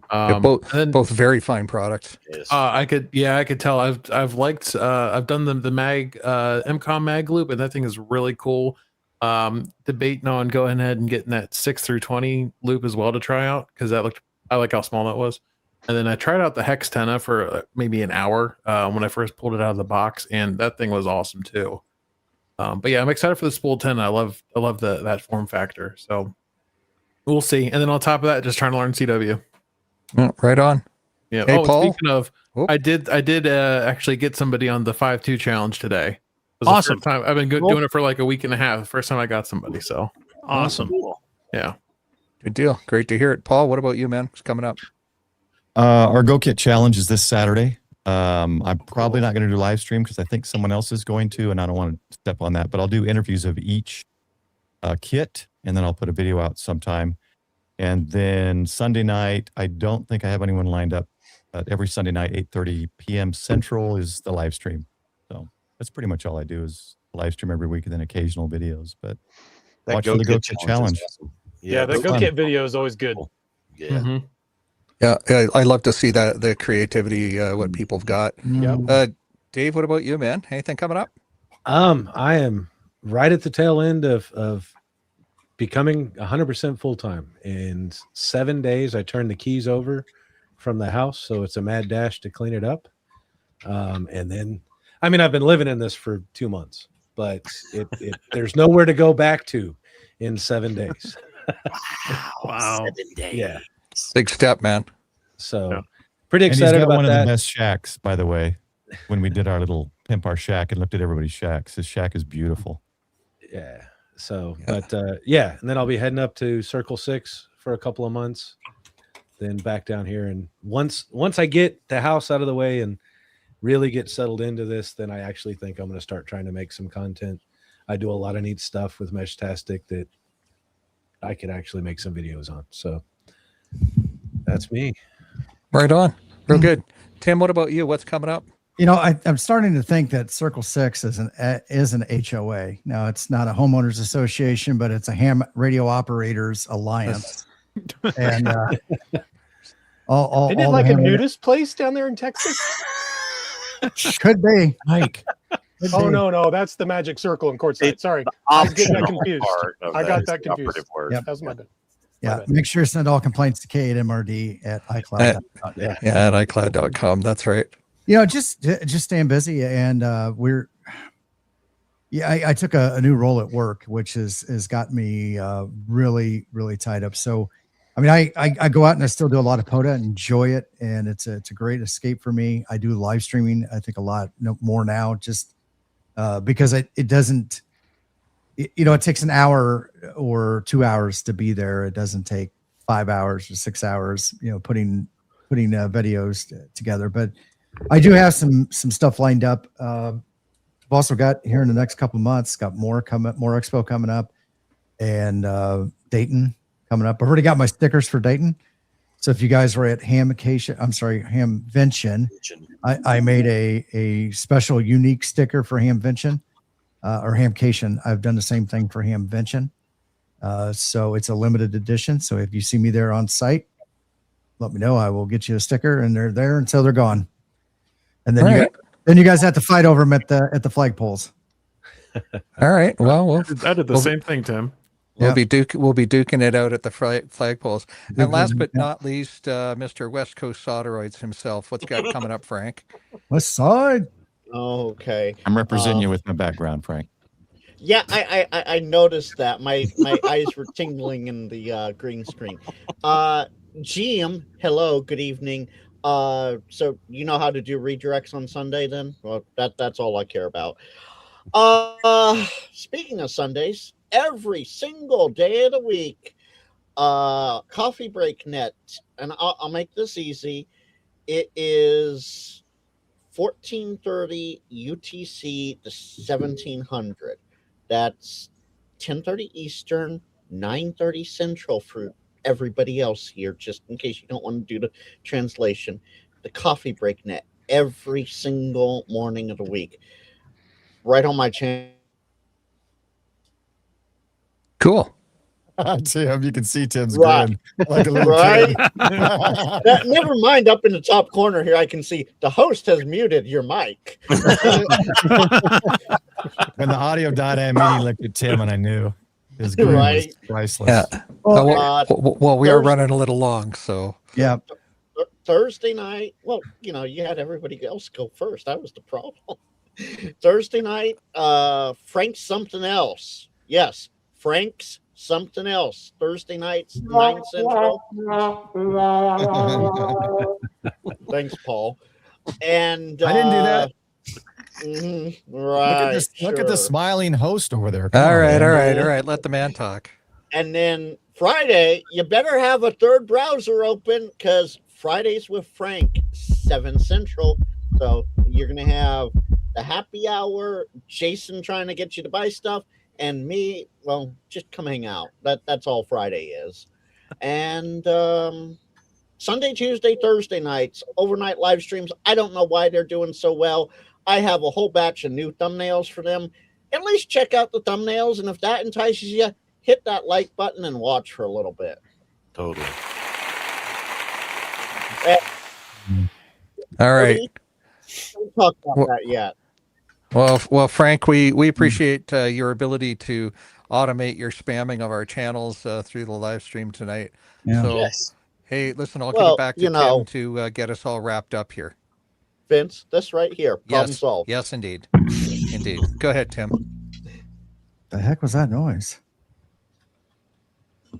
Cool. Both very fine products. Yes. I could tell. I've liked. I've done the mag MCOM mag loop, and that thing is really cool. Debating on going ahead and getting that 6 through 20 loop as well to try out, because I like how small that was. And then I tried out the Hex Tenna for maybe an hour when I first pulled it out of the box, and that thing was awesome too. But yeah, I'm excited for the spool 10. I love that form factor. So we'll see. And then on top of that, just trying to learn CW. Yeah, right on. Yeah. Hey, Paul. Speaking of, I did actually get somebody on the 5-2 challenge today. It was Awesome. the first time. I've been doing it for like a week and a half. The first time I got somebody. So awesome. Yeah. Good deal. Great to hear it. Paul, what about you, man? What's coming up? Our Go Kit challenge is this Saturday. I'm probably not going to do live stream because I think someone else is going to, and I don't want to step on that. But I'll do interviews of each kit, and then I'll put a video out sometime. And then Sunday night, I don't think I have anyone lined up. Every Sunday night, 8:30 p.m. Central is the live stream. So that's pretty much all I do is live stream every week and then occasional videos. But watch for the Go Kit challenge. Awesome. Yeah, the Go Kit video is always good. Yeah. Mm-hmm. Yeah, I love to see that the creativity, what people have got. Yep. Dave, what about you, man? Anything coming up? I am right at the tail end of becoming 100% full time. In 7 days, I turned the keys over from the house, so it's a mad dash to clean it up. And then, I mean, I've been living in this for 2 months, but there's nowhere to go back to in 7 days. Wow. 7 days. Yeah. Big step, man. So pretty And he's excited got about one of that. the best shacks, by the way. When we did our little pimp our shack and looked at everybody's shacks, his shack is beautiful. Yeah. So, but yeah, and then I'll be heading up to Circle 6 for a couple of months, then back down here. And once I get the house out of the way and really get settled into this, then I actually think I'm going to start trying to make some content. I do a lot of neat stuff with Meshtastic that I could actually make some videos on. So that's me. Right on. Real good. Tim, what about you? What's coming up? You know, I'm starting to think that Circle 6 is an HOA. Now, it's not a homeowners association, but it's a ham radio operators alliance. And all Isn't it all like the a ham- nudist place down there in Texas? Could be. Mike. Could Oh be. no, that's the Magic Circle in Quartzsite. It's Sorry, the I was getting that optional confused. part of I got is that the confused. operative word. Yep. That was my bad. Yeah, bad. make sure to send all complaints to K8MRD at iCloud. Yeah. Yeah, at iCloud.com. That's right. You know, just staying busy, and I took a new role at work, which has got me really tied up. So, I mean, I go out and I still do a lot of POTA and enjoy it, and it's a great escape for me. I do live streaming, I think a lot more now, just because it doesn't, it takes an hour or 2 hours to be there. It doesn't take 5 hours or 6 hours, putting videos together. But I do have some stuff lined up. I've also got here in the next couple of months, got more expo coming up, and Dayton coming up. I've already got my stickers for Dayton. So if you guys were at Hamvention, I made a special unique sticker for Hamvention or Hamcation. I've done the same thing for Hamvention. So it's a limited edition. So if you see me there on site, let me know. I will get you a sticker, and they're there until they're gone. And then you guys have to fight over them at the flagpoles. All right. Well, I did the same thing, Tim. We'll be duking it out at the flagpoles. And last but not least, Mr. West Coast Soldroids himself. What's got coming up, Frank? West Side. Okay. I'm representing you with my background, Frank. Yeah, I noticed that. My eyes were tingling in the green screen. GM, hello, good evening. So you know how to do redirects on Sunday then? Well, that's all I care about. Speaking of Sundays, every single day of the week, Coffee Break Net, and I'll make this easy. It is 14:30 UTC to 1700. That's 10:30 Eastern, 9:30 Central for everybody else here, just in case you don't want to do the translation. The Coffee Break Net every single morning of the week, right on my channel. Cool. Tim, you can see Tim's Right. grin like a little Right? kid. Never mind, up in the top corner here, I can see the host has muted your mic. When the audio died, I immediately looked at Tim and I knew his grin Right. was priceless. Yeah. Well, we are Thursday- running a little long, so Yeah. Thursday night, well, you had everybody else go first. That was the problem. Thursday night, Frank's Something Else. Yes, Frank's Something Else. Thursday nights, 9 Central. Thanks, Paul. And I didn't do that. Right. Look at the smiling host over there. all right. Let the man talk. And then Friday, you better have a third browser open because Fridays with Frank, 7 Central. So you're going to have the happy hour, Jason trying to get you to buy stuff, and me, well, just come hang out. That's all Friday is. And Sunday, Tuesday, Thursday nights, overnight live streams. I don't know why they're doing so well. I have a whole batch of new thumbnails for them. At least check out the thumbnails, and if that entices you, hit that like button and watch for a little bit. Totally. All right. We haven't talked about that yet. Well, Frank, we appreciate your ability to automate your spamming of our channels through the live stream tonight. Yeah. So, Yes. hey, listen, I'll give Well, it back to you know- Tim to get us all wrapped up here. Vince, this right here, problem Yes, solved. yes, indeed, indeed. Go ahead, Tim. The heck was that noise?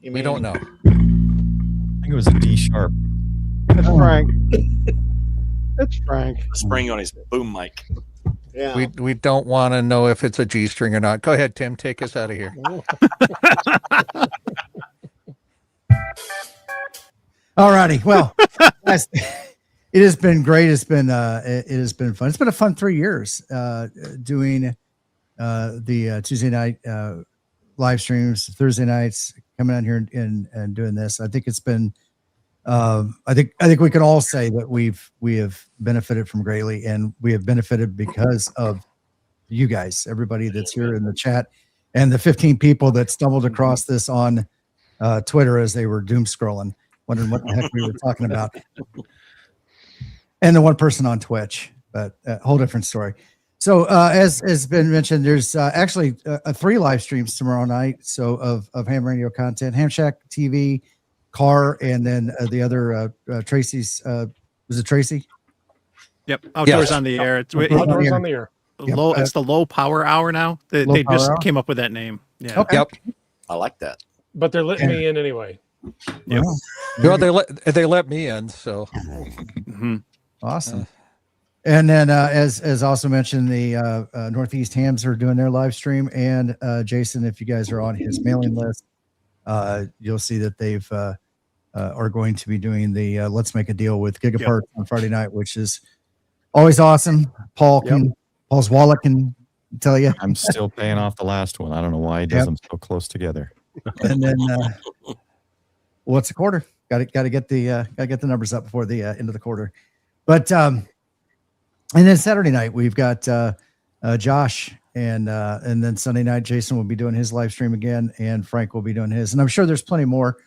You We mean- don't know. I think it was a D sharp. It's Frank. It's Frank. Spring on his boom mic. Yeah. We don't want to know if it's a G string or not. Go ahead, Tim. Take us out of here. All righty. Well, guys, it has been great. It has been fun. It's been a fun 3 years doing the Tuesday night live streams, Thursday nights, coming out here and doing this. I think it's been. I think we can all say that we have benefited from greatly, and we have benefited because of you guys, everybody that's here in the chat, and the 15 people that stumbled across this on Twitter as they were doom scrolling, wondering what the heck we were talking about, and the one person on Twitch, but a whole different story. So as has been mentioned, there's actually 3 live streams tomorrow night. So of ham radio content, Ham Shack TV, Car, and then the other Tracy's. Was it Tracy? Yep. Outdoors Yes. on the air. It's Outdoors on the air. low. It's the low power hour now. They Low power just hour? came up with that name. Yeah. Okay. Yep. I like that. But they're letting me in anyway. Yep. Well, they let me in, so Mhm. Awesome. And then, as also mentioned, the Northeast Hams are doing their live stream, and Jason, if you guys are on his mailing list, you'll see that they've are going to be doing the Let's Make a Deal with Gigaparts on Friday night, which is always awesome. Paul's wallet can tell you. I'm still paying off the last one. I don't know why he does Yep. them so close together. And then, what's the quarter? Got to get the numbers up before the end of the quarter. But and then Saturday night we've got Josh, and then Sunday night Jason will be doing his live stream again, and Frank will be doing his, and I'm sure there's plenty more.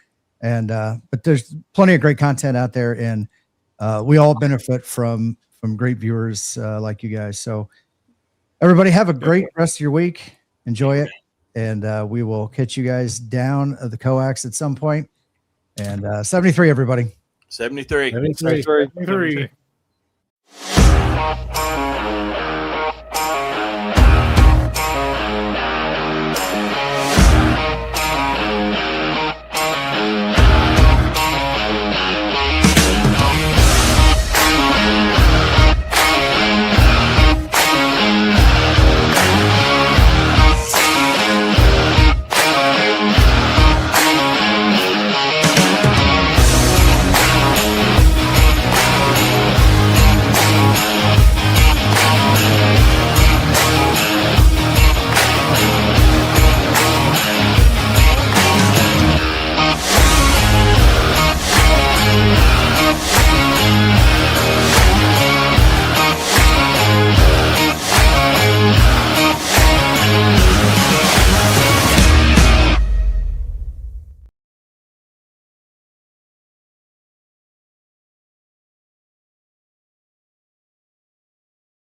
And but there's plenty of great content out there, and we all benefit from great viewers like you guys. So everybody have a great rest of your week. Enjoy it, and we will catch you guys down at the coax at some point. And 73, everybody. 73. 73.